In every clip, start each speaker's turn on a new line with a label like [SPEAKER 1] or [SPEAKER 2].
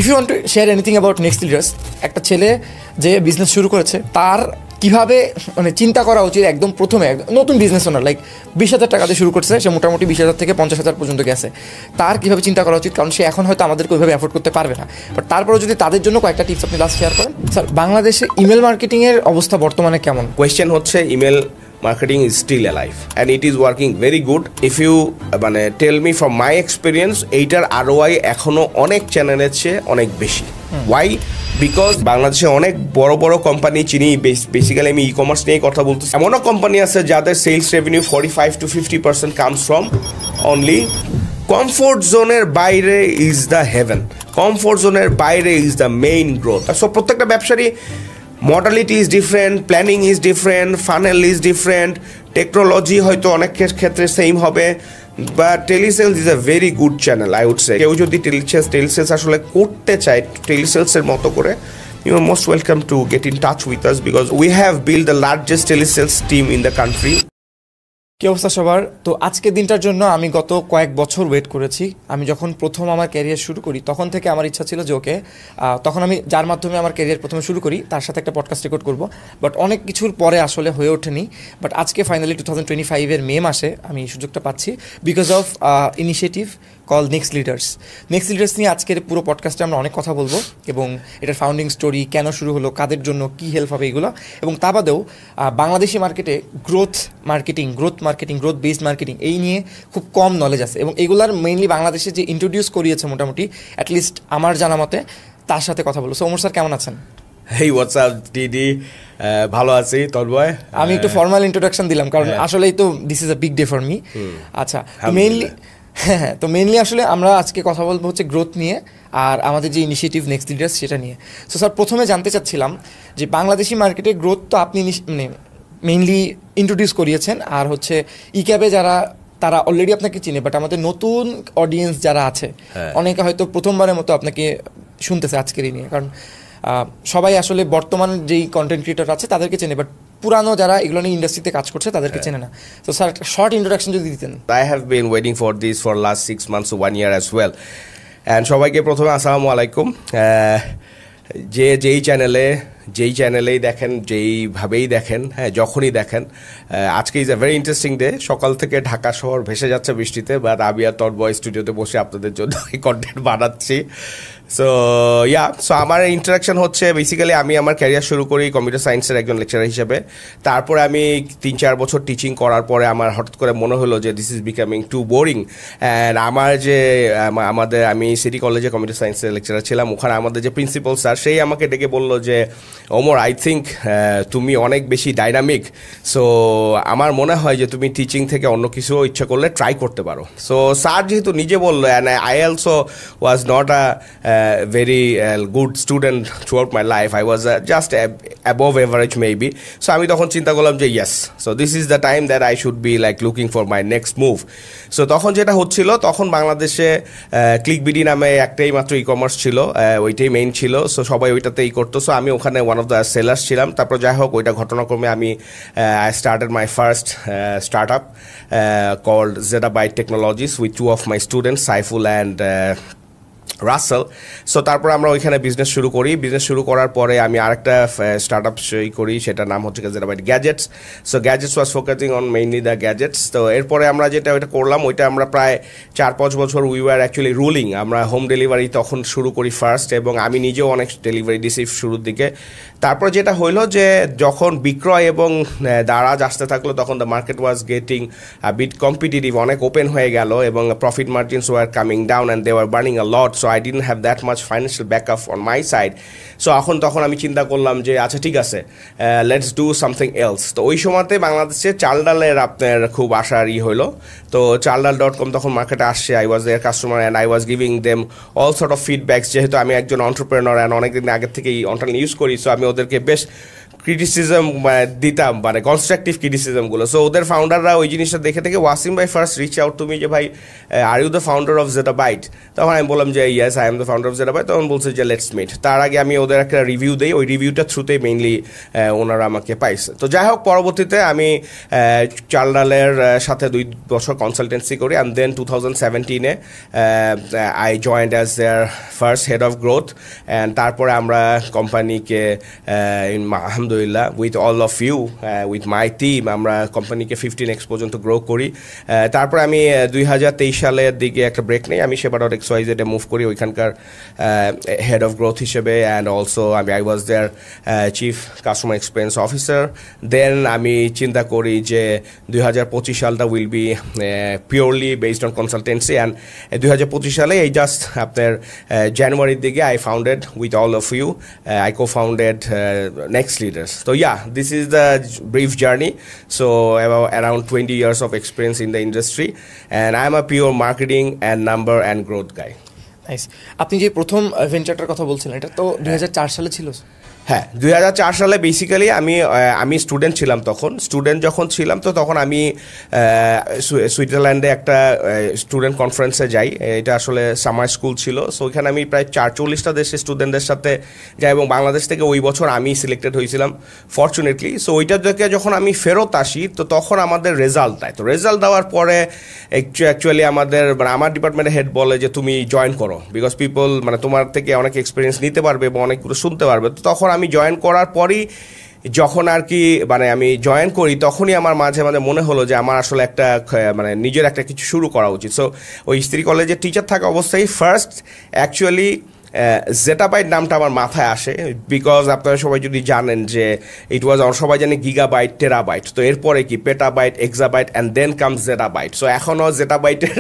[SPEAKER 1] If you want to share anything about next leaders, একটা ছেলে যে বিজনেস শুরু করেছে তার কীভাবে মানে চিন্তা করা উচিত একদম প্রথমে নতুন বিজনেস ওনার লাইক 20,000 টাকা দিয়ে শুরু করছে, সে মোটামুটি 20,000 থেকে 50,000 পর্যন্ত গেছে, তার কীভাবে চিন্তা করা উচিত? কারণ সে এখন হয়তো আমাদেরকে ওইভাবে অ্যাফোর্ড করতে পারবে না, বাট তারপরেও যদি তাদের জন্য কয়েকটা টিপস আপনি লাস্ট শেয়ার করেন। স্যার, বাংলাদেশে ইমেল মার্কেটিংয়ের অবস্থা বর্তমানে কেমন?
[SPEAKER 2] কোয়েশ্চেন হচ্ছে email marketing is still alive and it is working very good. If you tell me from my experience, এইটার ROI এখনো অনেক চ্যানেলের চেয়ে অনেক বেশি। Why? বিকজ বাংলাদেশে অনেক বড় বড় কোম্পানি চিনি, বেসিক্যালি আমি ই-কমার্স নিয়ে কথা বলতেছি, এমনও কোম্পানি আছে যাদের sales revenue 45 to 50% comes from only comfort জোনের বাইরে ইজ দ্য হেভেন, কমফোর্ট জোনের বাইরে is the main growth. So প্রত্যেকটা ব্যবসারই modality is different, planning is different, funnel is different, technology হয়তো অনেক ক্ষেত্রে সেম হবে, but telesales is a very good channel I would say. কেউ যদি টেলিসেলস আসলে করতে চায় টেলিসেলসের মতো করে, you are most welcome to get in touch with us because we have built the largest telesales team in the country.
[SPEAKER 1] কী অবস্থা সবার? তো আজকের দিনটার জন্য আমি গত কয়েক বছর ওয়েট করেছি। আমি যখন প্রথম আমার ক্যারিয়ার শুরু করি তখন থেকে আমার ইচ্ছা ছিল যে ওকে তখন আমি যার মাধ্যমে আমার ক্যারিয়ার প্রথমে শুরু করি তার সাথে একটা পডকাস্ট রেকর্ড করব, বাট অনেক কিছুর পরে আসলে হয়ে ওঠেনি। বাট আজকে ফাইনালি 2025-এর মে মাসে আমি এই সুযোগটা পাচ্ছি because of initiative call next leaders. Next leaders নিয়ে আজকের পুরো পডকাস্টে আমরা অনেক কথা বলবো এবং এটার ফাউন্ডিং স্টোরি, কেন শুরু হলো, কাদের জন্য, কী হেল্প হবে এগুলো, এবং তা বাদেও বাংলাদেশি মার্কেটে গ্রোথ বেসড মার্কেটিং এই নিয়ে খুব কম নলেজ আছে এবং এগুলার মেইনলি বাংলাদেশে যে ইন্ট্রোডিউস করিয়েছে মোটামুটি অ্যাটলিস্ট আমার জানা মতে, তার সাথে কথা বলবো। সো ওমর স্যার, কেমন আছেন?
[SPEAKER 2] হেই, হোয়াটসঅ্যাপ ডিডি, ভালো আছি তন্ময়।
[SPEAKER 1] আমি একটু ফর্মাল ইন্ট্রোডাকশন দিলাম কারণ আসলেই তো this is a big day for me. আচ্ছা, মেইনলি আসলে আমরা আজকে কথা বলবো হচ্ছে গ্রোথ নিয়ে আর আমাদের যে ইনিশিয়েটিভ নেক্সট লিডার্স সেটা নিয়ে। সো স্যার, প্রথমে জানতে চাচ্ছিলাম যে বাংলাদেশি মার্কেটে গ্রোথ তো আপনি মানে মেইনলি ইন্ট্রোডিউস করিয়েছেন, আর হচ্ছে ক্যাবে যারা তারা অলরেডি আপনাকে চিনে, বাট আমাদের নতুন অডিয়েন্স যারা আছে অনেকে হয়তো প্রথমবারের মতো আপনাকে শুনতেছে আজকের এই নিয়ে, কারণ সবাই আসলে বর্তমান যেই কন্টেন্ট ক্রিয়েটর আছে তাদেরকে চেনে, বাট পুরানো যারা এগুলো নিয়ে ইন্ডাস্ট্রিতে কাজ করছে তাদেরকে চেনে না। তো স্যার, একটা শর্ট ইন্ট্রোডাকশন যদি দিতেন।
[SPEAKER 2] I have been waiting for this for last 6 months to 1 year as well. And সবাইকে প্রথমে আসসালামু আলাইকুম। যেই চ্যানেলেই দেখেন, যেইভাবেই দেখেন, হ্যাঁ যখনই দেখেন, আজকে is a very interesting day. সকাল থেকে ঢাকা শহর ভেসে যাচ্ছে বৃষ্টিতে, বাট আমি আর তন্ময় স্টুডিওতে বসে আপনাদের জন্য এই কন্টেন্ট বানাচ্ছি। সো আমার ইন্টারাকশন হচ্ছে বেসিক্যালি আমি আমার ক্যারিয়ার শুরু করি কম্পিউটার সায়েন্সের একজন লেকচারার হিসেবে। তারপরে আমি 3-4 বছর টিচিং করার পরে আমার হঠাৎ করে মনে হলো যে this is becoming too boring. And আমি সিটি কলেজে কম্পিউটার সায়েন্সের লেকচারার ছিলাম, ওখানে আমাদের যে প্রিন্সিপাল স্যার সেই আমাকে ডেকে বললো যে ওমর, আই থিঙ্ক তুমি অনেক বেশি ডাইনামিক, সো আমার মনে হয় যে তুমি টিচিং থেকে অন্য কিছু ইচ্ছা করলে ট্রাই করতে পারো। সো স্যার যেহেতু নিজে বললো, and I also was not a very good student throughout my life. I was just above average maybe. So আমি তখন চিন্তা করলাম যে yes, so this is the time that I should be like looking for my next move. So তখন যেটা হচ্ছিল, তখন বাংলাদেশে ক্লিকবিডি নামে একটাই মাত্র ই-কমার্স ছিল, ওইটাই মেইন ছিল। সো সবাই ওইটাতেই করতো। সো আমি ওখানে ওয়ান অফ দ্য সেলার্স ছিলাম। তারপর যাই হোক, ওইটা ঘটনাক্রমে আমি I started my first startup called Zettabyte Technologies with 2 of my students, Saiful and Rasel. So তারপর আমরা ওইখানে বিজনেস শুরু করি। বিজনেস শুরু করার পরে আমি আরেকটা স্টার্ট আপ করি, সেটার নাম হচ্ছে Zettabyte gadgets. So gadgets was focusing on mainly the gadgets. তো এরপরে আমরা ওইটা করলাম, ওইটা আমরা প্রায় 4-5 বছর উই ওয়ার অ্যাকচুয়ালি রুলিং। আমরা হোম ডেলিভারি তখন শুরু করি ফার্স্ট, এবং আমি নিজেও অনেক ডেলিভারি দিছি শুরুর দিকে। তারপর যেটা হইলো যে যখন বিক্রয় এবং দারাজ আসতে থাকলো, তখন the market was getting bit competitive, অনেক ওপেন হয়ে গেল এবং profit margins were coming down and they were burning a lot. So I didn't have that much financial backup on my side. সো তখন আমি চিন্তা করলাম যে আচ্ছা ঠিক আছে, লেটস ডু সামথিং এলস। তো ওই সময়তে বাংলাদেশে চাল ডালের আপনার খুব আশার হইলো। তো চালডাল.com তখন মার্কেটে আসছে। I was their customer and I was giving them all sort of feedbacks. যেহেতু আমি একজন অন্টারপ্রেনার অ্যান্ড অনেকদিন আগের থেকেই অনলাইন ইউজ করি, সো আমি ওদেরকে বেশ ক্রিটিসিজম দিতাম, মানে কনস্ট্রাকটিভ ক্রিটিসিজমগুলো। সো ওদের ফাউন্ডাররা ওই জিনিসটা দেখে থেকে ওয়াসিম ভাই first reach out to me যে ভাই are you the founder of Zettabyte? তখন আমি বললাম যে yes I am the founder of Zettabyte. তখন বলছে যে লেটস মিট। তার আগে আমি ওদের একটা রিভিউ দিই, ওই রিভিউটা থ্রুতেই মেইনলি ওনারা আমাকে পাইছে। তো যাই হোক, পরবর্তীতে আমি চাল ডালের সাথে 2 বছর কনসালটেন্সি করি, অ্যান্ড দেন 2017-এ I joined as their first head of growth. And তারপরে আমরা কোম্পানিকে আলহামদুলিল্লাহ with all of you with my team আমরা কোম্পানিকে 15x পর্যন্ত গ্রো করি। তারপরে আমি 2023 সালের দিকে একটা ব্রেক নেই, আমি Shepa.xyz মুভ করি ওইখানকার হেড অফ গ্রোথ হিসেবে। And also I was their chief customer experience officer. Then আমি চিন্তা করি যে 2025 সালটা will be purely based on consultancy. And 2025 সালে এই জাস্ট আপনার জানুয়ারির দিকে I founded with all of you, I co-founded Next Leaders. So yeah, this is the brief journey. So about around 20 years of experience in the industry, and I'm a pure marketing and number and growth guy.
[SPEAKER 1] Nice. আপনি যে প্রথম ভেঞ্চারটার কথা বলছিলেন, এটা তো 2004 সালে ছিল।
[SPEAKER 2] হ্যাঁ, 2004 সালে বেসিক্যালি আমি স্টুডেন্ট ছিলাম। তখন স্টুডেন্ট যখন ছিলাম তো তখন আমি সুইজারল্যান্ডে একটা স্টুডেন্ট কনফারেন্সে যাই। এটা আসলে সামার স্কুল ছিল। সো ওইখানে আমি প্রায় 40-টা দেশের স্টুডেন্টদের সাথে যাই, এবং বাংলাদেশ থেকে ওই বছর আমি সিলেক্টেড হয়েছিলাম ফরচুনেটলি। সো ওইটা থেকে যখন আমি ফেরত আসি তো তখন আমাদের রেজাল্ট দেয়। তো রেজাল্ট দেওয়ার পরে অ্যাকচুয়ালি আমার ডিপার্টমেন্টের হেড বলে যে তুমি জয়েন করো, বিকজ পিপল তোমার থেকে অনেক এক্সপিরিয়েন্স নিতে পারবে এবং অনেকগুলো শুনতে পারবে। তো তখন আমি জয়েন করার পরই যখন আর কি আমি জয়েন করি তখনই আমার মাঝে মাঝে মনে হলো যে আমার আসলে একটা নিজের একটা কিছু শুরু করা উচিত। সো ওই স্ত্রী কলেজের টিচার থাকা অবস্থায় ফার্স্ট অ্যাকচুয়ালি জেটাবাইট নামটা আমার মাথায় আসে, বিকজ আপনারা সবাই যদি জানেন যে ইট ওয়াজ, সবাই জানে গিগাবাইট, টেরাবাইট, তো এরপরে কি petabyte, exabyte and then comes zettabyte. So এখনও জেটাবাইটের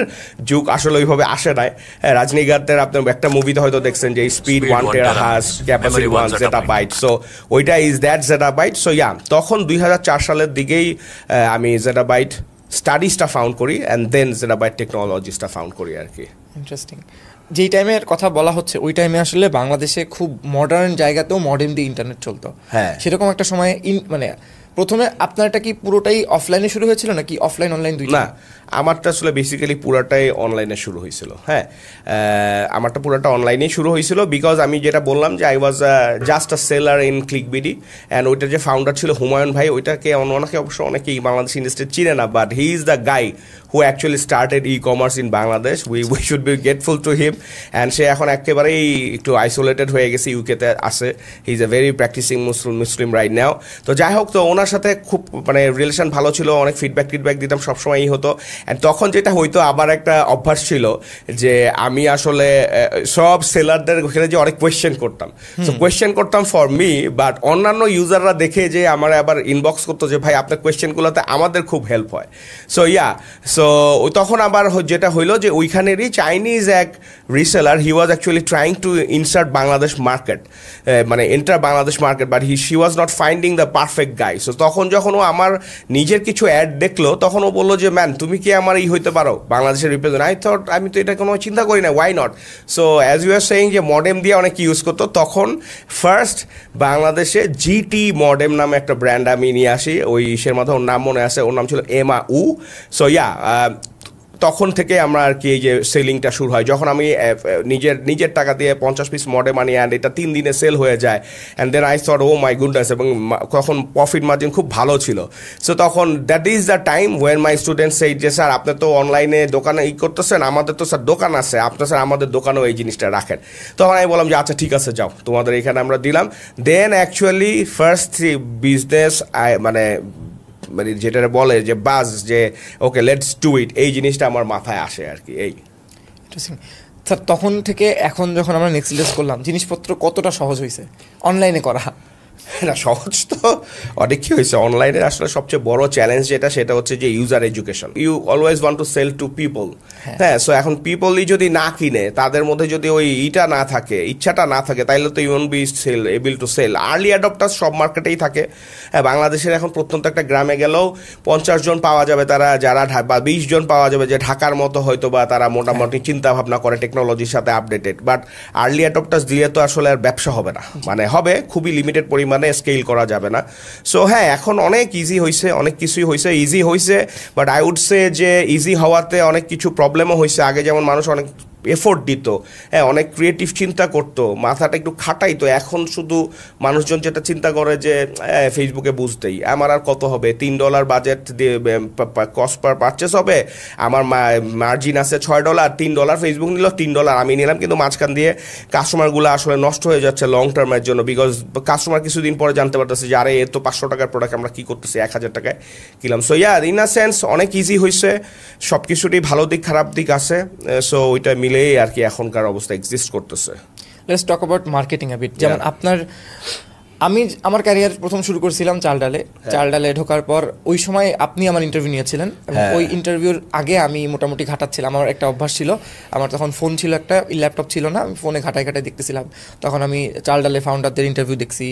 [SPEAKER 2] যুগ আসলে ওইভাবে আসে নাই। রজনীকান্তের আপনার একটা মুভিতে হয়তো দেখছেন যে speed 1 terahertz, capacity 1 zettabyte. So ওইটা is that zettabyte. So yeah, তখন 2004 সালের দিকেই আমি জেটাবাইট স্টাডিজটা ফাউন্ড করি, অ্যান্ড দেন জেটাবাইট টেকনোলজিসটা ফাউন্ড করি আর কি।
[SPEAKER 1] ইন্টারেস্টিং। যেই টাইমের কথা বলা হচ্ছে ওই টাইমে আসলে বাংলাদেশে খুব মডার্ন জায়গাতেও মডেম দিয়ে ইন্টারনেট চলতো।
[SPEAKER 2] হ্যাঁ,
[SPEAKER 1] সেরকম একটা সময় প্রথমে আপনারটা কি পুরোটাই অফলাইনে শুরু হয়েছিল নাকি অফলাইন অনলাইন দুই?
[SPEAKER 2] না, আমারটা আসলে বেসিক্যালি পুরাটাই অনলাইনে শুরু হয়েছিল। হ্যাঁ, আমারটা পুরোটা অনলাইনেই শুরু হয়েছিল, বিকজ আমি যেটা বললাম যে I was just a seller in ClickBD. And ওইটার যে ফাউন্ডার ছিল হুমায়ুন ভাই, ওইটাকে ওনাকে অবশ্য অনেকেই বাংলাদেশ ইন্ডাস্ট্রি চিনে না, but he is the guy who actually started e-commerce in Bangladesh. We should be grateful to him. And সে এখন একেবারেই একটু আইসোলেটেড হয়ে গেছে, ইউকেতে আসে। He is a very practising Muslim right now. তো যাই হোক, তো ওনার সাথে খুব রিলেশন ভালো ছিল, অনেক ফিডব্যাক দিতাম সবসময়ই হতো। অ্যান্ড তখন যেটা হইতো, আবার একটা অভ্যাস ছিল যে আমি আসলে সব সেলারদের ওখানে যে অনেক কোয়েশ্চেন করতাম। সো কোয়েশ্চেন করতাম ফর মি, বাট অন্যান্য ইউজাররা দেখে যে আমার আবার ইনবক্স করতো যে ভাই আপনার কোয়েশ্চেনগুলোতে আমাদের খুব হেল্প হয়। সো ইয়া, সো তখন আবার যেটা হইলো যে ওইখানেরই চাইনিজ এক reseller, he was actually trying to insert Bangladesh market, enter Bangladesh market, but she was not finding the perfect guy. So তখন যখন ও আমার নিজের কিছু অ্যাড দেখলো তখন ও বললো যে ম্যান তুমি কি আমার হইতে পারো বাংলাদেশের রিপ্রেজেন্ট? আমি তো এটা কোনো চিন্তা করি না, why not? So as you are saying যে মডেম দিয়ে অনেকে ইউজ করতো, তখন ফার্স্ট বাংলাদেশে জিটি মডেম নামে একটা ব্র্যান্ড আমি নিয়ে আসি। ওই ইসের মধ্যে ওর নাম মনে আছে, ওর নাম ছিল MAU। সো ইয়া, তখন থেকে আমরা আর কি এই যে সেলিংটা শুরু হয়, যখন আমি নিজের টাকা দিয়ে 50 পিস মডেম আনি, অ্যান্ড এটা 3 দিনে সেল হয়ে যায়। And then I thought oh my goodness, এবং তখন প্রফিট মার্জিন খুব ভালো ছিল। সো তখন that is the time when my student say যে স্যার আপনি তো অনলাইনে দোকানে করতেছেন, আমাদের তো স্যার দোকান আছে, আপনার স্যার আমাদের দোকানেও এই জিনিসটা রাখেন। তখন আমি বললাম যে আচ্ছা ঠিক আছে যাও, তোমাদের এখানে আমরা দিলাম। দেন অ্যাকচুয়ালি ফার্স্ট বিজনেস যেটা বলে যে বাজ, যে ওকে লেটস ডু ইট, এই জিনিসটা আমার মাথায় আসে আর কি। এই
[SPEAKER 1] ইন্টারেস্টিং স্যার। তখন থেকে এখন যখন আমরা নেক্সট লিস্ট করলাম, জিনিসপত্র কতটা সহজ হয়েছে অনলাইনে করা?
[SPEAKER 2] না, সহজ তো অনেক কি হয়েছে। অনলাইনে আসলে সবচেয়ে বড় চ্যালেঞ্জ সেটা হচ্ছে যে user education. You always want to sell to people. হ্যাঁ, সো এখন পিপলই যদি না কিনে, তাদের মধ্যে যদি ওই না থাকে, ইচ্ছাটা না থাকে, তাইলে তো you won't be able to sell. Early adopter সব মার্কেটেই থাকে। হ্যাঁ, বাংলাদেশের এখন প্রত্যন্ত একটা গ্রামে গেলেও 50 জন পাওয়া যাবে, যারা বা 20 জন পাওয়া যাবে যে ঢাকার মতো হয়তো বা তারা মোটামুটি চিন্তা ভাবনা করে টেকনোলজির সাথে আপডেটেড। বাট আর্লি অ্যাডপ্টার্স দিয়ে তো আসলে আর ব্যবসা হবে না, হবে খুবই লিমিটেড পরিমাণ পরিমাণে স্কেল করা যাবে না। সো হ্যাঁ, এখন অনেক ইজি হয়েছে, অনেক কিছুই হয়েছে, ইজি হয়েছে, বাট আই উড সে যে ইজি হওয়াতে অনেক কিছু প্রবলেমও হয়েছে। আগে যেমন মানুষ অনেক এফোর্ট দিত, হ্যাঁ, অনেক ক্রিয়েটিভ চিন্তা করতো, মাথাটা একটু খাটাইতো। এখন শুধু মানুষজন যেটা চিন্তা করে যে ফেসবুকে বুঝতেই আমার আর কত হবে, $3 বাজেট দিয়ে কস্ট পার পারচেস হবে, আমার মার্জিন আছে $6, $3 ফেসবুক নিল, $3 আমি নিলাম, কিন্তু মাঝখান দিয়ে কাস্টমারগুলো আসলে নষ্ট হয়ে যাচ্ছে লং টার্মের জন্য। বিকজ কাস্টমার কিছুদিন পরে জানতে পারতেছে যে আরে এ তো $500 প্রোডাক্ট, আমরা কি করতেছি 1000 টাকায় কিনলাম। So yeah, in a sense অনেক ইজি হয়েছে, সব কিছুরই ভালো দিক খারাপ দিক আছে। সো ওইটা মিলেই আর কি এখনকার অবস্থা এক্সিস্ট করতেছে।
[SPEAKER 1] Let's talk about marketing a bit. যেমন আমি আমার ক্যারিয়ার প্রথম শুরু করেছিলাম চালডালে ঢোকার পর ওই সময় আপনি আমার ইন্টারভিউ নিয়েছিলেন, এবং ওই ইন্টারভিউর আগে আমি মোটামুটি ঘাটাচ্ছিলাম। আমার একটা অভ্যাস ছিল, আমার তখন ফোন ছিল একটা, ল্যাপটপ ছিল না, আমি ফোনে ঘাটায় দেখতেছিলাম। তখন আমি চালডালে ফাউন্ডারদের ইন্টারভিউ দেখছি,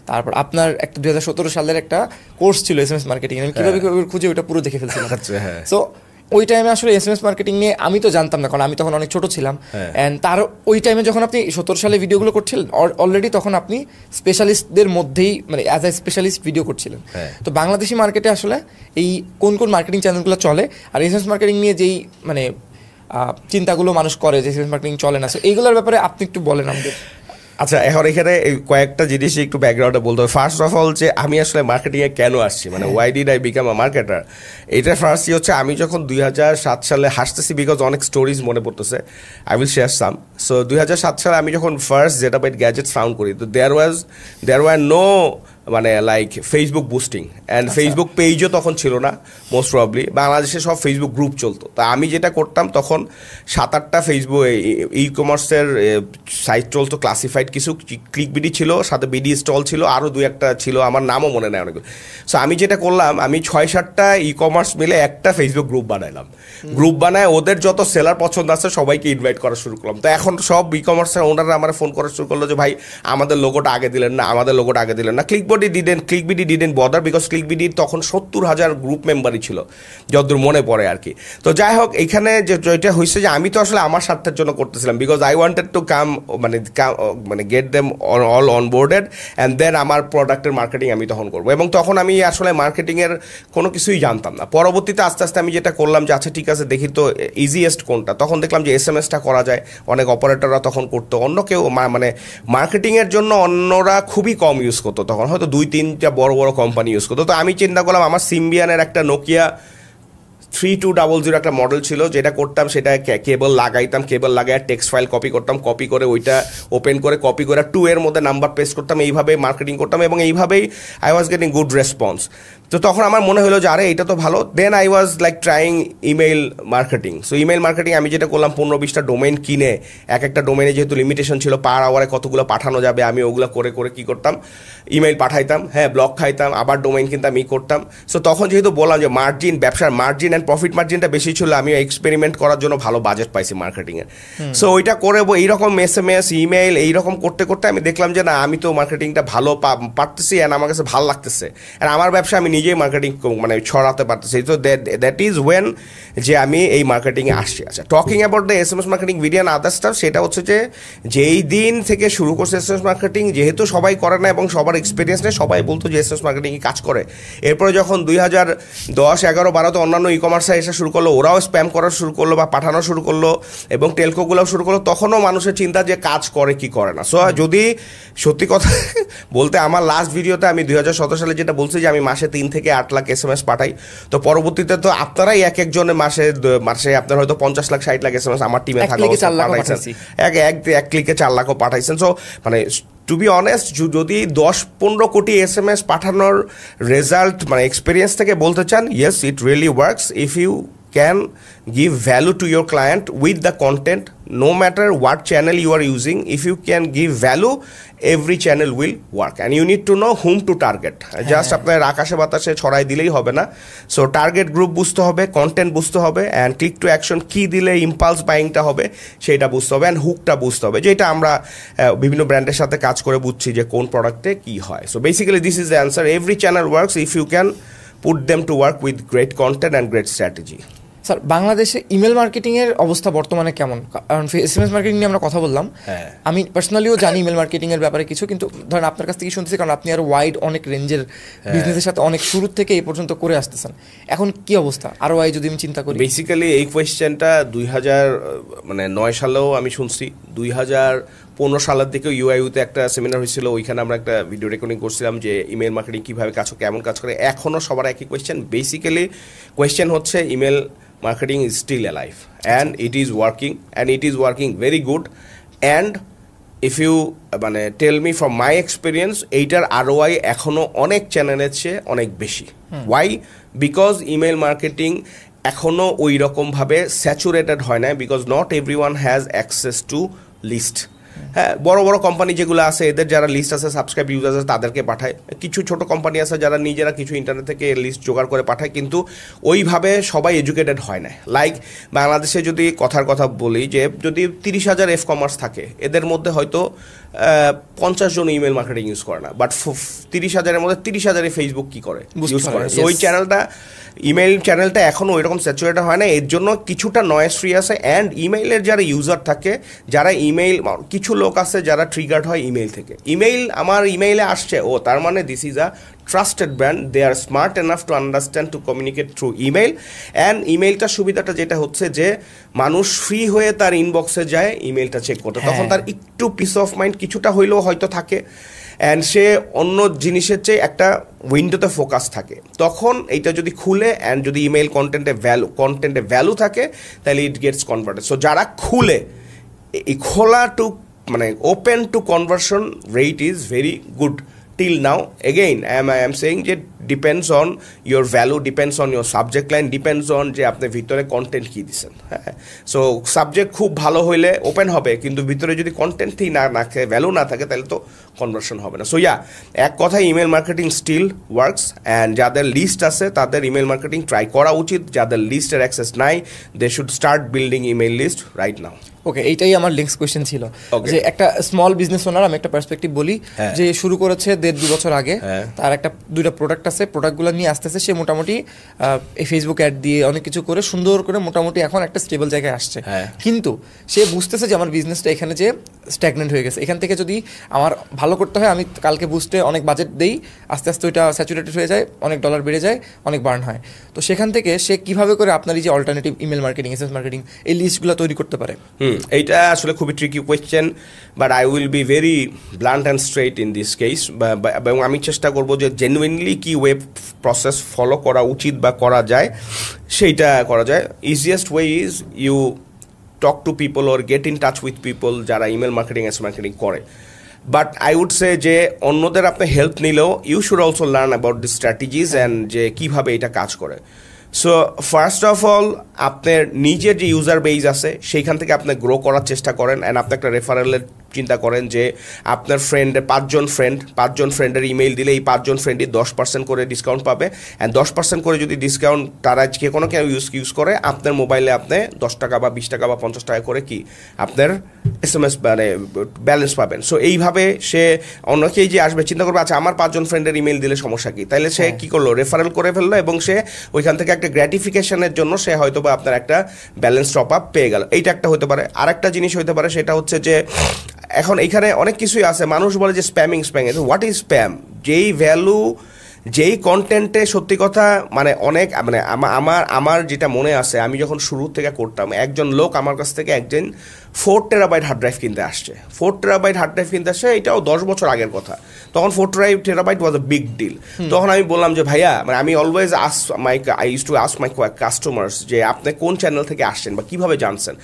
[SPEAKER 1] তারপর আপনার একটা 2017 সালের একটা কোর্স ছিল SMS মার্কেটিং, আমি কীভাবে খুঁজে ওইটা পুরো দেখে ফেলছিলাম। সো ওই টাইমে আসলে SMS মার্কেটিং নিয়ে আমি তো জানতাম না, কারণ আমি তখন অনেক ছোট ছিলাম। অ্যান্ড তার ওই টাইমে যখন আপনি 17 সালে ভিডিওগুলো করছিলেন, অলরেডি তখন আপনি স্পেশালিস্টদের মধ্যেই, মানে অ্যাজ এ স্পেশালিস্ট ভিডিও করছিলেন। তো বাংলাদেশি মার্কেটে আসলে এই কোন কোন মার্কেটিং চ্যানেলগুলো চলে, আর SMS মার্কেটিং নিয়ে যেই মানে চিন্তাগুলো মানুষ করে যে SMS মার্কেটিং চলে না, সো এইগুলোর ব্যাপারে আপনি একটু বলেন আমাদের।
[SPEAKER 2] আচ্ছা, এখন এখানে কয়েকটা জিনিস একটু ব্যাকগ্রাউন্ডে বলতে হবে। ফার্স্ট অফ অল, যে আমি আসলে মার্কেটিংয়ে কেন আসছি, মানে why did I become a marketer, এটা ফার্স্টই হচ্ছে আমি যখন 2007 সালে, হাসতেছি বিকজ অনেক স্টোরিজ মনে পড়তেছে, I will share some. So 2007 সালে আমি যখন ফার্স্ট জেটাবাইট গ্যাজেটস ফাউন্ড করি, তো দেয়ার ওয়ার নো মানে like Facebook boosting and Facebook পেজও তখন ছিল না মোস্ট প্রবাবলি। বাংলাদেশে সব ফেসবুক গ্রুপ চলতো। তা আমি যেটা করতাম, তখন 7-8টা ফেসবুক ই কমার্সের সাইট চলতো, ক্লাসিফাইড কিছু, ক্লিকবিডি ছিল, সাথে বিডি স্টল ছিল, আরও 2-1টা ছিল, আমার নামও মনে নেই অনেকগুলো। সো আমি যেটা করলাম, আমি 6-7টা ই কমার্স মিলে একটা ফেসবুক গ্রুপ বানাইলাম। গ্রুপ বানায় ওদের যত সেলার পছন্দ আছে সবাইকে ইনভাইট করা শুরু করলাম। তো এখন সব ই কমার্সের ওনাররা আমার ফোন করা শুরু করলো যে ভাই আমাদের লোগোটা আগে দিলেন না, আমাদের লোগোটা আগে দিলেন না। ক্লিকবিডি ডিডেন্ট বদার, বিকজ ক্লিকবিডির তখন 70,000 গ্রুপ মেম্বারই ছিল যতদূর মনে পড়ে আর কি। তো যাই হোক, এখানে যেটা হয়েছে যে আমি তো আসলে আমার স্বার্থের জন্য করতেছিলাম, বিকজ আই ওয়ান্টেড টু মানে get them all onboarded and then আমার প্রোডাক্টের মার্কেটিং আমি তখন করবো। এবং তখন আমি আসলে মার্কেটিংয়ের কোনো কিছুই জানতাম না। পরবর্তীতে আস্তে আস্তে আমি যেটা করলাম যে আচ্ছা ঠিক আছে, দেখি তো ইজিয়েস্ট কোনটা। তখন দেখলাম যে SMS-টা করা যায়, অনেক অপারেটররা তখন করতো, অন্য কেউ মানে মার্কেটিংয়ের জন্য অন্যরা খুবই কম ইউজ করতো, তখন হয়তো 2-3টা বড় বড় কোম্পানি ইউজ করতো। তো আমি চিন্তা করলাম, আমার সিম্বিয়ানের একটা নোকিয়া 3200 একটা মডেল ছিল, যেটা করতাম সেটা কেবল লাগাইতাম, কেবল লাগাই টেক্সট ফাইল কপি করতাম, কপি করে ওইটা ওপেন করে কপি করে 2 এর মধ্যে নাম্বার পেস্ট করতাম, এইভাবে মার্কেটিং করতাম, এবং এইভাবেই I was getting good response. তো তখন আমার মনে হলো যে আরে এটা তো ভালো। Then I was like trying email marketing. So email marketing আমি যেটা করলাম, 15-20টা ডোমেইন কিনে, একটা ডোমেইনে যেহেতু লিমিটেশন ছিল পার আওয়ারে কতগুলো পাঠানো যাবে, আমি ওগুলো করে করে কী করতাম, ইমেইল পাঠাইতাম, হ্যাঁ, ব্লগ খাইতাম, আবার ডোমেইন কিনতাম, করতাম। সো তখন যেহেতু বললাম যে ব্যবসার মার্জিন অ্যান্ড প্রফিট মার্জিনটা বেশি ছিল, আমি এক্সপেরিমেন্ট করার জন্য ভালো বাজেট পাইছি মার্কেটিংয়ে। সো ওইটা করে এইরকম SMS ইমেইল এইরকম করতে করতে আমি দেখলাম যে না, আমি তো মার্কেটিংটা ভালো পারতেছি অ্যান্ড আমার কাছে ভালো লাগতেছে, অ্যান্ড আমার ব্যবসা আমি নিজেই মার্কেটিং মানে ছড়াতে পারতেছি। তো দ্যাট ইজ ওয়েন যে আমি এই মার্কেটিংয়ে আসছি। আচ্ছা, talking about the SMS marketing video and other staff, সেটা হচ্ছে যে যেই দিন থেকে শুরু করছে SMS মার্কেটিং, যেহেতু সবাই করে না এবং সবার এক্সপিরিয়েন্স নেই, সবাই বলতো যে SMS মার্কেটিংয়ে কাজ করে। এরপরে যখন 2010, 11, 12তে অন্যান্য ই কমার্সে এসে শুরু করলো, ওরাও স্প্যাম করা শুরু করলো বা পাঠানো শুরু করলো, এবং টেলকোগুলোও শুরু করলো, তখনও মানুষের চিন্তা যে কাজ করে কি করে না। সো যদি সত্যি কথা বলতে, আমার লাস্ট ভিডিওতে আমি 2017 সালে যেটা বলছি যে আমি মাসে 3 থেকে 8 লাখ SMS পাঠাই, তো পরবর্তীতে তো আপনারাই এক একজনের মাসে আপনার হয়তো 50 লাখ 60 লাখ SMS আমার টিমে থাকা পাঠাইছেন, এক ক্লিকে 4 লাখও পাঠাইছেন। সো মানে টু বি অনেস্ট, যদি 10-15 কোটি SMS পাঠানোর রেজাল্ট মানে এক্সপিরিয়েন্স থেকে বলতে চান, yes it really works if you can give value to your client with the content, no matter what channel you are using. If you can give value, every channel will work, and you need to know whom to target. Just আপনার আকাশে বাতাসে ছড়াই দিলেই হবে না। So target group বুঝতে হবে, content বুঝতে হবে, অ্যান্ড ক্লিক টু অ্যাকশন কী দিলে ইম্পালস বাইংটা হবে সেইটা বুঝতে হবে, অ্যান্ড হুকটা বুঝতে হবে, যেটা আমরা বিভিন্ন ব্র্যান্ডের সাথে কাজ করে বুঝছি যে কোন প্রোডাক্টে কী হয়। So basically this is the answer, every channel works if you can put them to work with great content and great strategy.
[SPEAKER 1] Sir বাংলাদেশে ইমেল মার্কেটিংয়ের অবস্থা বর্তমানে কেমন? কারণ এসএমএস মার্কেটিং নিয়ে আমরা কথা বললাম, আমি পার্সোনালিও জানি ইমেল মার্কেটিংয়ের ব্যাপারে কিছু, কিন্তু ধরেন আপনার কাছ থেকে শুনতেছি কারণ আপনি আরও ওয়াইড অনেক রেঞ্জের বিজনেসের সাথে অনেক শুরুর থেকে এই পর্যন্ত করে আসতেছেন, এখন কি অবস্থা আরও ওয়াই যদি আমি চিন্তা করি?
[SPEAKER 2] বেসিক্যালি এই কোয়েশ্চেনটা 2009 সালেও আমি শুনছি, 2015 সালের দিকেও ইউআইউতে একটা সেমিনার হয়েছিল, ওইখানে আমরা একটা ভিডিও রেকর্ডিং করছিলাম যে ইমেল মার্কেটিং কীভাবে কাজ করে, কেমন কাজ করে। এখনও সবার একই কোয়েশ্চেন, বেসিক্যালি কোয়েশ্চেন হচ্ছে email marketing is still alive and it is working very good, and if you tell me from my experience এইটার ROI এখনো অনেক চ্যানেলের চেয়ে অনেক বেশি। why? because email marketing এখনো ওই রকম ভাবে স্যাচুরেটেড হয় না, because not everyone has access to list. হ্যাঁ, বড় বড় কোম্পানি যেগুলো আছে এদের যারা লিস্ট আছে, সাবস্ক্রাইব ইউজার আছে, তাদেরকে পাঠায়। কিছু ছোট কোম্পানি আছে যারা নিজেরা কিছু ইন্টারনেট থেকে লিস্ট জোগাড় করে পাঠায়, কিন্তু ওইভাবে সবাই এডুকেটেড হয় না। লাইক বাংলাদেশে যদি কথার কথা বলি, যে যদি 30,000 এফ কমার্স থাকে, এদের মধ্যে হয়তো 50 জন ইমেল মার্কেটিং ইউজ করে না, বাট 30,000-এর মধ্যে 30,000-এ ফেসবুক কি করে ইউজ করে। সো ওই ইমেইল চ্যানেলটা এখনও ওই রকম স্যাচুরেটেড হয় না, এর জন্য কিছুটা নয়েজ ফ্রি আছে। অ্যান্ড ইমেইলের যারা ইউজার থাকে, যারা ইমেইল, কিছু লোক আছে যারা ট্রিগার্ড হয় ইমেইল থেকে, আমার ইমেইলে আসছে, ও তার মানে this is a trusted brand, they are smart enough to understand to communicate through email. And ইমেইলটার সুবিধাটা যেটা হচ্ছে যে মানুষ ফ্রি হয়ে তার ইনবক্সে যায় ইমেইলটা চেক করতে, তখন তার একটু পিস অফ মাইন্ড কিছুটা হইলেও হয়তো থাকে, অ্যান্ড সে অন্য জিনিসের চেয়ে একটা উইন্ডোতে ফোকাস থাকে। তখন এইটা যদি খুলে অ্যান্ড যদি ইমেইল কন্টেন্টে ভ্যালু থাকে, তাহলে ইট গেটস কনভার্টেড। সো যারা খুলে, এই খোলা to open to conversion rate is very good till now. Again, I am saying যে depends on your value, depends on your subject line, depends on যে আপনি ভিতরে কন্টেন্ট কি দিচ্ছেন। হ্যাঁ, সো সাবজেক্ট খুব ভালো হইলে ওপেন হবে, কিন্তু ভিতরে যদি কন্টেন্টই না থাকে, ভ্যালু না থাকে, তাহলে তো কনভার্সন হবে না। সো এক কথায় email marketing still works, and যাদের লিস্ট আছে তাদের ইমেল মার্কেটিং ট্রাই করা উচিত। যাদের লিস্টের অ্যাক্সেস নাই, they should start building email list right now.
[SPEAKER 1] Okay, এইটাই আমার নেক্সট কোয়েশ্চেন ছিল, যে একটা স্মল বিজনেস ওনার, আমি একটা পার্সপেক্টিভ বলি, যে শুরু করেছে 1.5-2 বছর আগে, তার একটা 2টা প্রোডাক্ট আছে, প্রোডাক্টগুলো নিয়ে আসতেছে, সে মোটামুটি এই ফেসবুক অ্যাড দিয়ে অনেক কিছু করে সুন্দর করে মোটামুটি এখন একটা স্টেবল জায়গায় আসছে। কিন্তু সে বুঝতেছে যে আমার বিজনেসটা এখানে যে স্ট্যাগনেন্ট হয়ে গেছে, এখান থেকে যদি আমার ভালো করতে হয়, আমি কালকে বুস্টে অনেক বাজেট দেই, আস্তে আস্তে ওইটা স্যাচুরেটেড হয়ে যায়, অনেক ডলার বেড়ে যায়, অনেক বার্ন হয়। তো সেখান থেকে সে কিভাবে করে আপনার এই যে alternative email marketing, SMS marketing, এই লিস্টগুলো তৈরি করতে পারে?
[SPEAKER 2] এইটা আসলে খুবই tricky question, but I will be very blunt and straight in this case. এবং আমি চেষ্টা করবো যে জেনুইনলি কি ওয়েব প্রসেস ফলো করা উচিত বা করা যায়, সেইটা করা যায়। Easiest way is you talk to people or get in touch with people যারা ইমেল মার্কেটিং, এস মার্কেটিং করে। বাট আই উড সে যে অন্যদের আপনি হেল্প নিলেও you should also learn about the strategies and যে কীভাবে এটা কাজ করে। সো ফার্স্ট অফ অল, আপনার নিজের যে ইউজার বেস আছে সেইখান থেকে আপনি গ্রো করার চেষ্টা করেন, অ্যান্ড আপনি একটা রেফারেলের চিন্তা করেন যে আপনার ফ্রেন্ডের 5জন ফ্রেন্ডের ইমেইল দিলে এই 5জন ফ্রেন্ডই 10% করে ডিসকাউন্ট পাবে, অ্যান্ড 10% করে যদি ডিসকাউন্ট তারা যে কোনো কেউ ইউজ করে, আপনার মোবাইলে আপনি 10 টাকা বা 20 টাকা বা 50 টাকা করে কি আপনার এসএমএস ব্যালেন্স পাবেন। সো এইভাবে সে অনেকেই যে আসবে চিন্তা করবে, আচ্ছা আমার 5জন ফ্রেন্ডের ইমেইল দিলে সমস্যা কি, তাহলে সে কি করলো, রেফারেল করে ফেললো, এবং সে ওইখান থেকে একটা গ্র্যাটিফিকেশনের জন্য সে হয়তো বা আপনার একটা ব্যালেন্স টপ আপ পেয়ে গেল। এইটা একটা হতে পারে। আর একটা জিনিস হতে পারে, সেটা হচ্ছে যে এখন এইখানে অনেক কিছুই আছে, মানুষ বলে যে স্প্যামিং, হোয়াট ইজ স্প্যাম? যেই কন্টেন্টে সত্যি কথা অনেক আমার যেটা মনে আছে, আমি যখন শুরু থেকে করতাম, একজন লোক আমার কাছ থেকে 4 টেরাবাইট হার্ড ড্রাইভ কিনতে আসছে। 4 টেরাবাইট হার্ড ড্রাইভ কিনতে আসছে, এটাও 10 বছর আগের কথা। তখন 4 terabyte was a big deal. তখন আমি বললাম যে ভাইয়া, আমি always I used to ask my customers যে আপনি কোন চ্যানেল থেকে আসছেন বা কিভাবে জানছেন।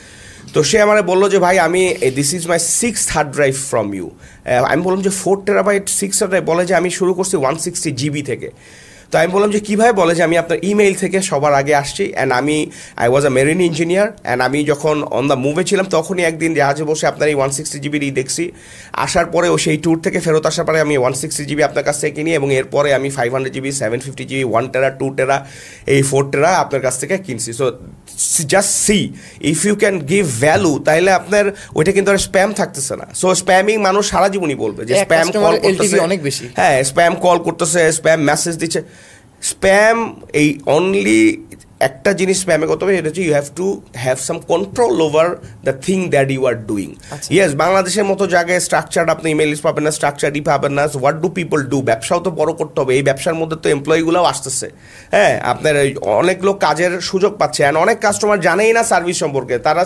[SPEAKER 2] তো সে আমার বললো যে ভাই, আমি this is my 6th hard drive from you. আমি বললাম যে 4 টেরাবাইট 6 হার্ড ড্রাইভ, বলে যে আমি শুরু করছি 160 GB থেকে। তো আমি বললাম যে কীভাবে, বলে যে আমি আপনার ইমেইল থেকে সবার আগে আসছি, and I was a marine engineer, and আমি যখন অন দ্য মুভে ছিলাম তখনই একদিন জাহাজে বসে আপনার এই 160 GB দেখছি। আসার পরে ও সেই ট্যুর থেকে ফেরত আসার পরে আমি 160 GB আপনার কাছ থেকে কিনি, এবং এরপরে আমি 500 GB, 750 GB, 1 টেরা, 2 টেরা, এই 4 টেরা আপনার কাছ থেকে কিনছি। So just see, if you can give value, তাহলে আপনার ওইটা কিন্তু আর স্প্যাম থাকতেছে না। সো স্প্যামিং মানুষ সারা জীবনই বলবে যে স্প্যাম কল করতেছে,
[SPEAKER 1] অনেক বেশি,
[SPEAKER 2] হ্যাঁ স্প্যাম কল করতেছে, স্প্যাম মেসেজ দিচ্ছে। স্প্যাম এই অনলি একটা জিনিস স্প্যামে করতে হবে, এটা হচ্ছে you have to have some control over the thing that you are doing. Yes, বাংলাদেশের মতো জায়গায় স্ট্রাকচার আপনি ইমেল লিস্ট পাবেন না, স্ট্রাকচারই পাবেন না। What do people do? ব্যবসাও তো বড় করতে হবে, এই ব্যবসার মধ্যে তো এমপ্লয়িগুলোও আসতেছে। হ্যাঁ, আপনার অনেক লোক কাজের সুযোগ পাচ্ছে, অ্যান্ড অনেক কাস্টমার জানেই না সার্ভিস সম্পর্কে, তারা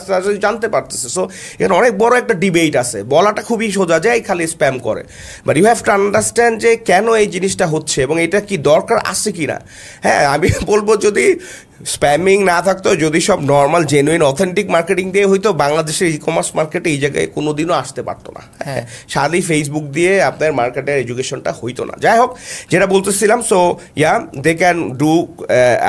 [SPEAKER 2] জানতে পারতেছে। সো এখানে অনেক বড় একটা ডিবেট আছে। বলাটা খুবই সোজা যে খালি স্প্যাম করে, but you have to understand যে কেন এই জিনিসটা হচ্ছে এবং এটা কি দরকার আছে কি না। হ্যাঁ, আমি বলবো যদি স্প্যামিং না থাকতো, যদি সব নর্মাল জেনুইন অথেন্টিক মার্কেটিং দিয়ে হইতো, বাংলাদেশের ই কমার্স মার্কেটে এই জায়গায় কোনোদিনও আসতে পারতো না। হ্যাঁ, সাদী ফেসবুক দিয়ে আপনার মার্কেটের এডুকেশনটা হইতো না। যাই হোক, যেটা বলতেছিলাম, so yeah they can do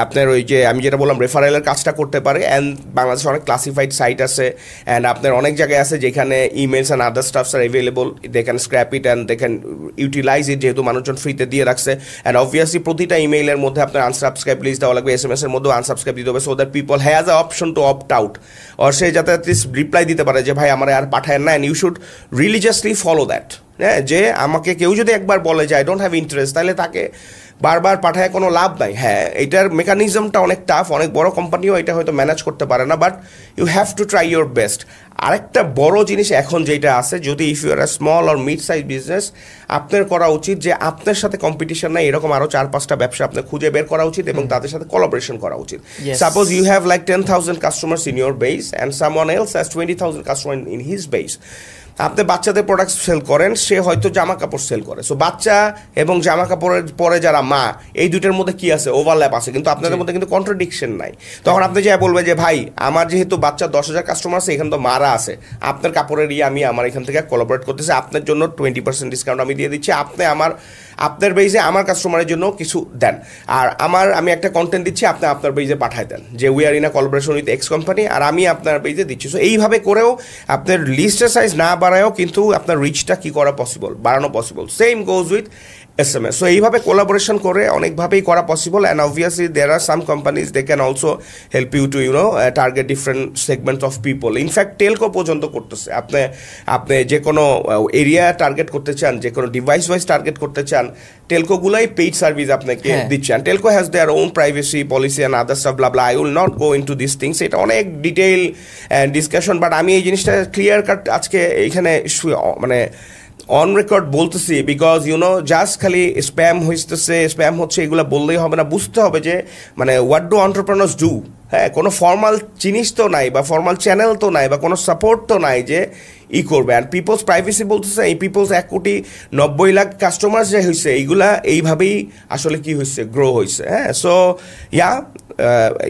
[SPEAKER 2] আপনার ওই যে আমি যেটা বললাম রেফারেলের কাজটা করতে পারে। অ্যান্ড বাংলাদেশে অনেক ক্লাসিফাইড সাইট আছে, অ্যান্ড আপনার অনেক জায়গায় আছে যেখানে emails and other stuffs are available. They can scrape it and they can utilise it, যেহেতু মানুষজন ফ্রিতে দিয়ে রাখছে। অ্যান্ড অবভিয়াসলি প্রতিটা ইমেইলের মধ্যে আপনার আনসাবস্ক্রাইব লিস্ট দেওয়া লাগবে, SMS এর মধ্যে আনসাবস্ক্রাইব দিতে হবে, so that people has a option to opt out, আর সে যাতে রিপ্লাই দিতে পারে যে ভাই আমার আর পাঠায় না। And you should religiously follow that. হ্যাঁ, যে আমাকে কেউ যদি একবার বলে যে আই ডোন্ট হ্যাভ ইন্টারেস্ট, তাহলে তাকে বারবার পাঠায় কোনো লাভ নাই। হ্যাঁ, এটার মেকানিজমটা অনেক টাফ, অনেক বড় কোম্পানিও এটা হয়তো ম্যানেজ করতে পারে না, but you have to try your best. আরেকটা বড় জিনিস এখন যেটা আছে, যদি if you are a small or mid size business, আপনার করা উচিত যে আপনার সাথে কম্পিটিশন নাই এরকম আরও 4-5টা ব্যবসা আপনার খুঁজে বের করা উচিত এবং তাদের সাথে কোলাবোরেশন করা উচিত। Suppose you have like 10,000 customers in your base and someone else has 20,000 customer in his base. আপনি বাচ্চাদের প্রোডাক্ট সেল করেন, সে হয়তো জামা কাপড় সেল করে। সো বাচ্চা এবং জামা কাপড়ের পরে যারা মা, এই দুটোর মধ্যে কি আছে? ওভারল্যাপ আছে, কিন্তু আপনাদের মধ্যে কিন্তু কন্ট্রাডিকশন নাই। তখন আপনি যে বলবেন যে ভাই আমার যেহেতু বাচ্চা 10,000 কাস্টমার আছে, এখানে তো মারা আছে, আপনার কাপড়ের আমি আমার এখান থেকে কোলাবোরেট করতেছি, আপনার জন্য 20% ডিসকাউন্ট আমি দিয়ে দিচ্ছি, আপনি আপনার বেজে আমার কাস্টমারের জন্য কিছু দেন, আর আমি একটা কন্টেন্ট দিচ্ছি, আপনি আপনার বেজে পাঠায় দেন যে we are in a collaboration with X company, আর আমি আপনার বেজে দিচ্ছি। সো এইভাবে করেও আপনার লিস্টের সাইজ না বাড়ায়ও কিন্তু আপনার রিচটা কি করা পসিবল, বাড়ানো possible. Same goes with SMS। So এইভাবে কোলাবোরেশন করে অনেকভাবেই করা possible. And obviously there are some companies they can also help you to target different segment of people. In fact telco পর্যন্ত করতেছে। আপনি যে কোনো এরিয়া টার্গেট করতে চান, যে কোনো ডিভাইস ওয়াইজ টার্গেট করতে চান, টেলকোগুলাই পেইড সার্ভিস আপনাকে দিচ্ছে। And Telco has their own privacy policy and other staff blah blah. I will not go into this things, এটা অনেক ডিটেইল ডিসকাশন, বাট আমি এই জিনিসটা ক্লিয়ার কাট আজকে এইখানে মানে অন রেকর্ড বলতেছি, বিকজ জাস্ট খালি স্প্যাম হচ্ছে এগুলো বললেই হবে না, বুঝতে হবে যে মানে হোয়াট ডু এন্টারপ্রেনার্স ডু। হ্যাঁ, কোনো ফর্মাল জিনিস তো নাই, বা ফর্মাল চ্যানেল তো নাই, বা কোনো সাপোর্ট তো নাই যে করবে। অ্যান্ড পিপলস প্রাইভেসি বলতেছে, এই পিপলস 1,90,00,000 কাস্টমার যে হয়েছে, এইগুলা এইভাবেই আসলে কি হয়েছে, গ্রো হয়েছে। হ্যাঁ, so yeah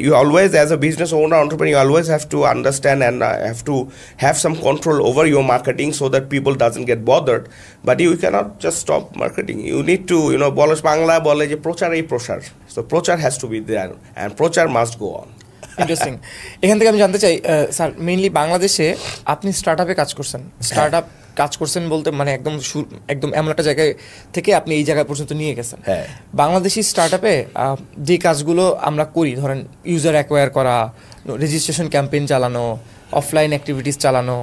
[SPEAKER 2] you always, as a business owner, entrepreneur, you always have to understand and have to have some control over your marketing so that people doesn't get bothered. But you cannot just stop marketing. You need to, Bangla বলে যে প্রচারেই প্রসার, so প্রচার has to be there and প্রচার must go on.
[SPEAKER 1] Interesting. এখান থেকে আমি জানতে চাই স্যার, মেইনলি বাংলাদেশে আপনি স্টার্টআপে কাজ করছেন, কাজ করছেন বলতে মানে একদম এমন একটা জায়গায় থেকে আপনি এই জায়গায় পর্যন্ত নিয়ে গেছেন। বাংলাদেশি স্টার্টআপে যে কাজগুলো আমরা করি, ধরেন ইউজার অ্যাকোয়ার করা, রেজিস্ট্রেশন ক্যাম্পেইন চালানো, অফলাইন অ্যাক্টিভিটিস চালানো,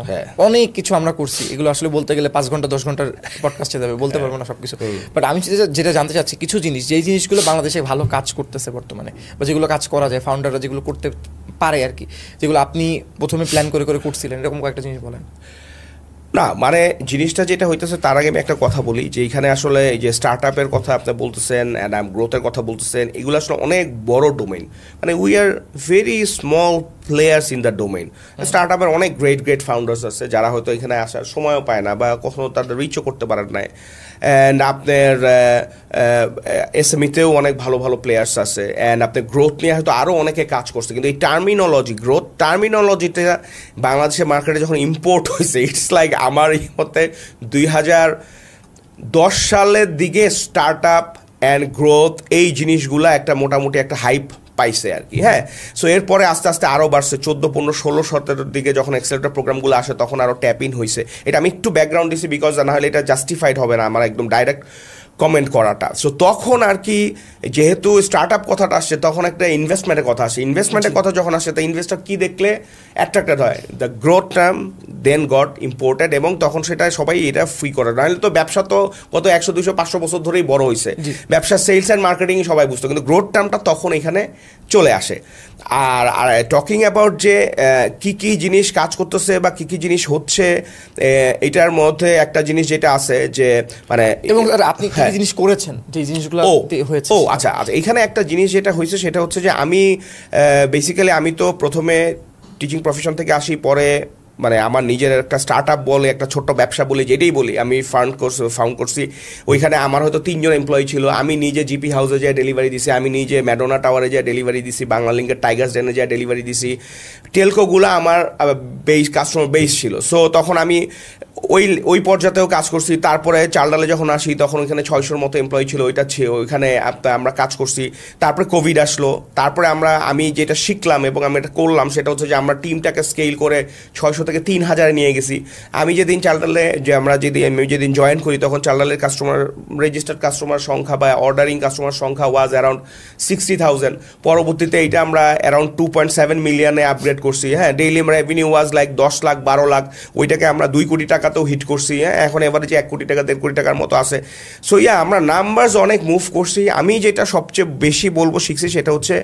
[SPEAKER 1] অনেক কিছু আমরা করছি। এগুলো আসলে বলতে গেলে 5 ঘন্টা 10 ঘন্টার পডকাস্টে যাবে, বলতে পারবো না সবকিছু। বাট আমি যেটা জানতে চাচ্ছি, কিছু জিনিস, যেই জিনিসগুলো বাংলাদেশে ভালো কাজ করতেছে বর্তমানে, বা যেগুলো কাজ করা যায়, ফাউন্ডাররা যেগুলো করতে পারে আর কি, যেগুলো আপনি প্রথমে প্ল্যান করে করছিলেন, এরকম কয়েকটা জিনিস বলেন।
[SPEAKER 2] না, মানে জিনিসটা যেটা হইতেছে, তার আগে আমি একটা কথা বলি যে এখানে আসলে এই যে স্টার্টআপের কথা আপনি বলতেছেন অ্যান্ড গ্রোথের কথা বলতেছেন, এগুলো আসলে অনেক বড় ডোমেইন। মানে we are very small players in the domain. স্টার্টআপের অনেক গ্রেট ফাউন্ডার্স আছে যারা হয়তো এখানে আসার সময়ও পায় না, বা কখনো তাদের রিচও করতে পারেন না। অ্যান্ড আপনার SME-তেও অনেক ভালো প্লেয়ার্স আছে, অ্যান্ড আপনার গ্রোথ নিয়ে হয়তো আরও অনেকে কাজ করছে, কিন্তু এই গ্রোথ টার্মিনোলজিটা বাংলাদেশের মার্কেটে যখন ইম্পোর্ট হয়েছে, ইটস লাইক আমার এই মতে 2010 সালের দিকে স্টার্টআপ অ্যান্ড গ্রোথ এই জিনিসগুলো একটা মোটামুটি একটা হাইপ পাইছে আর কি। হ্যাঁ, সো এরপরে আস্তে আস্তে আরও বাড়ছে। 14, 15, 16, 17 দিকে যখন এক্সেলেটর প্রোগ্রামগুলো আসে, তখন আরও ট্যাপ ইন হয়েছে। এটা আমি একটু ব্যাকগ্রাউন্ড দিছি, বিকজ না হলে এটা জাস্টিফাইড হবে না আমার একদম ডাইরেক্ট কমেন্ট করাটা। সো তখন আর কি, যেহেতু স্টার্টআপ কথাটা আসছে, তখন একটা ইনভেস্টমেন্টের কথা আসে। ইনভেস্টমেন্টের কথা যখন আসে, তা ইনভেস্টর কি দেখলে অ্যাট্রাক্টেড হয়? The growth term then got imported, এবং তখন সেটা সবাই এটা ফ্রি করে। নাহলে তো ব্যবসা তো গত 100, 200, 500 বছর ধরেই বড় হয়েছে। ব্যবসা সেলস অ্যান্ড মার্কেটিং সবাই বুঝতো, কিন্তু গ্রোথ টার্মটা তখন এখানে চলে আসে। আর আর টকিং অ্যাবাউট যে কি কি জিনিস কাজ করতেছে বা কি কি জিনিস হচ্ছে, এটার মধ্যে একটা জিনিস যেটা আছে যে মানে
[SPEAKER 1] এবং আপনি কি জিনিস করেছেন যে জিনিসগুলো হয়েছে।
[SPEAKER 2] আচ্ছা, এখানে একটা জিনিস যেটা হয়েছে সেটা হচ্ছে যে আমি বেসিক্যালি আমি তো প্রথমে টিচিং প্রফেশন থেকে আসি, পরে মানে আমার নিজের একটা স্টার্ট আপ বলে, একটা ছোট্ট ব্যবসা বলে যেটাই বলি, আমি ফাউন্ড করছি। ওইখানে আমার হয়তো 3 জন এমপ্লয়ি ছিল। আমি নিজে জিপি হাউসে যেয়ে ডেলিভারি দিছি, আমি নিজে ম্যাডোনা টাওয়ারে যেয়ে ডেলিভারি দিছি, বাংলালিংকের টাইগার্স ডেনে যেয়ে ডেলিভারি দিছি। টেলকোগুলো আমার কাস্টমার বেস ছিল। সো তখন আমি ওই পর্যায়েও কাজ করছি। তারপরে চালডালে যখন আসি তখন ওইখানে 600-র মতো এমপ্লয়ি ছিল, ওইটা ছিল ওইখানে আমরা কাজ করছি। তারপরে কোভিড আসলো, তারপরে আমি যেটা শিখলাম এবং আমি এটা করলাম সেটা হচ্ছে যে আমরা টিমটাকে স্কেল করে 600 থেকে 3000 নিয়ে গেছি। আমি যেদিন চালডালে আমি যেদিন জয়েন করি তখন চালডালের রেজিস্টার্ড কাস্টমার সংখ্যা বা অর্ডারিং কাস্টমার সংখ্যা ওয়াজ অ্যারাউন্ড 60,000। পরবর্তীতে এটা আমরা অ্যারাউন্ড 2.7 মিলিয়নে আপগ্রেড করছি। হ্যাঁ, daily revenue was like 10 lakh 12 lakh, ওইটাকে আমরা 2 কোটি টাকাতেও হিট করছি। হ্যাঁ, এখন এভারেজে 1 কোটি টাকা 1.5 কোটি টাকার মতো আছে। সো আমরা নাম্বারস অনেক মুভ করছি। আমি যেটা সবচেয়ে বেশি বলবো শিখছি সেটা হচ্ছে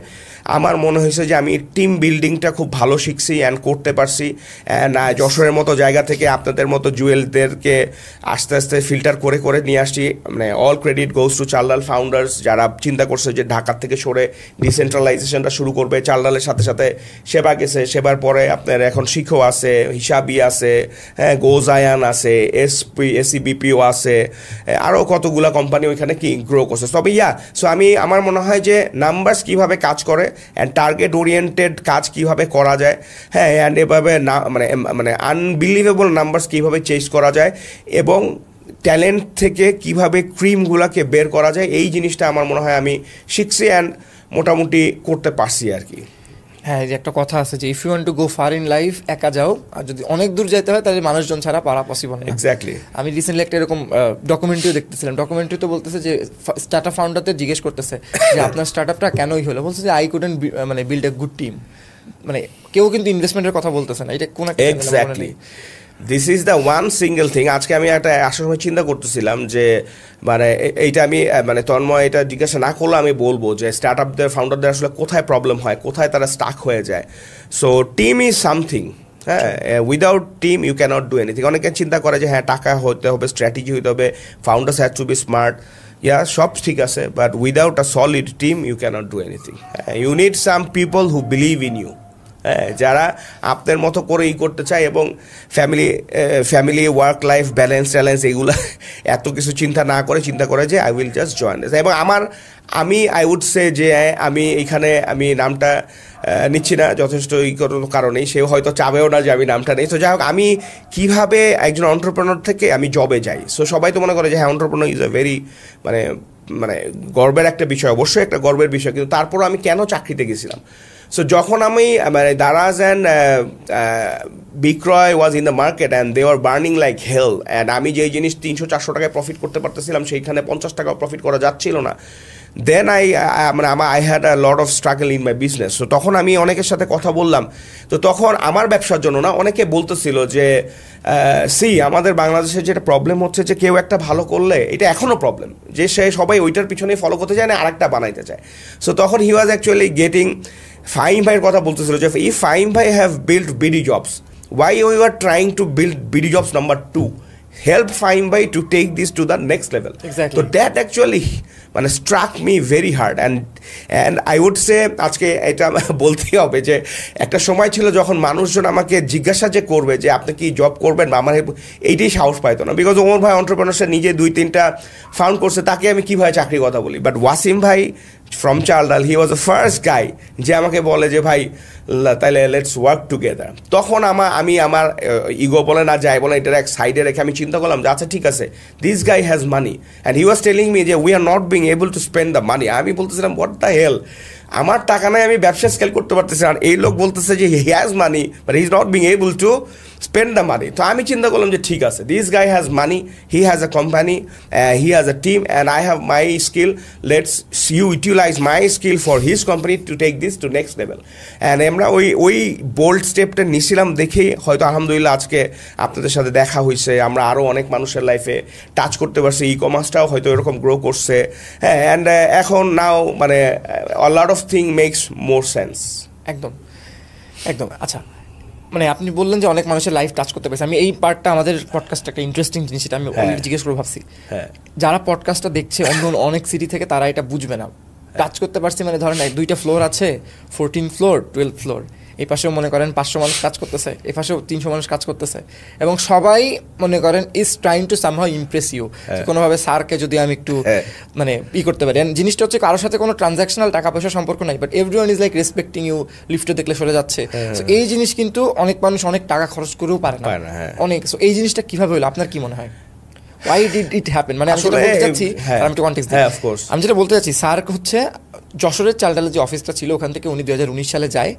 [SPEAKER 2] আমার মনে হয়েছে যে আমি টিম বিল্ডিংটা খুব ভালো শিখছি অ্যান্ড করতে পারছি। অ্যান্ড যশোরের মতো জায়গা থেকে আপনাদের মতো জুয়েলদেরকে আস্তে আস্তে ফিল্টার করে করে নিয়ে আসছি। মানে all credit goes to Chaldal founders, যারা চিন্তা করছে যে ঢাকার থেকে সরে ডিসেন্ট্রালাইজেশনটা শুরু করবে। চালডালের সাথে সাথে সেবা গেছে, সেবার পরে আপনার এখন শিখো আছে, হিসাবি আছে, হ্যাঁ, গোজায়ান আছে, এসিবিপিও আছে, আরও কতগুলা কোম্পানি ওইখানে কি গ্রো করছে। তবে সো আমার মনে হয় যে নাম্বারস কীভাবে কাজ করে অ্যান্ড টার্গেট ওরিয়েন্টেড কাজ কীভাবে করা যায়, হ্যাঁ, অ্যান্ড এভাবে না মানে আনবিলিভেবল নাম্বারস কীভাবে চেঞ্জ করা যায় এবং ট্যালেন্ট থেকে কিভাবে ক্রিমগুলোকে বের করা যায়, এই জিনিসটা আমার মনে হয় আমি শিখছি অ্যান্ড মোটামুটি করতে পারছি আর কি।
[SPEAKER 1] হ্যাঁ, যে একটা কথা আছে যে if you want to go far in life, একা যাও, আর যদি অনেক দূর যেতে হয় তাহলে মানুষজন ছাড়া পারা পসিবল না।
[SPEAKER 2] এক্স্যাক্টলি।
[SPEAKER 1] আমি রিসেন্টলি একটা এরকম ডকুমেন্টারিও দেখতেছিলাম। ডকুমেন্টারি তো বলতেছে যে স্টার্টআপ ফাউন্ডারদের জিজ্ঞেস করতেছে যে আপনার স্টার্টআপটা কেনই হলো, বলছে যে আই কুডেন্ট মানে বিল্ড এ গুড টিম। মানে কেউ কিন্তু ইনভেস্টমেন্টের কথা বলতেছে না, এটা কোন একটা
[SPEAKER 2] exactly. This is the one single thing. আজকে আমি একটা আসার সময় চিন্তা করতেছিলাম যে মানে এইটা আমি মানে তন্ময় এটা জিজ্ঞাসা না করলে আমি বলবো যে স্টার্টআপদের ফাউন্ডারদের আসলে কোথায় প্রবলেম হয়, কোথায় তারা স্টাক হয়ে যায়। So team is something. হ্যাঁ, without team you can't do anything. অনেকে চিন্তা করে যে হ্যাঁ টাকা হতে হবে, স্ট্র্যাটেজি হতে হবে, founders have to be smart. সব ঠিক আছে, but without a solid team you can't do anything. You need some people who believe in you, হ্যাঁ, যারা আপনার মতো করে করতে চায় এবং ফ্যামিলি ওয়ার্ক লাইফ ব্যালেন্স এগুলো এত কিছু চিন্তা করে যে আই উইল জাস্ট জয়েন। এবং আই উড সে যে আমি এইখানে আমি নামটা নিচ্ছি না যথেষ্ট কারণেই, সেও হয়তো চাবেও না যে আমি নামটা নেই। তো যাই হোক, আমি কীভাবে একজন এন্টারপ্রেনার থেকে আমি জবে যাই। সো সবাই তো মনে করে যে হ্যাঁ এন্টারপ্রেনার ইজ এ ভেরি মানে গর্বের একটা বিষয়, অবশ্যই একটা গর্বের বিষয়, কিন্তু তারপরও আমি কেন চাকরিতে গেছিলাম। সো যখন আমি মানে Daraz and Bikroy was in the market and they are burning like hell, and আমি যেই জিনিস 300-400 টাকায় প্রফিট করতে পারতেছিলাম সেইখানে 50 টাকাও প্রফিট করা যাচ্ছিল না। Then I had a lot of struggle in my business. তো তখন আমি অনেকের সাথে কথা বললাম। তো তখন আমার ব্যবসার জন্য না, অনেকে বলতেছিল যে আমাদের বাংলাদেশের যেটা প্রবলেম হচ্ছে যে কেউ একটা ভালো করলে, এটা এখনও প্রবলেম যে সবাই ওইটার পিছনেই ফলো করতে চায় না, আরেকটা বানাইতে চায়। সো তখন he was actually getting Fahim ভাইয়ের কথা বলতেছিল যে ইফ ফাহিম ভাই have build BD jobs, why you are trying to build BD jobs number 2? Help Fahim Bhai to take this to the next level.
[SPEAKER 1] Exactly.
[SPEAKER 2] So that actually মানে struck me very hard and I would say আজকে এটা বলতেই হবে যে একটা সময় ছিল যখন মানুষজন আমাকে জিজ্ঞাসা যে করবে যে আপনি কি জব করবেন বা আমার এইটাই সাহস পাইতো না, বিকজ ওমর ভাই এন্টারপ্রেনারশিপ নিজে 2-3টা ফাউন্ড করছে, তাকে আমি কীভাবে চাকরির কথা বলি। বাট ওয়াসিম ভাই from Chaldal, he was the first guy যে আমাকে বলে যে ভাই তাহলে লেটস ওয়ার্ক টুগেদার। তখন আমি আমার ইগো বলে না যাই বলে এটার এক সাইডে রেখে আমি চিন্তা করলাম যে আচ্ছা ঠিক আছে, this guy has money and he was telling me যে we are not being able to spend the money. আমি বলতেছিলাম হোয়াট দ্য হেল, আমার টাকা নাই, আমি ব্যবসা স্কেল করতে পারতেছি, আর এই লোক বলতেছে যে he has money but he is not being able two spend the money. তো আমি চিন্তা করলাম যে ঠিক আছে, this guy has money, he has a company, he has a team and I have my skill, let's utilise my skill for his company to take this to next level. And আমরা ওই bold স্টেপটা নিছিলাম দেখেই হয়তো আলহামদুলিল্লাহ আজকে আপনাদের সাথে দেখা হয়েছে, আমরা আরও অনেক মানুষের লাইফে টাচ করতে পারছি, ই কমার্সটাও হয়তো এরকম গ্রো করছে। হ্যাঁ, অ্যান্ড এখন নাও মানে lot of thing makes more sense.
[SPEAKER 1] একদম একদম। আচ্ছা, মানে আপনি বললেন যে অনেক মানুষের লাইফ টাচ করতে পেরেছে। আমি এই পার্টটা আমাদের পডকাস্টটা একটা ইন্টারেস্টিং জিনিস, এটা আমি অলরেডি জিজ্ঞেস করে ভাবছি। যারা পডকাস্টটা দেখছে অন্য অনেক সিটি থেকে, তারা এটা বুঝবে না। টাচ করতে পারছি মানে ধরেন 2টা ফ্লোর আছে, 14 ফ্লোর, 12 ফ্লোর, এই পাশেও মনে করেন 500 মানুষ কাজ করতেছে, এই পাশেও 300 মানুষ কাজ করতেছে, এবং সবাই মনে করেন is trying to somehow impress you. কোনোভাবে স্যারকে যদি আমি একটু মানে করতে পারি, জিনিসটা হচ্ছে কারোর সাথে কোনো ট্রানজাকশনাল টাকা পয়সার সম্পর্ক নাই, but everyone is like respecting you, লিফটে দেখলে সরে যাচ্ছে। সো এই জিনিস কিন্তু অনেক মানুষ অনেক টাকা খরচ করেও পারে না অনেক। সো এই জিনিসটা কিভাবে হলো, আপনার কি মনে হয়? Why did it happen? মানে আমি যেটা বলতে চাচ্ছি, আমি একটু কনটেক্সট দিই। আমি যেটা বলতে চাচ্ছি, স্যার হচ্ছে যশোরের চালডালের যে অফিসটা ছিল, ওখান থেকে উনি 2019 সালে যায়।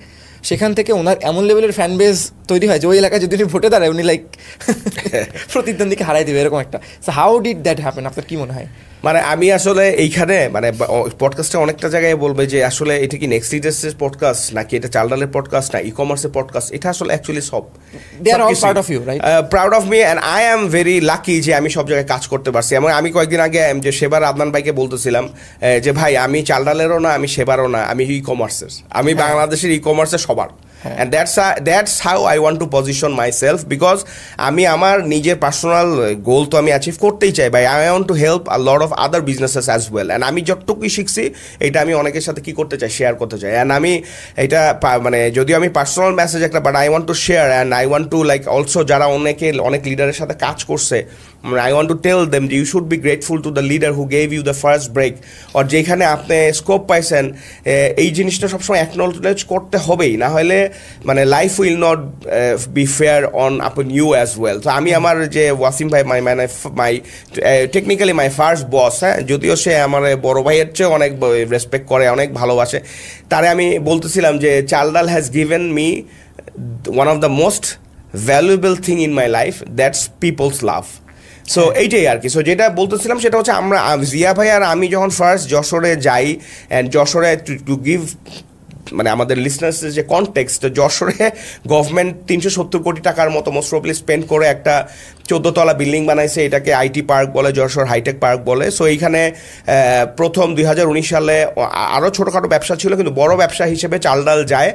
[SPEAKER 1] সেখান থেকে ওনার এমন লেভেলের ফ্যান বেস তৈরি হয় যে ওই এলাকায় যদি উনি ভোটে দাঁড়ায়, উনি লাইক প্রতিদ্বন্দ্বীকে হারাই দেবে, এরকম একটা। So how did that happen, আপনার কি মনে হয়?
[SPEAKER 2] মানে আমি আসলে এইখানে মানে পডকাস্টে অনেকটা জায়গায় বলবে যে আসলে এটা কি নেক্সট লিডার্সের পডকাস্ট নাকি এটা চালডালের পডকাস্ট না ই কমার্সের পডকাস্ট, এটা আসলে অ্যাকচুয়ালি সব
[SPEAKER 1] they are all part of you, right?
[SPEAKER 2] Proud of me and I am very lucky যে আমি সব জায়গায় কাজ করতে পারছি। এবং আমি কয়েকদিন আগে যে সেবার আদনান ভাইকে বলতেছিলাম যে ভাই আমি চালডালেরও না, আমি সেবারও না, আমি ই কমার্সের, আমি বাংলাদেশের ই কমার্সের সবার। And that's how I want to position myself, because আমি আমার নিজের পার্সোনাল গোল তো আমি অ্যাচিভ করতেই চাই ভাই। I want to help a lot of other businesses as well, and আমি যতটুকুই শিখছি এটা আমি অনেকের সাথে কি করতে চাই, শেয়ার করতে চাই। অ্যান্ড আমি এটা মানে যদিও আমি পার্সোনাল মেসেজ একটা, but I want to share and I want to like also যারা অনেক লিডারের সাথে কাজ করছে, I want to tell them that you should be grateful to the leader who gave you the first break, or যেখানে আপনি scope পাইছেন, এই জিনিসটা সবসময় অ্যাকনলেজ করতে হবেই, না হলে মানে life will not be fair on upon you as well. তো আমি আমার যে ওয়াসিম ভাই মাই টেকনিক্যালি মাই ফার্স্ট বস, হ্যাঁ, যদিও সে আমার বড় ভাইয়ের চেয়ে অনেক রেসপেক্ট করে, অনেক ভালোবাসে, তারে আমি বলতেছিলাম যে Chaldal has given me one of the most valuable thing in my life, that's people's love. So এইটাই আর কি। সো যেটা বলতেছিলাম সেটা হচ্ছে আমরা জিয়া ভাই আর আমি যখন ফার্স্ট যশোরে যাই, অ্যান্ড যশোরে টু গিভ মানে আমাদের লিসনার্সের যে কনটেক্সট, যশোরে গভর্নমেন্ট 370 কোটি টাকার মতো মোস্ট প্রবলি স্পেন্ড করে একটা 14 তলা বিল্ডিং বানাইছে, এটাকে আইটি পার্ক বলে, যশোর হাইটেক পার্ক বলে। সো এইখানে প্রথম 2019 সালে আরও ছোটোখাটো ব্যবসা ছিল, কিন্তু বড় ব্যবসা হিসেবে চালডাল যায়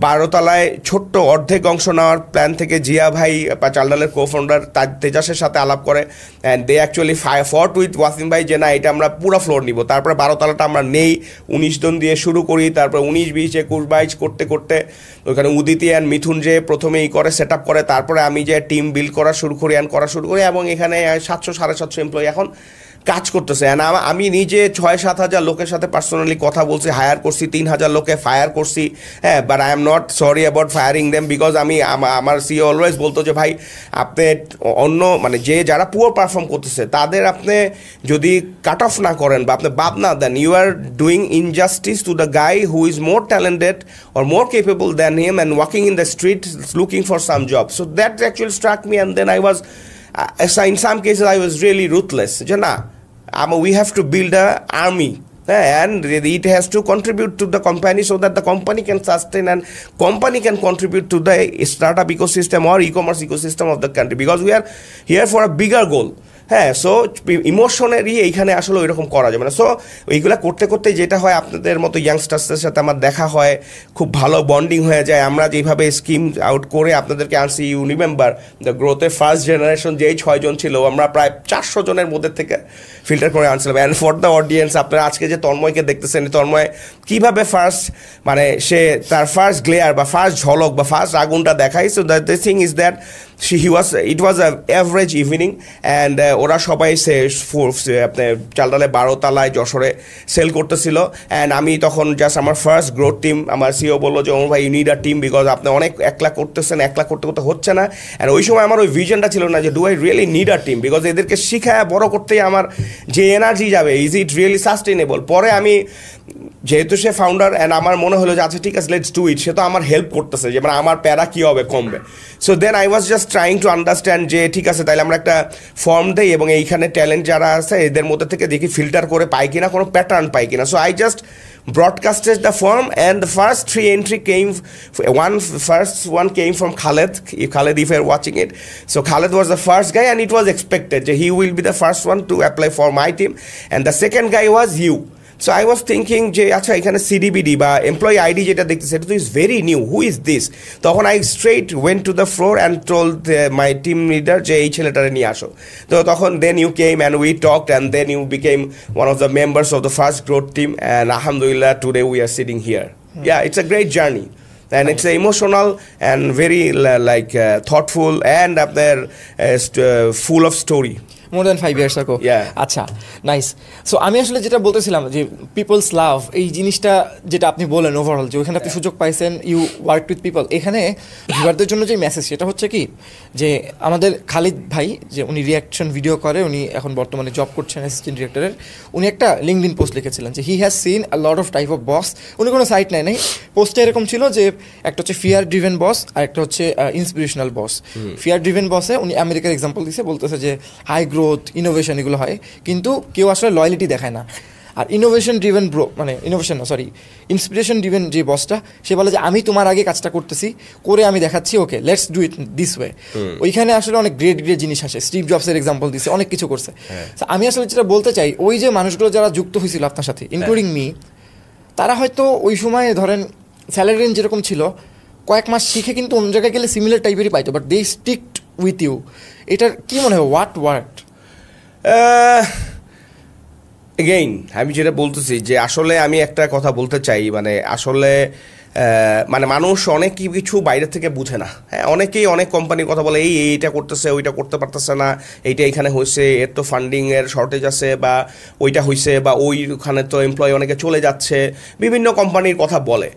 [SPEAKER 2] 12 তলায়। ছোট্ট অর্ধেক অংশ নেওয়ার প্ল্যান থেকে জিয়া ভাই বা চালডালের কো ফাউন্ডার তেজাসের সাথে আলাপ করে, অ্যান্ড দে অ্যাকচুয়ালি ফট উইথ ওয়াসিম ভাই যে না এটা আমরা পুরো ফ্লোর নিব। তারপরে 12 তলাটা আমরা নেই, 19 জন দিয়ে শুরু করি, তারপরে 19, 20, 21, 22 করতে করতে ওইখানে উদিতি অ্যান্ড মিথুন যে প্রথমেই করে সেট আপ করে, তারপরে আমি যে টিম বিল্ড করা শুরু করি, এবং এখানে 700-750 এমপ্লয়ি এখন কাজ করতেছে। আমি নিজে 6-7 হাজার লোকের সাথে পার্সোনালি কথা বলছি, হায়ার করছি, 3,000 লোকে ফায়ার করছি, হ্যাঁ, but I am not sorry about firing them, because আমি আমার সিও অলওয়েজ বলতো যে ভাই আপনি অন্য মানে যারা পুয়ার পারফর্ম করতেছে তাদের আপনি যদি কাট অফ না করেন বা আপনি বাদ না দেন, you are doing injustice to the guy who is more talented or more capable than him and walking in the street looking for some job. So that actually struck me, and then I was in some cases I was really ruthless. We have to build an army, and it has to contribute to the company so that the company can sustain and company can contribute to the startup ecosystem or e-commerce ecosystem of the country, because we are here for a bigger goal. হ্যাঁ, so ইমোশনারি এইখানে আসলে ওইরকম করা যাবে না। So এইগুলা করতে করতে যেটা হয়, আপনাদের মতো ইয়াংস্টার্সদের সাথে আমার দেখা হয়, খুব ভালো বন্ডিং হয়ে যায়। আমরা যেভাবে স্কিম আউট করে আপনাদেরকে আনছি, ইউ রিমেম্বার দ্য গ্রোথের ফার্স্ট জেনারেশন যেই 6 জন ছিল, আমরা প্রায় 400 জনের মধ্যে থেকে ফিল্টার করে আনছিলাম। অ্যান্ড ফর দ্য অডিয়েন্স, আপনারা আজকে যে তন্ময়কে দেখতেছেন, তন্ময় কীভাবে ফার্স্ট মানে সে তার ফার্স্ট গ্লেয়ার বা ফার্স্ট ঝলক বা ফার্স্ট আগুনটা দেখায়। So the thing is that it was an average evening, and ওরা সবাই আপনার চালডালে 12 তলায় যশোরে সেল করতেছিল। অ্যান্ড আমি তখন জাস্ট আমার ফার্স্ট গ্রোথ টিম, আমার সিও বললো যে ওর ভাই you need a team, because আপনি অনেক একলা করতেছেন, একলা করতে করতে হচ্ছে না। অ্যান্ড ওই সময় আমার ওই ভিশনটা ছিল না যে do I really need a team, because এদেরকে শিখায় বড় করতেই আমার যে এনার্জি যাবে, ইজ ইট রিয়েলি সাস্টেনেবল। পরে আমি যেহেতু সে ফাউন্ডার, অ্যান্ড আমার মনে হলো যে আচ্ছা ঠিক আছে, লেটস ডু ইট, সে তো আমার হেল্প করতেছে, যে মানে আমার প্যারা কী হবে, কমবে। So then I was just trying to understand যে ঠিক আছে, তাহলে আমরা একটা ফর্ম দিই এবং এইখানে ট্যালেন্ট যারা আছে এদের মধ্যে থেকে দেখি ফিল্টার করে পাই কিনা, কোনো প্যাটার্ন পাই কিনা। So I just broadcasted the form, and the first 3 entry came, first one came from Khaled, if you're watching it. So Khaled was the first guy, and it was expected that he will be the first one to apply for my team, and the second guy was you. So I was thinking যে আচ্ছা এখানে সিডিবিডি বা employee ID যেটা দেখতেছি এটা তো is very new, who is this? তখন I straight went to the floor and told my team leader যে এই ছেলেটারে নিয়ে আসো। তো তখন then you came and we talked and then you became one of the members of the first growth team and আলহামদুলিল্লাহ today we are sitting here. Yeah, it's a great journey. And it's emotional and very thoughtful and up there full of story.
[SPEAKER 1] More than 5 years ago.
[SPEAKER 2] Yeah.
[SPEAKER 1] আচ্ছা, nice. So আমি আসলে যেটা বলতেছিলাম যে people's লাভ, এই জিনিসটা যেটা আপনি বলেন ওভারঅল, যে ওইখানে আপনি সুযোগ পাইছেন, ইউ ওয়ার্ক উইথ পিপল। এখানে ভিউয়ারদের জন্য যে মেসেজ সেটা হচ্ছে কি, যে আমাদের খালিদ ভাই যে উনি রিয়াকশন ভিডিও করে, উনি এখন বর্তমানে জব করছেন অ্যাসিস্ট্যান্ট ডিরেক্টরের, উনি একটা লিঙ্কডইন পোস্ট লিখেছিলেন যে he has seen a lot of type of boss. উনি কোনো সাইট নাই, পোস্টটা এরকম ছিল যে একটা হচ্ছে ফিয়ার ড্রিভেন বস আর একটা হচ্ছে ইন্সপিরেশনাল বস। ফিয়ার ড্রিভেন বসে উনি আমেরিকার এক্সাম্পল দিছে, বলতেছে যে হাই গ্রোথ ইনোভেশন এগুলো হয়, কিন্তু কেউ আসলে লয়ালিটি দেখায় না। আর ইনোভেশন ড্রিভেন ইন্সপিরেশন ড্রিভেন যে বসটা, সে বলে যে আমি তোমার আগে কাজটা করতেছি, করে আমি দেখাচ্ছি, okay let's do it this way. ওইখানে আসলে অনেক গ্রেট জিনিস আসে। স্টিভ জবসের এক্সাম্পল দিছে, অনেক কিছু করছে। আমি আসলে যেটা বলতে চাই, ওই যে মানুষগুলো যারা যুক্ত হয়েছিল আপনার সাথে, ইনক্লুডিং মি, তারা হয়তো ওই সময় ধরেন স্যালারি রেঞ্জ যেরকম ছিল, কয়েক মাস শিখে কিন্তু অন্য জায়গায় গেলে সিমিলার টাইপেরই পাইতো, বাট দে স্টিকড উইথ ইউ। এটার কি মনে হয়, হোয়াট ওয়ার্কড?
[SPEAKER 2] এগেইন আমি যেটা বলতেছি যে আসলে আমি একটা কথা বলতে চাই, মানে আসলে মানে মানুষ অনেক কিছু বাইরে থেকে বুঝে না। হ্যাঁ, অনেকেই অনেক কোম্পানির কথা বলে, এইটা করতেছে, ওইটা করতে পারতেছে না, এইটা এখানে হয়েছে, এর তো ফান্ডিংয়ের শর্টেজ আছে, বা ওইটা হয়েছে, বা ওইখানে তো এমপ্লয়ি অনেকে চলে যাচ্ছে, বিভিন্ন কোম্পানির কথা বলে।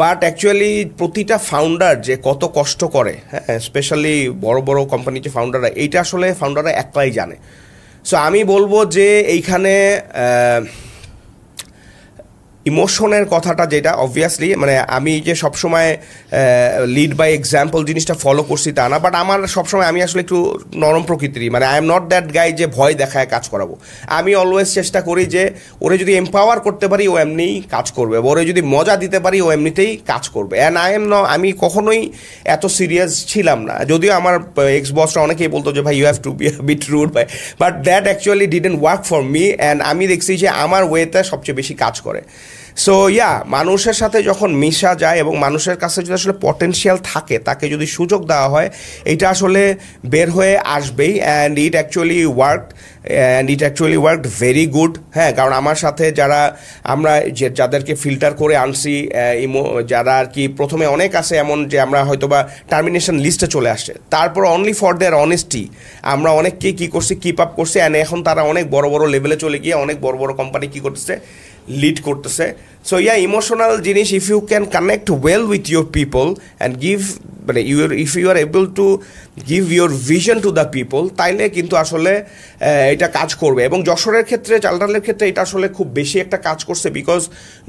[SPEAKER 2] বাট অ্যাকচুয়ালি প্রতিটা ফাউন্ডার যে কত কষ্ট করে, হ্যাঁ, স্পেশালি বড় বড় কোম্পানির যে ফাউন্ডাররা, এইটা আসলে ফাউন্ডাররা একলাই জানে। সো আমি বলবো যে এইখানে ইমোশনের কথাটা যেটা অবভিয়াসলি, মানে আমি যে সবসময় লিড বাই এক্সাম্পল জিনিসটা ফলো করছি তা না, বাট আমার সবসময় আমি আসলে একটু নরম প্রকৃতিরই, মানে I am not that guy যে ভয় দেখায় কাজ করাবো। আমি অলওয়েজ চেষ্টা করি যে ওরে যদি এম্পাওয়ার করতে পারি ও এমনিই কাজ করবে, ওরে যদি মজা দিতে পারি ও এমনিতেই কাজ করবে। অ্যান্ড আমি কখনোই এত সিরিয়াস ছিলাম না, যদিও আমার এক্স বসরা অনেকেই বলতো যে ভাই you have to be bit rude ভাই, but that actually didn't work for me. And আমি দেখছি যে আমার ওয়েতে সবচেয়ে বেশি কাজ করে। সো মানুষের সাথে যখন মিশা যায় এবং মানুষের কাছে যদি আসলে পটেনশিয়াল থাকে, তাকে যদি সুযোগ দেওয়া হয়, এটা আসলে বের হয়ে আসবেই। And it actually worked very good. হ্যাঁ, কারণ আমার সাথে যারা আমরা যাদেরকে ফিল্টার করে আনছি, যারা আর কি প্রথমে অনেক আছে এমন যে আমরা হয়তো বা টার্মিনেশন লিস্টে চলে আসছে, তারপর অনলি ফর দেয়ার অনেস্টি আমরা অনেককে কী করছি, কিপ আপ করছি। অ্যান্ড এখন তারা অনেক বড় বড় লেভেলে চলে গিয়ে অনেক বড় বড় কোম্পানি কী করতেছে, লিড করতেছে। সো ইমোশনাল জিনিস, if you can connect well with your people and give, মানে if you are able to give your vision to the people, তাইলে কিন্তু আসলে এটা কাজ করবে। এবং যশোরের ক্ষেত্রে, চালডালের ক্ষেত্রে এটা আসলে খুব বেশি একটা কাজ করছে, বিকজ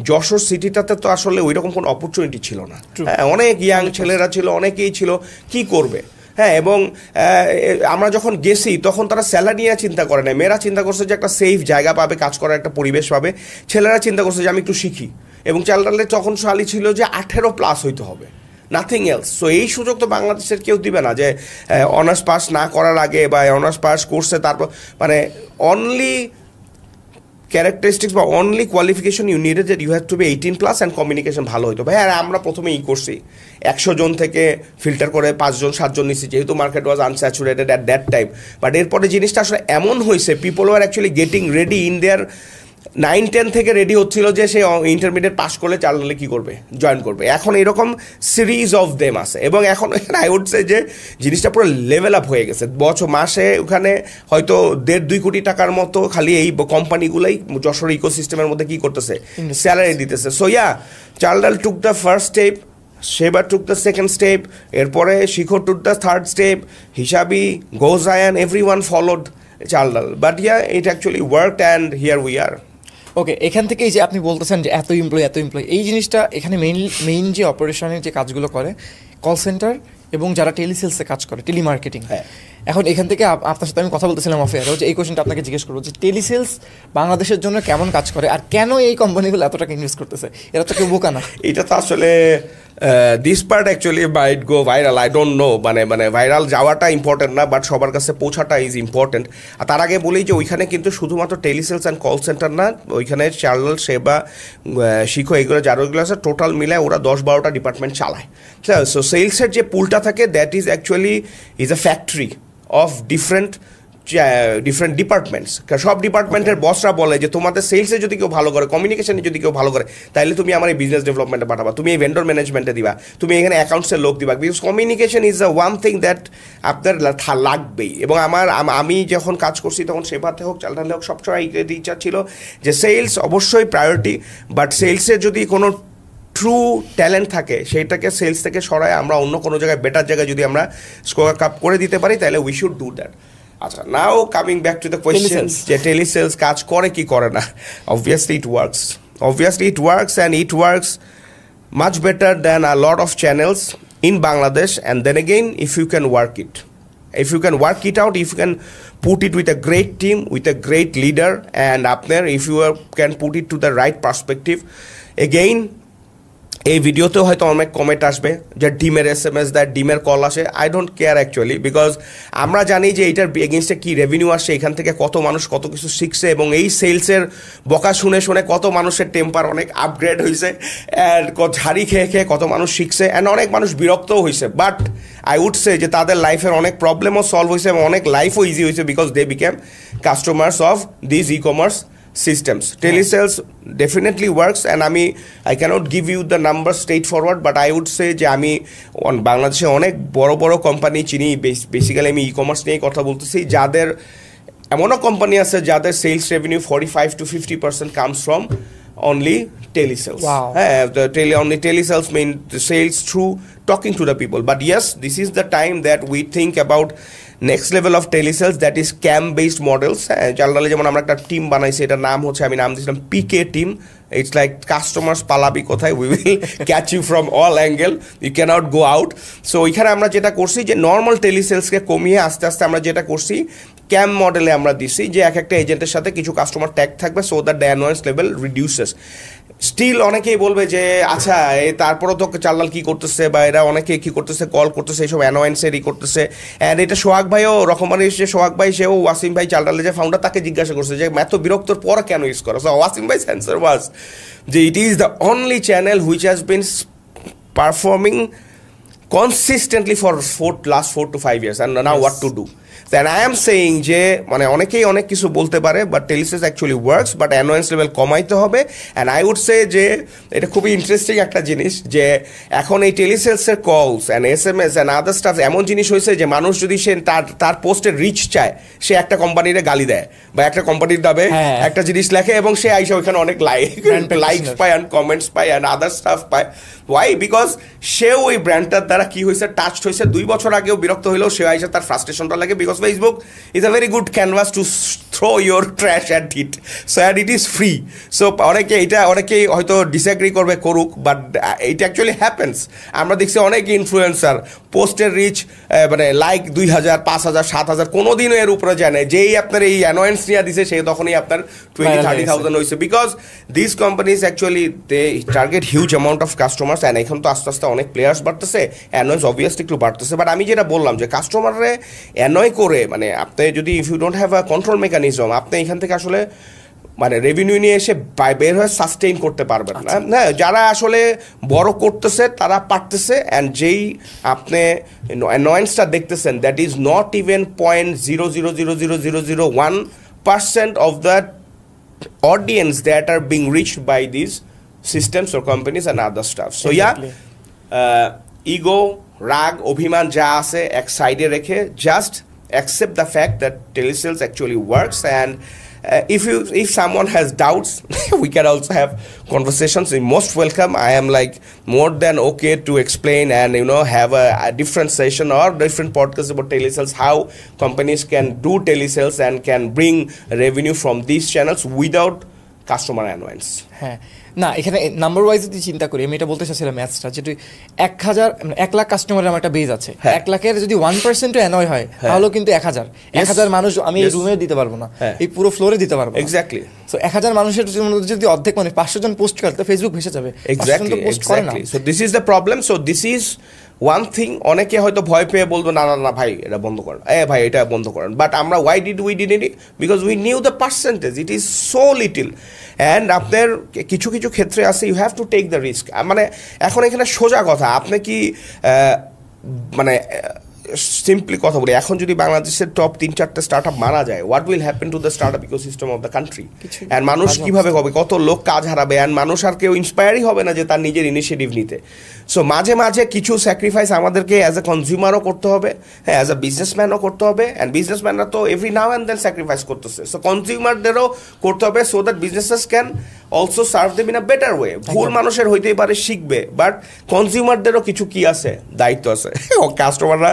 [SPEAKER 2] যশোর সিটিটাতে তো আসলে ওই রকম কোনো অপরচুনিটি ছিল না। হ্যাঁ, অনেক ইয়াং ছেলেরা ছিল, অনেকেই ছিল, কি করবে। হ্যাঁ, এবং আমরা যখন গেছি তখন তারা স্যালারি নিয়ে চিন্তা করে না, মেয়েরা চিন্তা করছে যে একটা সেফ জায়গা পাবে, কাজ করার একটা পরিবেশ পাবে, ছেলেরা চিন্তা করছে যে আমি একটু শিখি। এবং চালডালে তখন সালি ছিল যে 18+ হইতে হবে, নাথিং এলস। সো এই সুযোগ তো বাংলাদেশের কেউ দিবে না যে অনার্স পাস না করার আগে বা অনার্স পাস করছে তারপর, মানে অনলি ক্যারেক্টারিস্টিক্স বা only qualification you needed that you have to be 18+ and communication ভালো হইতো। ভাই, আর আমরা প্রথমেই করছি 100 জন থেকে ফিল্টার করে 5 জন 7 জন নিচ্ছি, যেহেতু market was unsaturated at that time. But এরপরে জিনিসটা আসলে এমন হয়েছে, people were actually getting ready in their 9-10 থেকে রেডি হচ্ছিল যে সে ইন্টারমিডিয়েট পাস করলে চাললে কী করবে, জয়েন করবে। এখন এরকম সিরিজ অফ দেম আছে, এবং এখন আই উড সে যে জিনিসটা পুরো লেভেল আপ হয়ে গেছে। মাসে ওখানে হয়তো 1.5-2 কোটি টাকার মতো খালি এই কোম্পানিগুলোই যশোর ইকোসিস্টেমের মধ্যে কী করতেছে, স্যালারি দিতেছে। So Chaldal took the first step, Sheba took the second step, এরপরে Shikhor took the third step, Hishabi, GoZayaan, everyone followed Chaldal. But it actually worked and here we are.
[SPEAKER 1] Okay, এখান থেকেই যে আপনি বলতেছেন যে এত এমপ্লয়, এই জিনিসটা এখানে মেইন যে অপারেশনের যে কাজগুলো করে কল সেন্টার এবং যারা টেলিসেলসে কাজ করে, টেলিমার্কেটিং। এখন এখান থেকে আপনার সাথে আমি কথা বলতেছিলাম অফেয়ারও, যে এই কোয়েশ্চেনটা আপনাকে জিজ্ঞেস করবো যে টেলিসেলস বাংলাদেশের জন্য কেমন কাজ করে, আর কেন এই কোম্পানিগুলো এত টাকা ইনভেস্ট করতেছে? এরা তো কেউ বোকা না।
[SPEAKER 2] এটা তো আসলে this part actually might go viral, I don't know, মানে ভাইরাল যাওয়াটা ইম্পর্টেন্ট না, বাট সবার কাছে পৌঁছাটা ইজ ইম্পর্টেন্ট। আর তার আগে বলি যে ওইখানে কিন্তু শুধুমাত্র টেলিসেলস অ্যান্ড কল সেন্টার না, ওইখানে চার্লাল, সেবা, শিখো, এগুলো যারগুলো আছে টোটাল মিলায় ওরা 10-12টা ডিপার্টমেন্ট চালায়। সো সেলসের যে পুলটা থাকে that is actually is a factory of different departments. সব ডিপার্টমেন্টের বসরা বলে যে তোমাদের সেলসে যদি কেউ ভালো করে, কমিউনিকেশনে যদি কেউ ভালো করে, তাহলে তুমি আমার এই বিজনেস ডেভেলপমেন্টে পাঠাবা, তুমি এই ভেন্ডর ম্যানেজমেন্টে দিবা, তুমি এখানে অ্যাকাউন্টসের লোক দিবা, because communication is the one thing that আপনার লাগবেই। এবং আমি যখন কাজ করছি তখন সেবাতে হোক, চালটালে হোক, সবসময় ইচ্ছা ছিল যে সেলস অবশ্যই প্রায়োরিটি, বাট সেলসের যদি কোনো ট্রু ট্যালেন্ট থাকে সেইটাকে সেলস থেকে সরায় আমরা অন্য কোনো জায়গায়, বেটার জায়গায় যদি আমরা স্কোয়ার কাপ করে দিতে পারি, তাহলে উই শুড ডু দ্যাট। আচ্ছা, now coming back to the question যে টেলিসেলস কাজ করে কি করে না। Obviously it works and it works much better than a lot of channels in Bangladesh. And then again, if you can work it out, if you can put it with a great team, with a great leader, and up there, if you can put it to the right perspective, again, এই ভিডিওতেও হয়তো অনেক comment আসবে যে ডিমের SMS দেয়, ডিমের call আসে। I don't care actually, because আমরা জানি যে এইটার এগেনস্টে কী রেভিনিউ আসছে, এখান থেকে কত মানুষ কত কিছু শিখছে, এবং এই সেলসের বকা শুনে শুনে কত মানুষের টেম্পার অনেক আপগ্রেড হয়েছে, অ্যান্ড ঝাড়ি খেয়ে খেয়ে কত মানুষ শিখছে, অ্যান্ড অনেক মানুষ বিরক্তও হয়েছে। বাট আই উড সে যে তাদের লাইফের অনেক প্রবলেমও সলভ হয়েছে এবং অনেক লাইফও ইজি হয়েছে, because they became customers of this e-commerce systems. Telesales definitely works, and I cannot give you the numbers straightforward, but I would say যে আমি বাংলাদেশে অনেক বড় বড় কোম্পানি চিনি, বেসিক্যালি আমি ই-কমার্স নিয়েই কথা বলতেছি, যাদের এমনও কোম্পানি আছে যাদের sales revenue 45 to 50% comes from only telesales.
[SPEAKER 1] Wow.
[SPEAKER 2] Only telesales mean the sales through talking to the people. But yes, this is the time that we think about next level of telesales, that is cam based models. জানলালে যেমন আমরা একটা team বানাইছি, এটার নাম হচ্ছে, আমি নাম দিয়েছিলাম PK team. It's like customers পালাবি কোথায়, we will catch you from all angle, you can't go out. So ওইখানে আমরা যেটা করছি যে নর্মাল টেলিসেলসকে কমিয়ে আস্তে আস্তে আমরা যেটা করছি ক্যাম মডেলে আমরা দিছি, যে এক একটা এজেন্টের সাথে কিছু কাস্টমার ট্যাগ থাকবে, so that the annoyance level reduces. Still অনেকেই বলবে যে আচ্ছা তারপরও তো চাল্লাল কী করতেছে, বা এরা অনেকে কী করতেছে, কল করতেছে, এইসব অ্যানোয়েন্সেরই করতেছে। অ্যান্ড এটা সোহাগ ভাইও রকমারি, যে সোহাগ ভাই সেও ওয়াসিম ভাই চাল্লালের যে ফাউন্ডার, তাকে জিজ্ঞাসা করছে যে এত বিরক্তর পর কেন ইউজ করো। সো ওয়াসিম ভাইস অ্যান্সার ওয়াজ যে it is the only channel which has been performing consistently for last 4 to 5 years, and now what to do. And I am saying যে মানে অনেকেই অনেক কিছু বলতে পারে, but telesales actually works, but annoyance level কমাইতে হবে। অ্যান্ড আই উড সে যে এটা খুবই ইন্টারেস্টিং একটা জিনিস, যে এখন এই টেলিসেলসের calls and SMS and other stuff এমন জিনিস হয়েছে যে মানুষ যদি সে তার পোস্টের রিচ চায়, সে একটা কোম্পানিরে গালি দেয় বা একটা কোম্পানির দাবে একটা জিনিস লেখে, এবং সে আইসা ওইখানে অনেক লাইকস পায় অ্যান্ড কমেন্টস পায় অ্যান্ড আদার স্টাফ পায়। ওয়াই? বিকজ সেও ওই ব্র্যান্ডটার দ্বারা কি হয়েছে, টাচড হয়েছে। 2 বছর আগেও বিরক্ত হইলেও সে আইসা তার ফ্রাস্ট্রেশনটা লাগে, because Facebook is a very good canvas to throw your trash at it. So and it is free. So অনেকেই হয়তো ডিসএগ্রি করবে, করুক, বাট it actually happens. আমরা দেখছি অনেক ইনফ্লুয়েন্সার পোস্টের রিচ মানে লাইক 2000, 5000, 7000 কোনোদিনও এর উপরে যায় না। যেই আপনার এই অ্যানোয়েন্স নিয়ে দিছে, সে তখনই আপনার 20-30,000 হয়েছে, because this companies actually they target huge amount of customers. And এখন তো আস্তে আস্তে অনেক প্লেয়ার্স বাড়তেছে, অ্যানোয়েন্স অবভিয়াসলি একটু বাড়তেছে। বাট আমি যেটা বললাম যে কাস্টমাররে অ্যানয় করে, মানে আপনি যদি if you don't have a control mechanism, আপনি এখান থেকে আসলে মানে রেভিনিউ নিয়ে এসে বের হয়ে সাস্টেইন করতে পারবেন না। হ্যাঁ, যারা আসলে বড় করতেছে তারা পারতেছে, অ্যান্ড যেই আপনি অ্যানোয়েন্সটা দেখতেছেন, that is not even 0.0000001% of the audience that are being reached by this systems or companies and other stuff. So exactly. Ego, রাগ, অভিমান যা আছে এক সাইডে রেখে just accept the fact that telesales actually works, and if someone has doubts, we can also have conversations. You're most welcome. I am like more than okay to explain and have a different session or different podcast about telesales, how companies can do telesales and can bring revenue from these channels without customer annoyance.
[SPEAKER 1] হ্যাঁ, না এখানে number wise যদি চিন্তা করি, আমি এটা বলতে চাচ্ছিলাম ম্যাথসটা, যেটা 1,00,000 কাস্টমারের আমার একটা বেজ আছে, 1,00,000-এর যদি 1% অ্যানয় হয় তাহলেও কিন্তু 1,000 মানুষ আমি এই রুমে দিতে পারবো না, এই পুরো ফ্লোরে দিতে পারবো।
[SPEAKER 2] এক্স্যাক্টলি।
[SPEAKER 1] সো 1,000 মানুষের যদি অর্ধেক মানে 500 জন পোস্ট করে, তো ফেসবুক ভেসে যাবে।
[SPEAKER 2] Exactly. So this is the problem. So this is one thing. অনেকে হয়তো ভয় পেয়ে বলবো না না না ভাই এটা বন্ধ করেন, ভাই এটা বন্ধ করেন, বাট আমরা why did it? Because we knew the percentage, it is so little. And আপনার কিছু কিছু ক্ষেত্রে আছে you have to take the risk. মানে এখন এখানে সোজা কথা, আপনি কি মানে সিম্পলি কথা বলি, এখন যদি বাংলাদেশের টপ 3-4টা স্টার্ট আপ মারা যায়, what will happen to the start up ecosystem of the country? And মানুষ কিভাবে হবে, কত লোক কাজ হারাবে, অ্যান্ড মানুষ আর কেউ ইন্সপায়ারই হবে না যে তার নিজের ইনিশিয়েটিভ নিতে। সো মাঝে মাঝে কিছু স্যাক্রিফাইস আমাদেরকে অ্যাজ এ কনজিউমারও করতে হবে, হ্যাঁ, অ্যাজ এ বিজনেসম্যানও করতে হবে। অ্যান্ড বিজনেসম্যানরা তো every now and then sacrifice করতেছে, সো কনজিউমারদেরও করতে হবে, so that businesses can also serve them in a better way. ভুল মানুষের হইতেই পারে, শিখবে, বাট কনজিউমারদেরও কিছু কি আছে, দায়িত্ব আছে। কাস্টমাররা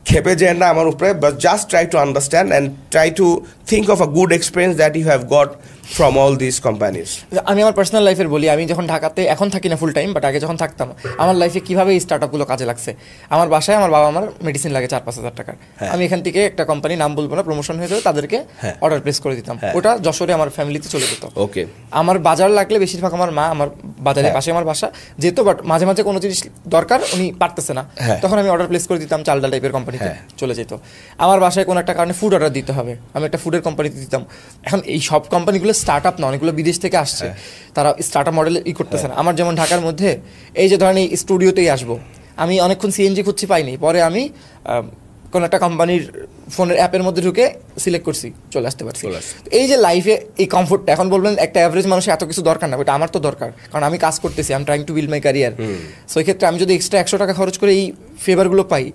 [SPEAKER 2] খেপে যায় না আমার উপরে, but just try to understand and try to think of a good experience that you have got from all this companies.
[SPEAKER 1] আমি আমার পার্সোনাল লাইফের বলি, আমি যখন ঢাকাতে এখন থাকি না ফুল টাইম, বাট আগে যখন থাকতাম, আমার লাইফে কীভাবে এই স্টার্টআপগুলো কাজে লাগছে। আমার বাসায় আমার বাবা আমার মেডিসিন লাগে 4-5 হাজার টাকার, আমি এখান থেকে একটা কোম্পানি, নাম বলবো না, প্রমোশন হয়ে যাবে, তাদেরকে অর্ডার প্লেস করে দিতাম, ওটা যশোরে আমার ফ্যামিলিতে চলে যেত।
[SPEAKER 2] ওকে।
[SPEAKER 1] আমার বাজার লাগলে বেশিরভাগ আমার মা, আমার বাজারের পাশে আমার বাসা যেত, বাট মাঝে মাঝে কোনো জিনিস দরকার উনি পারতেছে না, তখন আমি অর্ডার প্লেস করে দিতাম, চাল ডাল টাইপের কোম্পানিতে চলে যেত। আমার বাসায় কোনো একটা কারণে ফুড অর্ডার দিতে হবে, আমি একটা ফুডের কোম্পানিতে দিতাম। এখন এই সব কোম্পানিগুলো স্টার্ট আপ না, অনেকগুলো বিদেশ থেকে আসছে, তারা স্টার্ট আপ মডেল করতেছে না। আমার যেমন ঢাকার মধ্যে এই যে ধরেন এই স্টুডিওতেই আসবো, আমি অনেকক্ষণ সিএনজি খুঁজছি, পাইনি, পরে আমি কোনো একটা কোম্পানির ফোনের অ্যাপের মধ্যে ঢুকে সিলেক্ট করছি, চলে আসতে পারছি। এই যে লাইফে এই কমফোর্টটা, এখন বলবেন একটা অ্যাভারেজ মানুষের এত কিছু দরকার না, বাট আমার তো দরকার, কারণ আমি কাজ করতেছি, I am trying to build my career. So এই ক্ষেত্রে আমি যদি এক্সট্রা 100 টাকা খরচ করে এই ফেভারগুলো পাই,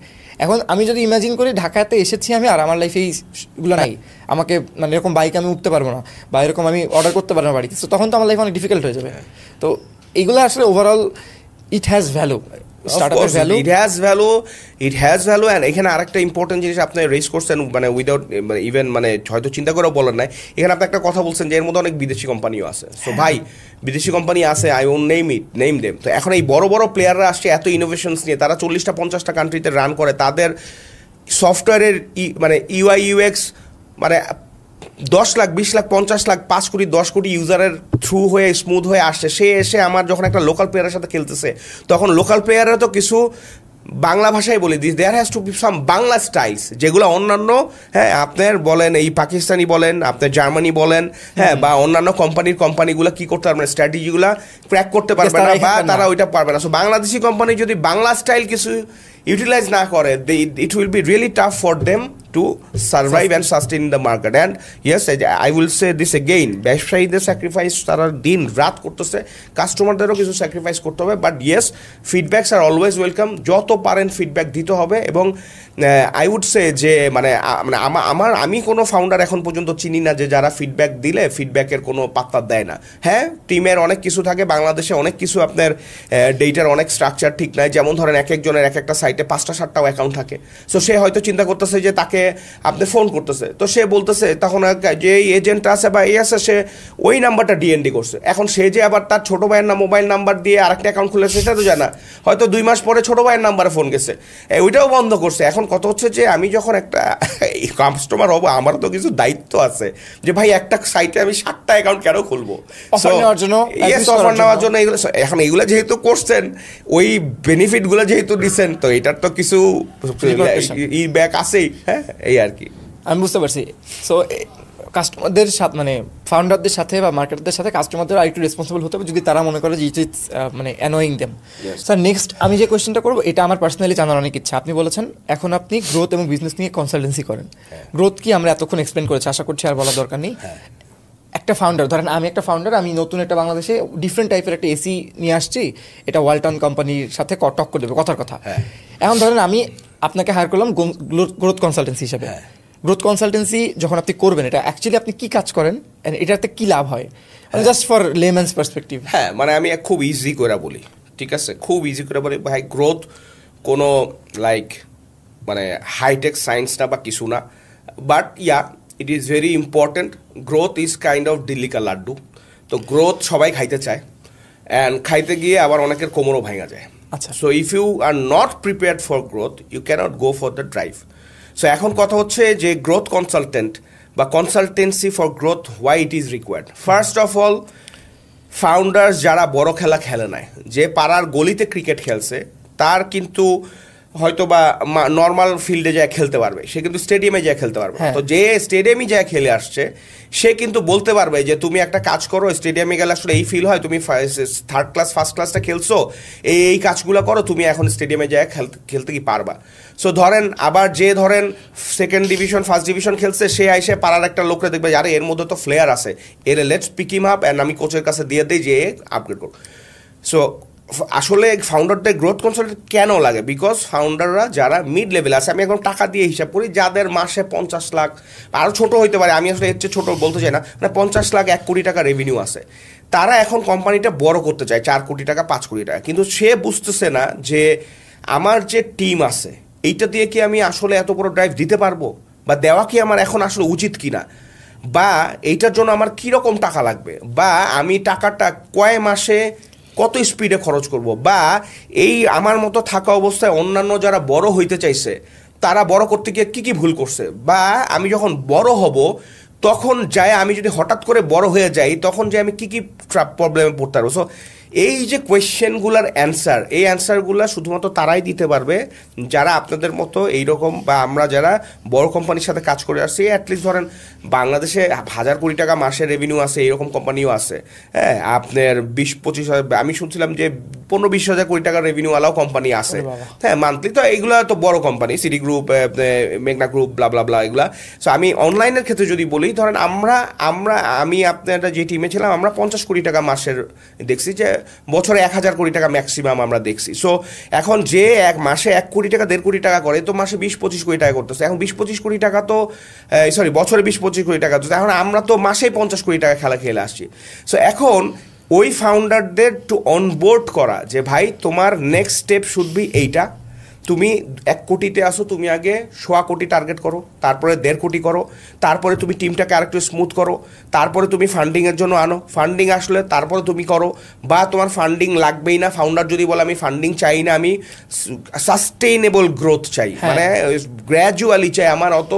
[SPEAKER 1] এখন আমি যদি ইমাজিন করি ঢাকাতে এসেছি আমি, আর আমার লাইফে এইগুলো নাই, আমাকে মানে এরকম বাইক আমি উঠতে পারবো না, বা এরকম আমি অর্ডার করতে পারবো না বাড়িতে, তো তখন তো আমার লাইফ অনেক ডিফিকাল্ট হয়ে যাবে। তো এইগুলো আসলে ওভারঅল ইট হ্যাজ ভ্যালু, স্টার্টআপের ভ্যালু,
[SPEAKER 2] ইট হ্যাজ ভ্যালু। অ্যান্ড এখানে আরেকটা ইম্পর্টেন্ট জিনিস আপনি রেজ করছেন, মানে উইদাউট ইভেন মানে হয়তো চিন্তা করেও বলেন নাই, এখানে আপনি একটা কথা বলছেন যে এর মধ্যে অনেক বিদেশি কোম্পানিও আছে। সো ভাই, বিদেশি কোম্পানি আছে, আই ওন্ট নেম দেম। তো এখন এই বড় বড় প্লেয়াররা আসছে এত ইনোভেশনস নিয়ে, তারা 40টা-50টা কান্ট্রিতে রান করে, তাদের সফটওয়্যারের মানে ইউআই ইউএক্স মানে 10 লাখ, 20 লাখ, 50 লাখ, 5 কোটি, 10 কোটি ইউজারের থ্রু হয়ে স্মুথ হয়ে আসছে। সে এসে আমার যখন একটা লোকাল প্লেয়ারের সাথে খেলতেছে, তখন লোকাল প্লেয়াররা তো কিছু বাংলা ভাষায় বলে this, there has to be some Bangla styles, যেগুলো অন্যান্য, হ্যাঁ, আপনার বলেন এই পাকিস্তানি বলেন, আপনার জার্মানি বলেন, হ্যাঁ, বা অন্যান্য কোম্পানিগুলো কি করতে পারবে না, স্ট্র্যাটেজিগুলো ক্র্যাক করতে পারবে না, বা তারা ওইটা পারবে না। সো বাংলাদেশি কোম্পানি যদি বাংলা স্টাইল কিছু ইউটিলাইজ না করে, ইট will be really tough for them to survive and sustain the market. And yes, I will say this again, ব্যবসায়ীদের স্যাক্রিফাইস তারা দিন রাত করতেছে, কাস্টমারদেরও কিছু স্যাক্রিফাইস করতে হবে, but yes, feedbacks are always welcome, যত পারেন ফিডব্যাক দিতে হবে। এবং আই উড সে যে মানে আমি কোনো ফাউন্ডার এখন পর্যন্ত চিনি না যে যারা ফিডব্যাক দিলে ফিডব্যাকের কোনো পাত্তা দেয় না। হ্যাঁ, টিমের অনেক কিছু থাকে, বাংলাদেশে অনেক কিছু আপনার ডেটার অনেক স্ট্রাকচার ঠিক নাই, যেমন ধরেন এক একজনের এক একটা সাইটে 5টা-7টাও অ্যাকাউন্ট থাকে। সো সে হয়তো চিন্তা করতেছে যে তাকে আপনি ফোন করতেছে, তো সে বলতেছে তখন যে এজেন্ট আছে বা এই আছে, সে ওই নাম্বারটা ডিএনডি করছে। এখন সে যে আবার তার ছোটো ভাইয়ের মোবাইল নাম্বার দিয়ে আরেকটা অ্যাকাউন্ট খুলে, সেটা তো জানা, হয়তো 2 মাস পরে ছোটো ভাইয়ের নাম্বারে ফোন গেছে, ওইটাও বন্ধ করছে। এখন কত হচ্ছে যে আমি যখন একটা কাস্টমার হবো, আমার তো কিছু দায়িত্ব আছে যে ভাই একটা সাইটে আমি 7টা অ্যাকাউন্ট কেন খুলবো, অফার নেওয়ার জন্য। এগুলো এখন এগুলো যেহেতু করছেন, ওই বেনিফিটগুলো যেহেতু দিচ্ছেন, তো এটার তো কিছু ব্যাক আছেই। হ্যাঁ, এই আর কি
[SPEAKER 1] আমি বুঝতে পারছি। সো কাস্টমারদের সাথে মানে ফাউন্ডারদের সাথে বা মার্কেটারদের সাথে কাস্টমারদের আর একটু রেসপন্সিবল হতে হবে, যদি তারা মনে করে যে ইট ইজ মানে অ্যানোয়িং দেম। স্যার, নেক্সট আমি যে কোয়েশ্চেনটা করবো, এটা আমার পার্সোনালি জানার অনেক ইচ্ছা। আপনি বলেছেন এখন আপনি গ্রোথ এবং বিজনেস নিয়ে কনসালটেন্সি করেন। গ্রোথ কি আমরা এতক্ষণ এক্সপ্লেন করেছি, আশা করছি আর বলার দরকার নেই। একটা ফাউন্ডার, ধরেন আমি একটা ফাউন্ডার, আমি নতুন একটা বাংলাদেশে ডিফারেন্ট টাইপের একটা এসি নিয়ে আসছি, এটা ওয়ালটন কোম্পানির সাথে টক্কর দেবে, কথার কথা। এখন ধরেন আমি আপনাকে হায়ার করলাম গ্রোথ কনসালটেন্সি হিসেবে। গ্রোথ কনসালটেন্সি যখন আপনি করবেন, এটা অ্যাকচুয়ালি আপনি কি কাজ করেন, এটাতে কি লাভ হয়, জাস্ট ফর লেম্যানস পার্সপেক্টিভ।
[SPEAKER 2] হ্যাঁ, মানে আমি খুব ইজি করে বলি, ঠিক আছে, খুব ইজি করে বলি ভাই, গ্রোথ কোনো লাইক মানে হাইটেক সায়েন্স না বা কিছু না, but yeah, it is very important. Growth is kind of ডিলিকা লাড্ডু, তো গ্রোথ সবাই খাইতে চায়, অ্যান্ড খাইতে গিয়ে আবার অনেকের কোমরও ভাঙা যায়।
[SPEAKER 1] আচ্ছা।
[SPEAKER 2] So if you are not prepared for growth you can't go for the drive. So এখন কথা হচ্ছে যে গ্রোথ কনসালটেন্ট বা consultancy for growth, why it is required. First of all, founders যারা বড় খেলা খেলে নাই, যে পাড়ার গলিতে ক্রিকেট খেলছে, তার কিন্তু হয়তো বা নর্মাল ফিল্ডে যায় খেলতে পারবে, সে কিন্তু স্টেডিয়ামে যায় খেলতে পারবে। তো যে স্টেডিয়ামে যায় খেলে আসছে, সে কিন্তু বলতে পারবে যে তুমি একটা কাজ করো, স্টেডিয়ামে গেলে আসলে এই ফিল হয়, তুমি থার্ড ক্লাস ফার্স্ট ক্লাসটা খেলছো, এই কাজগুলো করো, তুমি এখন স্টেডিয়ামে যায় খেলতে কি পারবা। সো ধরেন আবার যে ধরেন সেকেন্ড ডিভিশন ফার্স্ট ডিভিশন খেলছে, সে আইসে পাড়ার একটা লোকরে দেখবে, আরে এর মধ্যে তো ফ্লেয়ার আছে, এর let's pick him up and আমি কোচের কাছে দিয়ে দিই যে আপগ্রেড করো। সো আসলে ফাউন্ডারদের গ্রোথ কনসালটেন্ট কেন লাগে? বিকজ ফাউন্ডাররা যারা মিড লেভেল আছে, আমি এখন টাকা দিয়ে হিসাব করি, যাদের মাসে 50 লাখ, আরও ছোটো হইতে পারে, আমি আসলে এর চেয়ে ছোটো বলতে চাই না, মানে 50 লাখ 1 কোটি টাকা রেভিনিউ আছে, তারা এখন কোম্পানিটা বড় করতে চায় 4 কোটি টাকা 5 কোটি টাকা, কিন্তু সে বুঝতেছে না যে আমার যে টিম আছে এইটা দিয়ে কি আমি আসলে এত বড় ড্রাইভ দিতে পারবো, বা দেওয়া কি আমার এখন আসলে উচিত কিনা, বা এইটার জন্য আমার কীরকম টাকা লাগবে, বা আমি টাকাটা কয় মাসে কত স্পিডে খরচ করব, বা এই আমার মতো থাকা অবস্থায় অন্যান্য যারা বড় হইতে চাইছে তারা বড় করতে গিয়ে কী কী ভুল করছে, বা আমি যখন বড় হব তখন যায় আমি যদি হঠাৎ করে বড় হয়ে যাই তখন যে আমি কী কী প্রবলেমে পড়তে পারবো। সো এই যে কোয়েশ্চেনগুলোর অ্যান্সার, এই অ্যান্সারগুলো শুধুমাত্র তারাই দিতে পারবে যারা আপনাদের মতো এইরকম, বা আমরা যারা বড় কোম্পানির সাথে কাজ করে আসছি। অ্যাটলিস্ট ধরেন বাংলাদেশে 1,000 কোটি টাকা মাসের রেভিনিউ আছে, এরকম কোম্পানিও আছে। হ্যাঁ, আপনার 20-25 হাজার, আমি শুনছিলাম যে 15-20 হাজার কোটি টাকার রেভিনিউওয়ালাও কোম্পানি আছে, হ্যাঁ, মান্থলি। তো এইগুলো তো বড় কোম্পানি, সিটি গ্রুপ, মেঘনা গ্রুপ, ব্লা ব্লা ব্লা, এগুলা। সো আমি অনলাইনের ক্ষেত্রে যদি বলি, ধরেন আমি আপনারা যে টিমে ছিলাম, আমরা 50 কোটি টাকা মাসের দেখছি, যে বছরে 1,000 কোটি টাকা ম্যাক্সিমাম আমরা দেখছি। সো এখন যে এক মাসে 1 কোটি টাকা 1.5 কোটি টাকা করে, তো মাসে 20-25 কোটি টাকা করতেছে। এখন 20-25 কোটি টাকা তো বছরে 20-25 কোটি টাকা, তো এখন আমরা তো মাসেই 50 কোটি টাকা খেলা খেলে আসছি। সো এখন ওই ফাউন্ডারদের টু অনবোর্ড করা যে ভাই তোমার নেক্সট স্টেপ শুড বি এইটা, তুমি 1 কোটিতে আসো, তুমি আগে 1.25 কোটি টার্গেট করো, তারপরে 1.5 কোটি করো, তারপরে তুমি টিমটাকে আরেকটু স্মুথ করো, তারপরে তুমি ফান্ডিংয়ের জন্য আনো, ফান্ডিং আসলে তারপরে তুমি করো, বা তোমার ফান্ডিং লাগবেই না, ফাউন্ডার যদি বলে আমি ফান্ডিং চাই না, আমি সাস্টেইনেবল গ্রোথ চাই, মানে গ্র্যাজুয়ালি চাই, আমার অত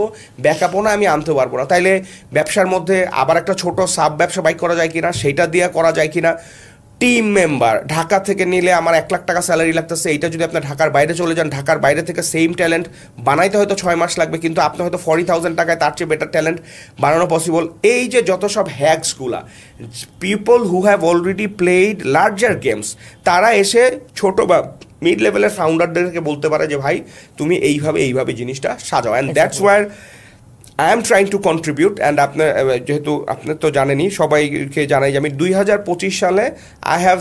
[SPEAKER 2] ব্যাকআপও না, আমি আনতে পারবো না, তাইলে ব্যবসার মধ্যে আবার একটা ছোট সাব ব্যবসা বাইক করা যায় কিনা, সেইটা দিয়ে করা যায় কিনা। টিম মেম্বার ঢাকা থেকে নিলে আমার 1 লাখ টাকা স্যালারি লাগতেছে, এইটা যদি আপনি ঢাকার বাইরে চলে যান, ঢাকার বাইরে থেকে সেম ট্যালেন্ট বানাইতে হয়তো 6 মাস লাগবে, কিন্তু আপনি হয়তো 40,000 টাকায় তার চেয়ে বেটার ট্যালেন্ট বানানো পসিবল। এই যে যত সব হ্যাকসগুলা, people who have already played larger games, তারা এসে ছোট বা মিড লেভেলের ফাউন্ডারদেরকে বলতে পারে যে ভাই তুমি এইভাবে জিনিসটা সাজাও, and that's where I am trying to contribute. And আপনার যেহেতু আপনার তো জানেনই, সবাইকে জানাই যে আমি 2025 সালে আই হ্যাভ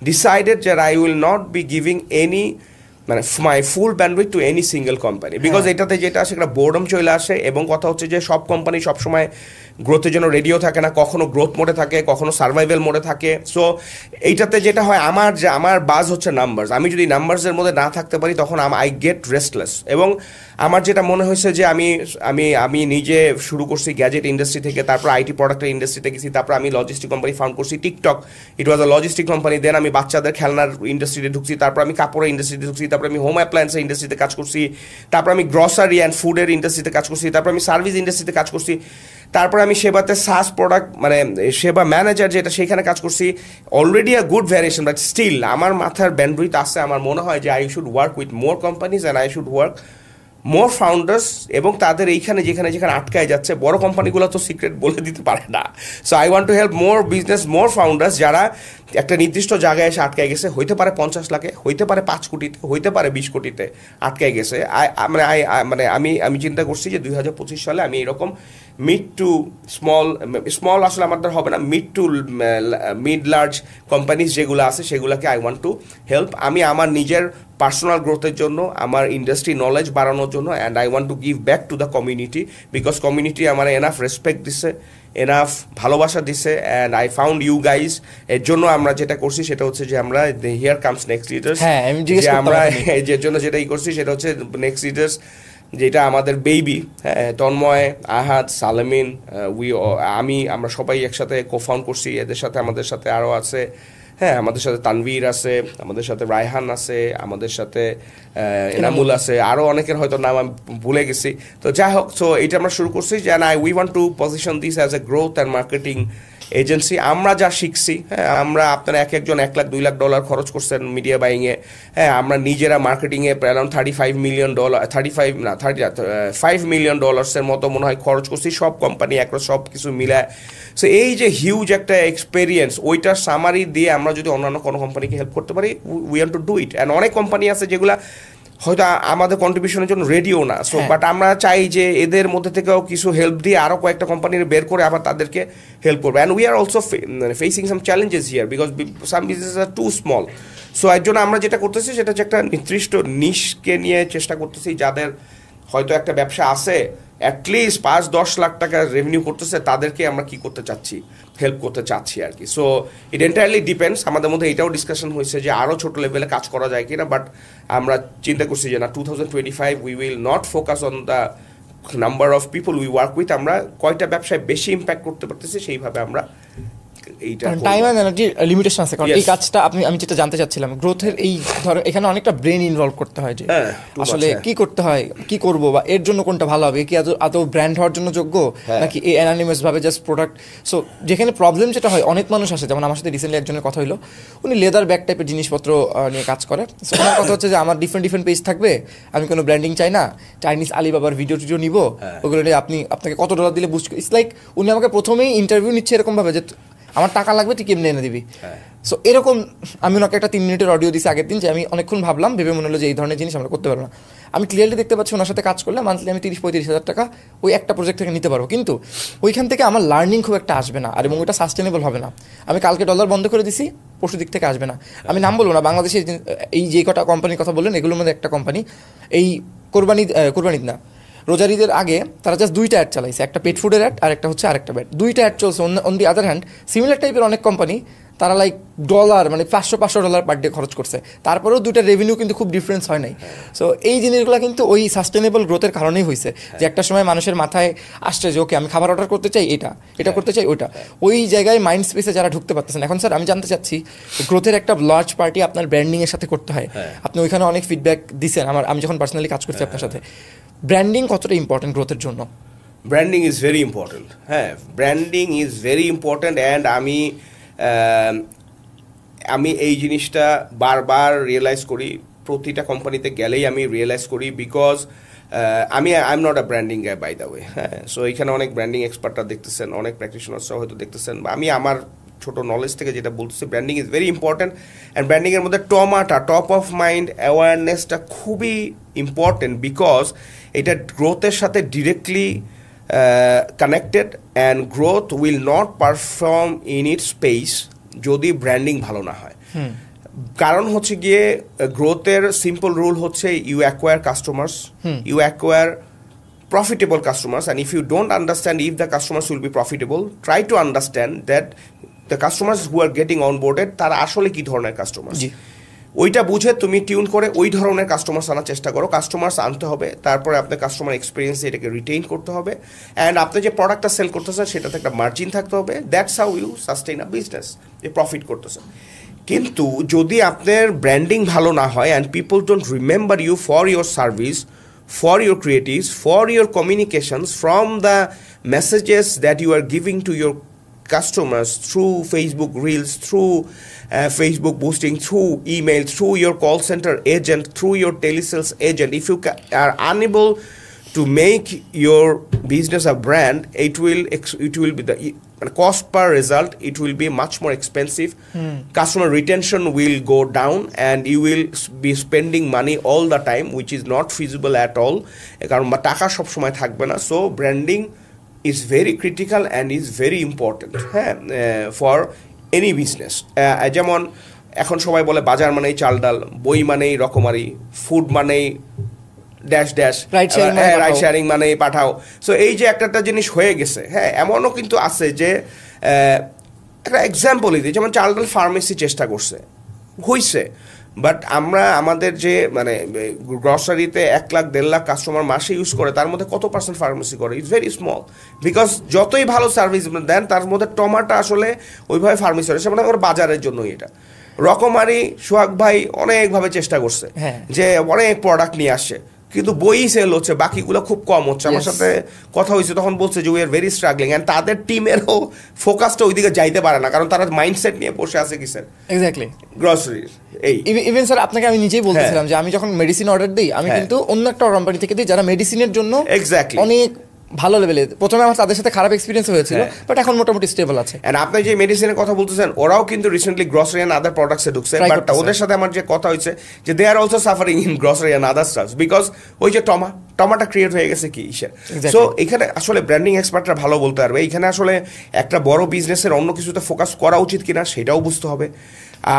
[SPEAKER 2] ডিসাইডেড যে I will not B giving any my full bandwidth to any single company, because এটাতে যেটা আসে একটা বোর্ডম চলে আসে, এবং কথা হচ্ছে যে সব কোম্পানি সবসময় গ্রোথের জন্য রেডিও থাকে না, কখনো গ্রোথ মোডে থাকে, কখনো সার্ভাইভাল মোডে থাকে। সো এইটাতে যেটা হয়, আমার বাজ হচ্ছে নাম্বারস, আমি যদি নাম্বারসের মধ্যে না থাকতে পারি তখন আই গেট রেস্টলেস। এবং আমার যেটা মনে হয়েছে যে আমি নিজে শুরু করছি গ্যাজেট ইন্ডাস্ট্রি থেকে, তারপর আইটি প্রোডাক্টের ইন্ডাস্ট্রিতে গেছি, তারপর আমি লজিস্টিক কোম্পানি ফাউন্ড করছি, TikTok, it was a logistic company. দেন আমি বাচ্চাদের খেলনার ইন্ডাস্ট্রিতে ঢুকছি, তারপর আমি কাপড়ের ইন্ডাস্ট্রিতে ঢুকছি, তারপর আমি হোম অ্যাপ্লায়েন্সের ইন্ডাস্ট্রিতে কাজ করছি, তারপর আমি গ্রসারি অ্যান্ড ফুডের ইন্ডাস্ট্রিতে কাজ করছি, তারপর আমি সার্ভিস ইন্ডাস্ট্রিতে কাজ করছি, তারপর আমি সেবাতে সাস প্রোডাক্ট সেবা ম্যানেজার যেটা, সেখানে কাজ করছি। Already a good variation, but still আমার মাথার ব্যান্ডউইথ আছে, আমার মনে হয় যে I should work with more companies and I should work more founders, এবং তাদের এইখানে যেখানে আটকায় যাচ্ছে, বড় কোম্পানিগুলো তো সিক্রেট বলে দিতে পারে না। So I want to help more business, more founders যারা একটা নির্দিষ্ট জায়গায় এসে আটকায় গেছে, হইতে পারে 50 লাখে, হইতে পারে 5 কোটিতে, হইতে পারে 20 কোটিতে আটকায় গেছে। আমি চিন্তা করছি যে 2025 সালে আমি এরকম মিড টু স্মল আসলে আমাদের হবে না, মিড লার্জ কোম্পানিজ যেগুলো আছে সেগুলোকে আই ওয়ান্ট টু হেল্প। আমি আমার নিজের পার্সোনাল গ্রোথের জন্য, আমার ইন্ডাস্ট্রি নলেজ বাড়ানোর জন্য, and I want to give back to the community, because community আমার এনাফ রেসপেক্ট দিচ্ছে, এনাফ ভালোবাসা দিচ্ছে, and I found you guys. এর জন্য আমরা যেটা করছি সেটা হচ্ছে যে আমরা হিয়ার কামস নেক্সট লিডার্স, যে আমরা এর জন্য যেটাই করছি সেটা হচ্ছে নেক্সট লিডার্স যেটা আমাদের বেবি, হ্যাঁ, তন্ময়, আহাদ, সালেমিন, আমরা সবাই একসাথে কোফাউন্ড করছি। এদের সাথে আমাদের সাথে আরও আছে, হ্যাঁ, আমাদের সাথে তানভীর আছে, আমাদের সাথে রায়হান আছে, আমাদের সাথে এনামুল আছে, আরও অনেকের হয়তো নাম আমি ভুলে গেছি। তো যাই হোক, সো এটা আমরা শুরু করছি যে we want to position this as a growth and marketing agency. আমরা যা শিখছি, হ্যাঁ, আমরা আপনারা একজন $1 লাখ $2 লাখ খরচ করছেন মিডিয়া বাইংয়ে, হ্যাঁ, আমরা নিজেরা মার্কেটিংয়ে অ্যারাউন্ড $35 মিলিয়ন, 5 মিলিয়ন ডলার্সের মতো মনে হয় খরচ করছি, সব কোম্পানি একরা সব কিছু মিলায়। সো এই যে হিউজ একটা এক্সপেরিয়েন্স, ওইটার সামারি দিয়ে আমরা যদি অন্যান্য কোনো কোম্পানিকে হেল্প করতে পারি, we want to do it. And অনেক কোম্পানি আছে যেগুলা হয়তো আমাদের কন্ট্রিবিউশনের জন্য রেডিও না, সো বাট আমরা চাই যে এদের মধ্যে থেকেও কিছু হেল্প দিয়ে আরও কয়েকটা কোম্পানির বের করে আবার তাদেরকে হেল্প করবো। And we are also facing some challenges here because some business are too small. So এর জন্য আমরা যেটা করতেছি সেটা হচ্ছে একটা নির্দিষ্ট নিশকে নিয়ে চেষ্টা করতেছি, যাদের হয়তো একটা ব্যবসা আছে, অ্যাটলিস্ট 5-10 লাখ টাকা রেভিনিউ করতেছে, তাদেরকে আমরা কি করতে চাচ্ছি, হেল্প করতে চাচ্ছি আর কি। So it entirely depends. আমাদের মধ্যে এটাও ডিসকাশন হয়েছে যে আরও ছোটো লেভেলে কাজ করা যায় কিনা, বাট আমরা চিন্তা করছি যে না, 2025 we will not focus on the number of people we work with, আমরা কয়টা ব্যবসায় বেশি ইম্প্যাক্ট করতে পারতেছি সেইভাবে আমরা এইটা
[SPEAKER 1] টাইম অ্যান্ড এনার্জি লিমিটেশন আছে। কারণ এই কাজটা আমি যেটা জানতে চাচ্ছিলাম, গ্রোথের এই ধরো এখানে অনেকটা ব্রেন ইনভলভ করতে হয়, যে আসলে কি করতে হয়, কি করব, বা এর জন্য কোনটা ভালো হবে, কি আদৌ ব্র্যান্ড হওয়ার জন্য যোগ্য, নাকি এই অ্যানানিমাস ভাবে জাস্ট প্রোডাক্ট। সো যেখানে প্রবলেম যেটা হয়, অনেক মানুষ আসে, যেমন আমার সাথে রিসেন্টলি একজনের কথা হলো, উনি লেদার ব্যাগ টাইপের জিনিসপত্র নিয়ে কাজ করে। সো আমার কথা হচ্ছে যে আমার ডিফারেন্ট পেজ থাকবে, আমি কোনো ব্র্যান্ডিং চাই না, চাইনিজ আলিবাবার ভিডিও টিডিও নিব, ওগুলো নিয়ে আপনাকে কত ডলার দিলে বুঝ। ইটস লাইক উনি আমাকে প্রথমেই ইন্টারভিউ নিচ্ছে এরকমভাবে যে আমার টাকা লাগবে, তুই কেমনে এনে দিবি। সো এরকম আমি ওনাকে একটা 3 মিনিটের অডিও দিয়েছি আগের দিন, যে আমি অনেকক্ষণ ভাবলাম, ভেবে মনে হলো যে এই ধরনের জিনিস আমরা করতে পারবো না। আমি ক্লিয়ারলি দেখতে পাচ্ছি ওনার সাথে কাজ করলে মান্থলি আমি 30-35 হাজার টাকা ওই একটা প্রজেক্ট থেকে নিতে পারবো, কিন্তু ওইখান থেকে আমার লার্নিং খুব একটা আসবে না, আর এবং ওইটা সাস্টেনেবল হবে না। আমি কালকে ডলার বন্ধ করে দিছি, পরশু দিক থেকে আসবে না। আমি নাম বলবো না, বাংলাদেশে এই যে কটা কোম্পানির কথা বললেন, এগুলোর মধ্যে একটা কোম্পানি এই কোরবানিদ না, রোজার ঈদের আগে তারা জাস্ট 2টা অ্যাড চালাইছে, একটা পেট ফুডের অ্যাড আর একটা হচ্ছে আরেকটা ব্যাড, 2টা অ্যাড চলছে। On the other hand similar টাইপের অনেক কোম্পানি তারা লাইক ডলার, মানে $500 পার ডে খরচ করছে, তারপরেও 2টার রেভিনিউ কিন্তু খুব ডিফারেন্স হয় নাই। সো এই জিনিসগুলো কিন্তু ওই সাস্টেনেবল গ্রোথের কারণেই হয়েছে, যে একটা সময় মানুষের মাথায় আসছে যে ওকে আমি খাবার অর্ডার করতে চাই, এটা করতে চাই, ওইটা, ওই জায়গায় মাইন্ড স্পেসে যারা ঢুকতে পারতেছেন। এখন স্যার আমি জানতে চাচ্ছি, গ্রোথের একটা লার্জ পার্টি আপনার ব্র্যান্ডিংয়ের সাথে করতে হয়। আপনি ওইখানে অনেক ফিডব্যাক দিচ্ছেন, আমি যখন পার্সোনালি কাজ করছি আপনার সাথে, ব্র্যান্ডিং কতটা ইম্পর্টেন্ট গ্রোথের জন্য?
[SPEAKER 2] ব্র্যান্ডিং ইজ ভেরি ইম্পর্টেন্ট, হ্যাঁ, branding is very important. And আমি এই জিনিসটা বারবার রিয়েলাইজ করি, প্রতিটা কোম্পানিতে গেলেই আমি রিয়েলাইজ করি, because I am not a branding guy by the way, হ্যাঁ। সো এখানে অনেক ব্র্যান্ডিং এক্সপার্টরা দেখতেছেন, অনেক প্র্যাকটিশনার্সরাও হয়তো দেখতেছেন, বা আমি আমার ছোটো নলেজ থেকে যেটা বলতেছি, branding is very important. And ব্র্যান্ডিংয়ের মধ্যে টপ অফ মাইন্ড অ্যাওয়ারনেসটা খুবই ইম্পর্টেন্ট, বিকজ এটা গ্রোথের সাথে directly connected. And growth will not perform in it space যদি ব্র্যান্ডিং ভালো না হয়। কারণ হচ্ছে গিয়ে গ্রোথের সিম্পল রুল হচ্ছে you acquire customers, you acquire profitable customers, and if you don't understand if the customers will be profitable, try to understand that the customers who are getting onboarded তারা আসলে কি ধরনের কাস্টমার, ওইটা বুঝে তুমি tune করে ওই ধরনের কাস্টমার্স আনার চেষ্টা করো। কাস্টমার্স আনতে হবে, তারপরে আপনার কাস্টমার এক্সপিরিয়েন্স এটাকে রিটেইন করতে হবে, অ্যান্ড আপনি যে প্রোডাক্টটা সেল করতেছেন সেটাতে একটা মার্জিন থাকতে হবে। That's how you sustain a business, যে প্রফিট করতেছেন। কিন্তু যদি আপনার ব্র্যান্ডিং ভালো না হয় and people don't remember you for your service, for your creatives, for your communications, from the messages that you are giving to your customers through Facebook Reels, through Facebook boosting, through email, through your call center agent, through your telesales agent. If you are unable to make your business a brand, it will be the cost per result, it will be much more expensive. Customer retention will go down and you will be spending money all the time, which is not feasible at all, কারণ টাকা সব সময় থাকবে না। So branding is very critical and is very important, হ্যাঁ, for any business. যেমন এখন সবাই বলে বাজার মানেই চাল ডাল, বই মানেই রকমারি, ফুড মানেই ড্যাশ ড্যাশ, রাইট শেয়ারিং মানে পাঠাও। সো এই যে একটা জিনিস হয়ে গেছে, হ্যাঁ, এমনও কিন্তু আছে যে একটা এক্সাম্পলই দিই, যেমন চাল ডাল ফার্মেসি চেষ্টা করছে, হইছে, বাট আমরা আমাদের যে মানে গ্রসারিতে 1 লাখ 1.5 লাখ কাস্টমার মাসে ইউজ করে তার মধ্যে কত পার্সেন্ট ফার্মেসি করে? ইটস ভেরি স্মল, বিকজ যতই ভালো সার্ভিস দেন তার মধ্যে টমাটা আসলে ওইভাবে ফার্মেসি করে, সেটা আমার বাজারের জন্যই এটা। রকমারি সোহাগ ভাই অনেকভাবে চেষ্টা করছে যে অনেক প্রোডাক্ট নিয়ে আসছে, কিন্তু বই সেল হচ্ছে, বাকিগুলো খুব কম হচ্ছে। আমার সাথে কথা হয়েছে, তখন বলছে যে we are very struggling, and তাদের টিমেরও ফোকাসটা ওইদিকে যাইতে পারে না, কারণ তারা মাইন্ডসেট নিয়ে বসে আছে কি স্যার,
[SPEAKER 1] এক্স্যাক্টলি
[SPEAKER 2] গ্রসারির। এই
[SPEAKER 1] ইভেন স্যার আপনাকে আমি নিজেই বলতেছিলাম যে আমি যখন মেডিসিন অর্ডার দিই, আমি কিন্তু অন্য একটা কোম্পানি থেকে দিই যারা মেডিসিনের জন্য
[SPEAKER 2] এক্স্যাক্টলি
[SPEAKER 1] অনেক ভালো লেভেলে। প্রথমে আমার তাদের সাথে খারাপ এক্সপিরিয়েন্স হয়েছিল, বাট এখন মোটামুটি স্টেবল আছে।
[SPEAKER 2] এন্ড আপনি যে মেডিসিনের কথা বলতেছেন, ওরাও কিন্তু রিসেন্টলি গ্রসারি এন্ড আদার প্রোডাক্টসে ঢুকছে, বাট ওদের সাথে আমার যে কথা হয়েছে যে they are also suffering in grocery and other stuffs, because ওই যে টমাটা ক্রিয়েট হয়ে গেছে কি ইসের। সো এখানে আসলে ব্র্যান্ডিং এক্সপার্টরা ভালো বলতে পারবে এখানে আসলে একটা বড় বিজনেসের অন্য কিছুতে ফোকাস করা উচিত কিনা সেটাও বুঝতে হবে।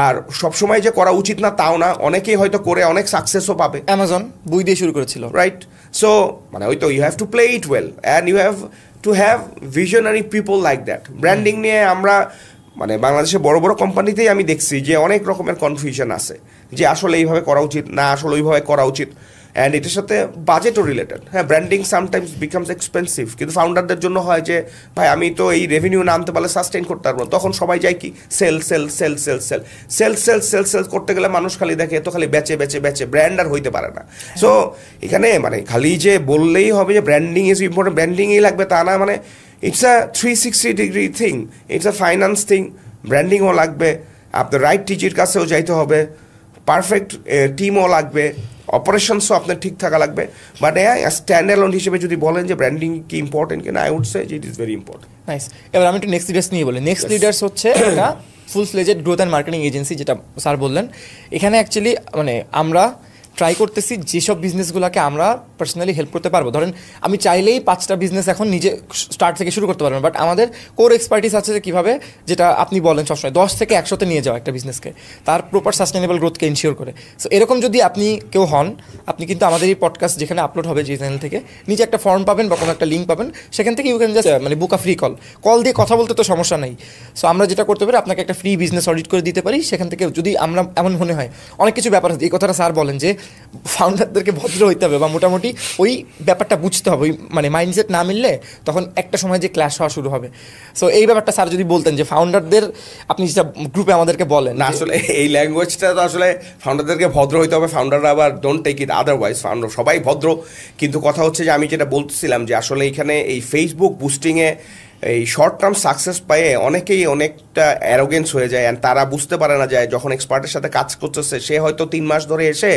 [SPEAKER 2] আর সবসময় যে করা উচিত না তাও না, অনেকেই হয়তো করে অনেক সাকসেসও পাবে।
[SPEAKER 1] অ্যামাজন বই দিয়ে শুরু করেছিল,
[SPEAKER 2] রাইট? সো মানে ওই তো you have to play it well and you have to have visionary people like that. Branding নিয়ে আমরা মানে বাংলাদেশে বড় বড় কোম্পানিতেই আমি দেখছি যে অনেক রকমের কনফিউশন আছে যে আসলে এইভাবে করা উচিত না, আসলে ওইভাবে করা উচিত, অ্যান্ড এটার সাথে বাজেটও রিলেটেড। হ্যাঁ, ব্র্যান্ডিং সামটাইমস বিকামস এক্সপেন্সিভ, কিন্তু ফাউন্ডারদের জন্য হয় যে ভাই আমি তো এই রেভিনিউ না আনতে পারলে সাস্টেইন করতে পারবো না। তখন সবাই যায় কি sell sell sell sell sell sell sell sell sell করতে গেলে মানুষ খালি দেখে তো খালি বেচে বেচে বেচে, ব্র্যান্ড আর হইতে পারে না। সো এখানে মানে খালি যে বললেই হবে যে ব্র্যান্ডিং ইজ ইম্পর্টেন্ট, ব্র্যান্ডিংই লাগবে তা না। মানে it's a 360 degree thing, it's a finance thing, ব্র্যান্ডিংও লাগবে, আপনার রাইট টিচির কাছেও যাইতে হবে, পারফেক্ট টিমও লাগবে, অপারেশনসও আপনার ঠিক থাকা লাগবে। বাট স্ট্যান্ড অ্যালোন হিসেবে যদি বলেন যে ব্র্যান্ডিং কি ইম্পর্টেন্ট কিনা, I would say it is very important.
[SPEAKER 1] Nice. এবার আমি একটু নেক্সট লিডার্স নিয়ে বলি। নেক্সট লিডার্স হচ্ছে একটা full fledged growth and marketing agency, যেটা স্যার বললেন। এখানে অ্যাকচুয়ালি মানে আমরা ট্রাই করতেছি যেসব বিজনেসগুলোকে আমরা পার্সোনালি হেল্প করতে পারবো। ধরেন আমি চাইলেই 5টা বিজনেস এখন নিজে স্টার্ট থেকে শুরু করতে পারবেন, বাট আমাদের কোর এক্সপার্টিস আছে যে কীভাবে, যেটা আপনি বলেন সবসময় 10 থেকে 100-তে নিয়ে যাওয়া একটা বিজনেসকে, তার প্রপার সাস্টেনেবল গ্রোথকে ইনশিওর করে। সো এরকম যদি আপনি কেউ হন, আপনি কিন্তু আমাদের এই পডকাস্ট যেখানে আপলোড হবে যে চ্যানেল থেকে, নিচে একটা ফর্ম পাবেন বা কোনো একটা লিঙ্ক পাবেন, সেখান থেকে ইউ ক্যান জাস্ট মানে বুক আ ফ্রি কল দিয়ে কথা বলতে তো সমস্যা নেই। সো আমরা যেটা করতে পারি, আপনাকে একটা ফ্রি বিজনেস অডিট করে দিতে পারি। সেখান থেকে যদি আমরা এমন মনে হয় অনেক কিছু ব্যাপার আছে, এই কথাটা স্যার বলেন যে ফাউন্ডারদেরকে ভদ্র হইতে হবে বা মোটামুটি ওই ব্যাপারটা বুঝতে হবে, ওই মানে মাইন্ডসেট না মিললে তখন একটা সময় যে ক্ল্যাশ হওয়া শুরু হবে। সো এই ব্যাপারটা স্যার যদি বলতেন যে ফাউন্ডারদের, আপনি যেটা গ্রুপে আমাদেরকে বলেন
[SPEAKER 2] না, আসলে এই ল্যাঙ্গুয়েজটা তো আসলে ফাউন্ডারদেরকে ভদ্র হইতে হবে, ফাউন্ডাররা আবার don't take it otherwise, founder সবাই ভদ্র। কিন্তু কথা হচ্ছে যে আমি যেটা বলতেছিলাম যে আসলে এখানে এই ফেসবুক বুস্টিংয়ে এই শর্ট টার্ম সাকসেস পেয়ে অনেকেই অনেকটা অ্যারোগেন্স হয়ে যায়, অ্যান্ড তারা বুঝতে পারে না যায় যখন এক্সপার্টের সাথে কাজ করতেছে, সে হয়তো 3 মাস ধরে এসে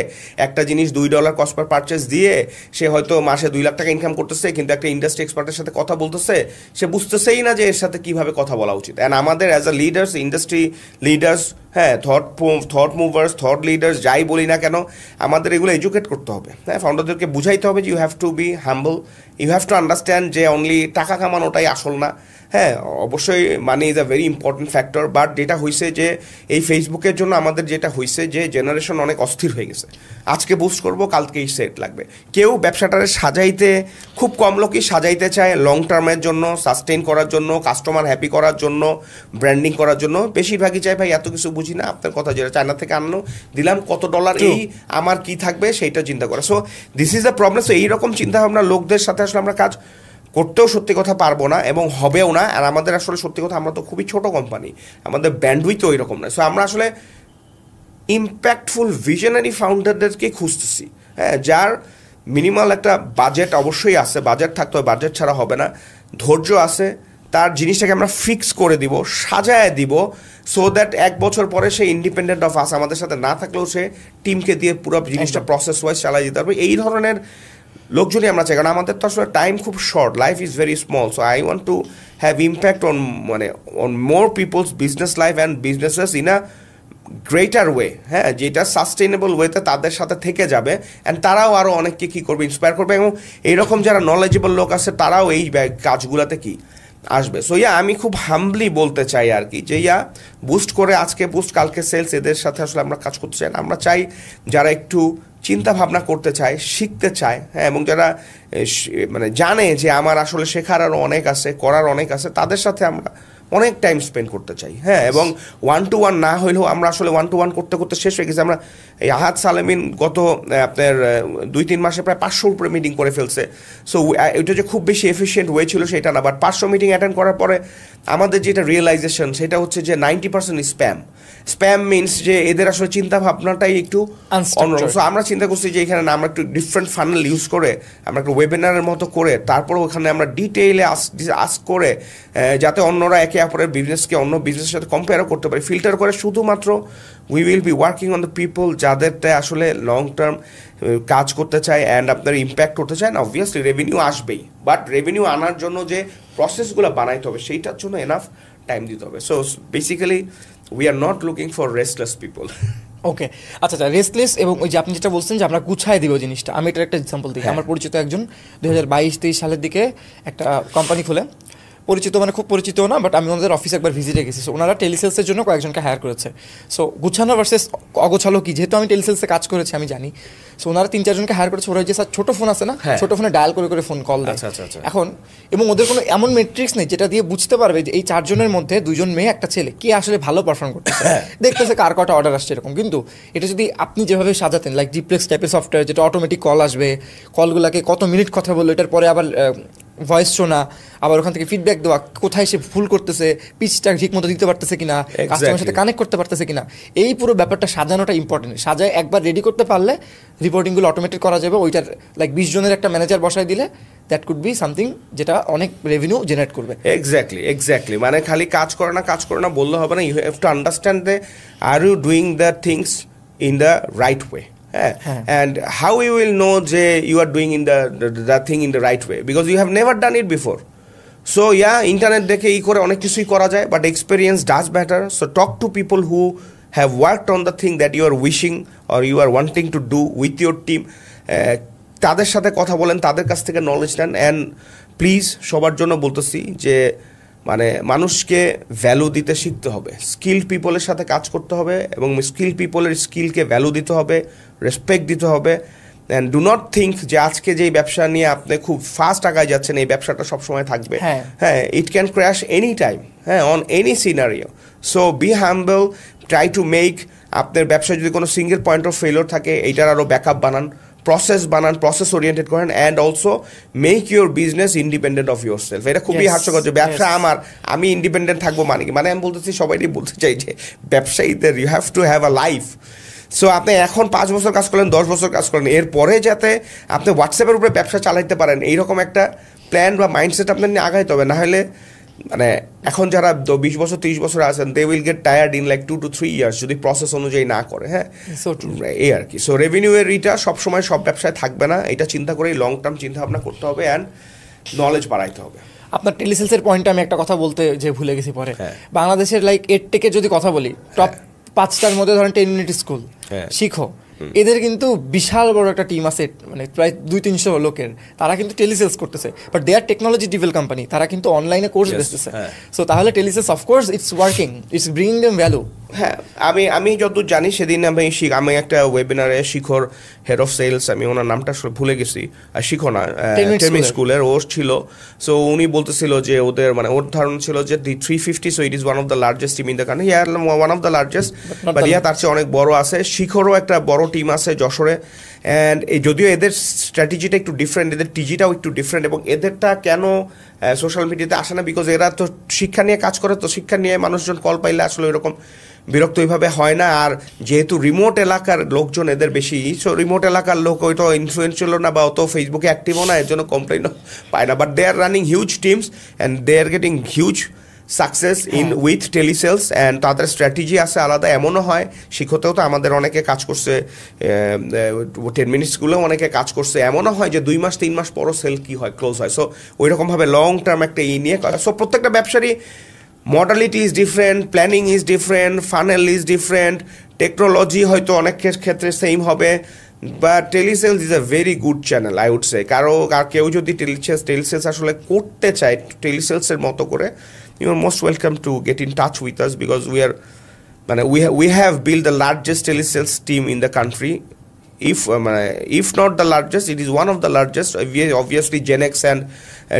[SPEAKER 2] একটা জিনিস $2 কস্ট পার পারচেস দিয়ে সে হয়তো মাসে 2 লাখ টাকা ইনকাম করতেছে, কিন্তু একটা ইন্ডাস্ট্রি এক্সপার্টের সাথে কথা বলতেছে, সে বুঝতেছেই না যে এর সাথে কিভাবে কথা বলা উচিত। অ্যান্ড আমাদের as a leaders, industry leaders, হ্যাঁ, থট মুভার্স, থট লিডার্স, যাই বলি না কেন, আমাদের এগুলো এডুকেট করতে হবে। হ্যাঁ, ফাউন্ডারদেরকে বুঝাইতে হবে যে you have to be humble, you have to understand যে অনলি টাকা কামানোটাই আসল না। হ্যাঁ, অবশ্যই money is a very important factor, but যেটা হয়েছে যে এই ফেসবুকের জন্য আমাদের যেটা হয়েছে যে জেনারেশন অনেক অস্থির হয়ে গেছে, আজকে বুস্ট করবো কালকেই সেট লাগবে। কেউ ব্যবসাটারে সাজাইতে, খুব কম লোকই সাজাইতে চায় লং টার্মের জন্য, সাস্টেইন করার জন্য, কাস্টমার হ্যাপি করার জন্য, ব্র্যান্ডিং করার জন্য। বেশিরভাগই চাই ভাই এত কিছু বুঝি না, আপনার কথা যেটা চায়না থেকে আনলো, দিলাম কত ডলার, এই আমার কি থাকবে সেইটা চিন্তা করে। So this is the problem. So এইরকম চিন্তাভাবনা লোকদের সাথে আসলে আমরা কাজ করতেও সত্যি কথা পারবো না এবং হবেও না। আর আমাদের আসলে সত্যি কথা, আমরা তো খুবই ছোট কোম্পানি, আমাদের ব্যান্ডউইথও ওই রকম না। সো আমরা আসলে ইম্প্যাক্টফুল ভিশনারি ফাউন্ডারদেরকে খুঁজতেছি, হ্যাঁ, যার মিনিমাল একটা বাজেট অবশ্যই আছে, বাজেট থাকতে হবে, বাজেট ছাড়া হবে না, ধৈর্য আছে, তার জিনিসটাকে আমরা ফিক্স করে দিব, সাজায় দিব, সো দ্যাট 1 বছর পরে সে ইন্ডিপেন্ডেন্ট অফ আস, আমাদের সাথে না থাকলেও সে টিমকে দিয়ে পুরো জিনিসটা প্রসেস ওয়াইজ চালাই দিতে পারবে। এই ধরনের লোকজনই আমরা চাই, কারণ আমাদের তো আসলে টাইম খুব short, life is very small. So I want to have impact on মানে on more people's business life and businesses in a greater way, হ্যাঁ, যেটা সাস্টেনেবল ওয়েতে তাদের সাথে থেকে যাবে, অ্যান্ড তারাও আরও অনেককে কী করবে, ইন্সপায়ার করবে, এবং এইরকম যারা নলেজেবল লোক আছে তারাও এই কাজগুলোতে কি আসবে। সো আমি খুব হাম্বলি বলতে চাই আর কি, যে বুস্ট করে আজকে বুস্ট কালকে সেলস, এদের সাথে আসলে আমরা কাজ করতে চাই না। আমরা চাই যারা একটু চিন্তা ভাবনা করতে চায়, শিখতে চায়, হ্যাঁ, এবং যারা মানে জানে যে আমার আসলে শেখার আরও অনেক আছে, করার অনেক আছে, তাদের সাথে আমরা অনেক টাইম স্পেন্ড করতে চাই, হ্যাঁ, এবং 1-to-1 না হইলেও আমরা আসলে 1-to-1 করতে করতে শেষ হয়ে গেছি। আমরা এই আহাদ সালেমিন গত আপনার 2-3 মাসে প্রায় 500 উপরে মিটিং করে ফেলছে। সো এটা যে খুব বেশি এফিশিয়েন্ট ওয়ে ছিল সেটা না, বাট 500 মিটিং অ্যাটেন্ড করার পরে আমাদের যেটা রিয়েলাইজেশন সেটা হচ্ছে যে 90% স্প্যাম মিনস যে এদের আসলে চিন্তা ভাবনাটাই একটু অন্যরকম। সো আমরা চিন্তা করছি যে এখানে না আমরা একটু ডিফারেন্ট ফানেল ইউজ করে আমরা একটা ওয়েবিনারের মতো করে তারপর ওখানে আমরা ডিটেইলে আস্ক করে যাতে অন্যরা একে অপরের বিজনেসকে অন্য বিজনেসের সাথে কম্পেয়ারও করতে পারে, ফিল্টার করে শুধুমাত্র we will be working on the people যাদেরটা আসলে লং টার্ম কাজ করতে চায় অ্যান্ড আপনার ইম্প্যাক্ট করতে চায়। না অবভিয়াসলি রেভিনিউ আসবেই, বাট রেভিনিউ আনার জন্য যে প্রসেসগুলো বানাইতে হবে সেইটার জন্য এনাফ টাইম দিতে হবে। So basically we are not looking for restless people.
[SPEAKER 1] Okay, আচ্ছা আচ্ছা, রেস্টলেস এবং ওই যে আপনি যেটা বলছেন যে আমরা গুছায় দিব জিনিসটা, আমি এটার একটা এক্সাম্পল দিই। আমার পরিচিত একজন 2022-23 সালের দিকে একটা কোম্পানি খুলে, পরিচিত মানে খুব পরিচিতও না, বাট আমি ওনাদের অফিসে একবার ভিজিটে গেছি। সো ওনারা টেলিসেলসের জন্য কয়েকজনকে হায়ার করেছে। সো গুছানো ভার্সেস অগোছালো কি, যেহেতু আমি টেলিসেলসে কাজ করেছি আমি জানি। সো ওনারা 3-4 জনকে হায়ার করেছে। ওরা যে স্যার ছোটো ফোন আছে না, ছোটো ফোনে ডায়াল করে করে ফোন কল দেয় এখন, এবং ওদের কোনো এমন মেট্রিক্স নেই যেটা দিয়ে বুঝতে পারবে যে এই 4 জনের মধ্যে 2 জন মেয়ে একটা ছেলে কে আসলে ভালো পারফর্ম করতেছে। দেখতেছে কার কটা অর্ডার আসছে এরকম, কিন্তু এটা যদি আপনি যেভাবে সাজাতেন লাইক জিপ্লেক্স টাইপের সফটওয়্যার যেটা অটোমেটিক কল আসবে, কলগুলোকে কত মিনিট কথা বললো, এটার পরে আবার ভয়েস শোনা, আবার ওখান থেকে ফিডব্যাক দেওয়া, কোথায় সে ভুল করতেছে, পিচটা ঠিক মতো দিতে পারতেছে কিনা, কাস্টমারের সাথে কানেক্ট করতে পারতেছে কিনা, এই পুরো ব্যাপারটা সাজানোটা ইম্পর্টেন্ট। সাজায় একবার রেডি করতে পারলে রিপোর্টিংগুলো অটোমেটিক করা যাবে। ওইটার লাইক 20 জনের একটা ম্যানেজার বসায় দিলে দ্যাট কুড বি সামথিং যেটা অনেক রেভিনিউ জেনারেট করবে।
[SPEAKER 2] এক্স্যাক্টলি মানে খালি কাজ করে না বললে হবে না। You have to understand the are you doing the things in the right way, and how you will know যে you are doing in the thing in the right way because you have never done it before. So yeah, internet দেখে করে অনেক কিছুই করা যায়, but experience does matter. So talk to people who have worked on the thing that you are wishing or you are wanting to do with your team. তাদের সাথে কথা বলেন, তাদের কাছ থেকে নলেজ নেন, অ্যান্ড প্লিজ সবার জন্য বলতেছি যে মানে মানুষকে ভ্যালু দিতে শিখতে হবে, স্কিল্ড পিপলের সাথে কাজ করতে হবে এবং স্কিল্ড পিপলের স্কিলকে ভ্যালু দিতে হবে, রেসপেক্ট দিতে হবে। অ্যান্ড ডু নট থিঙ্ক যে আজকে যেই ব্যবসা নিয়ে আপনি খুব ফাস্ট আগায় যাচ্ছেন এই ব্যবসাটা সবসময় থাকবে। হ্যাঁ, it can crash any time, হ্যাঁ, on any scenario. So be humble, try to make আপনার ব্যবসায় যদি কোনো সিঙ্গেল পয়েন্ট অফ ফেলিওর থাকে এইটার আরও ব্যাকআপ বানান, প্রসেস ওরিয়েন্টেড করেন, and also make your business independent of your self. এটা খুবই হাস্যকর যে ব্যবসা আমার, আমি ইন্ডিপেন্ডেন্ট থাকবো মানে কি, মানে আমি বলতেছি সবাইই বলতে চাই যে ব্যবসায়ীদের you have to have a life. So আপনি এখন 5 বছর কাজ করলেন, 10 বছর কাজ করলেন, এরপরে যাতে আপনি হোয়াটসঅ্যাপের উপরে ব্যবসা চালাইতে পারেন এইরকম একটা প্ল্যান বা মাইন্ডসেট আপনার নিয়ে আগাইতে হবে। না হলে মানে এখন যারা 20 বছর 30 বছর আছেন they will get tired in like 2 to 3 years যদি প্রসেস অনুযায়ী না করে। হ্যাঁ, এই আর কি। সো রেভিনিউ এর রিটা সবসময় সব ব্যবসায় থাকবে না, এটা চিন্তা করেই লং টার্ম চিন্তা ভাবনা করতে হবে অ্যান্ড নলেজ বাড়াইতে হবে।
[SPEAKER 1] আপনার টেলিসেলসের পয়েন্টে আমি একটা কথা বলতে যে ভুলে গেছি পরে, বাংলাদেশের লাইক এডটেকের যদি কথা বলি, টপ 5টার মধ্যে ধরেন 10 মিনিট স্কুল, শিখো, এদের কিন্তু বিশাল বড় একটা টিম আছে, মানে প্রায় 200-300 লোকের, তারা কিন্তু টেলিসেলস করতেছে, but they are technology driven company, তারা কিন্তু অনলাইনে কোর্স বেচতেছে। সো তাহলে telesales of course it's working, it's bring them value.
[SPEAKER 2] হ্যাঁ, আমি যতদূর জানি সেদিন আমি একটা ওয়েবিনারে শিখর হেড অফ সেলস, আমি ওনার নামটা আসলে ভুলে গেছি, শিখো না 10 মিনিট স্কুলের ও ছিল। সো উনি বলতেছিল যে ওদের মানে ওর ধারণা ছিল যে দি 350, so it is one of the largest team in the country, one of the largest, but তার চেয়ে অনেক বড় আছে। শিখরও একটা বড় টিম আছে যশোরে, অ্যান্ড যদিও এদের স্ট্র্যাটেজিটা একটু ডিফারেন্ট, এদের টিজিটাও একটু ডিফারেন্ট, এবং এদেরটা কেন সোশ্যাল মিডিয়াতে আসে না, বিকজ এরা তো শিক্ষা নিয়ে কাজ করে, তো শিক্ষা নিয়ে মানুষজন কল পাইলে আসলে এরকম বিরক্ত ওইভাবে হয় না। আর যেহেতু রিমোট এলাকার লোকজন এদের বেশি, সো রিমোট এলাকার লোক ওইটা ইনফ্লুয়েন্সিয়ালও না বা অত ফেসবুকে অ্যাক্টিভও না, এর জন্য কমপ্লেনও পায় না, but they are running huge teams and they are getting huge success in with telesales, and তাদের স্ট্র্যাটেজি আছে আলাদা। এমনও হয় শিখতেও তো আমাদের অনেকে কাজ করছে, 10 মিনিটসগুলোও অনেকে কাজ করছে, এমনও হয় যে 2 মাস 3 মাস পরও সেল কী হয়, ক্লোজ হয়। সো ওই রকমভাবে লং টার্ম একটা নিয়ে করা। সো প্রত্যেকটা ব্যবসারই modality is different, planning is different, funnel is different, technology হয়তো অনেক ক্ষেত্রে সেম হবে, but telesales is a very good channel I would say. কেউ যদি টেলিসেলস আসলে করতে চায় টেলিসেলসের মতো করে, you are most welcome to get in touch with us because we have built the largest telesales team in the country if not the largest, it is one of the largest. Obviously Genex and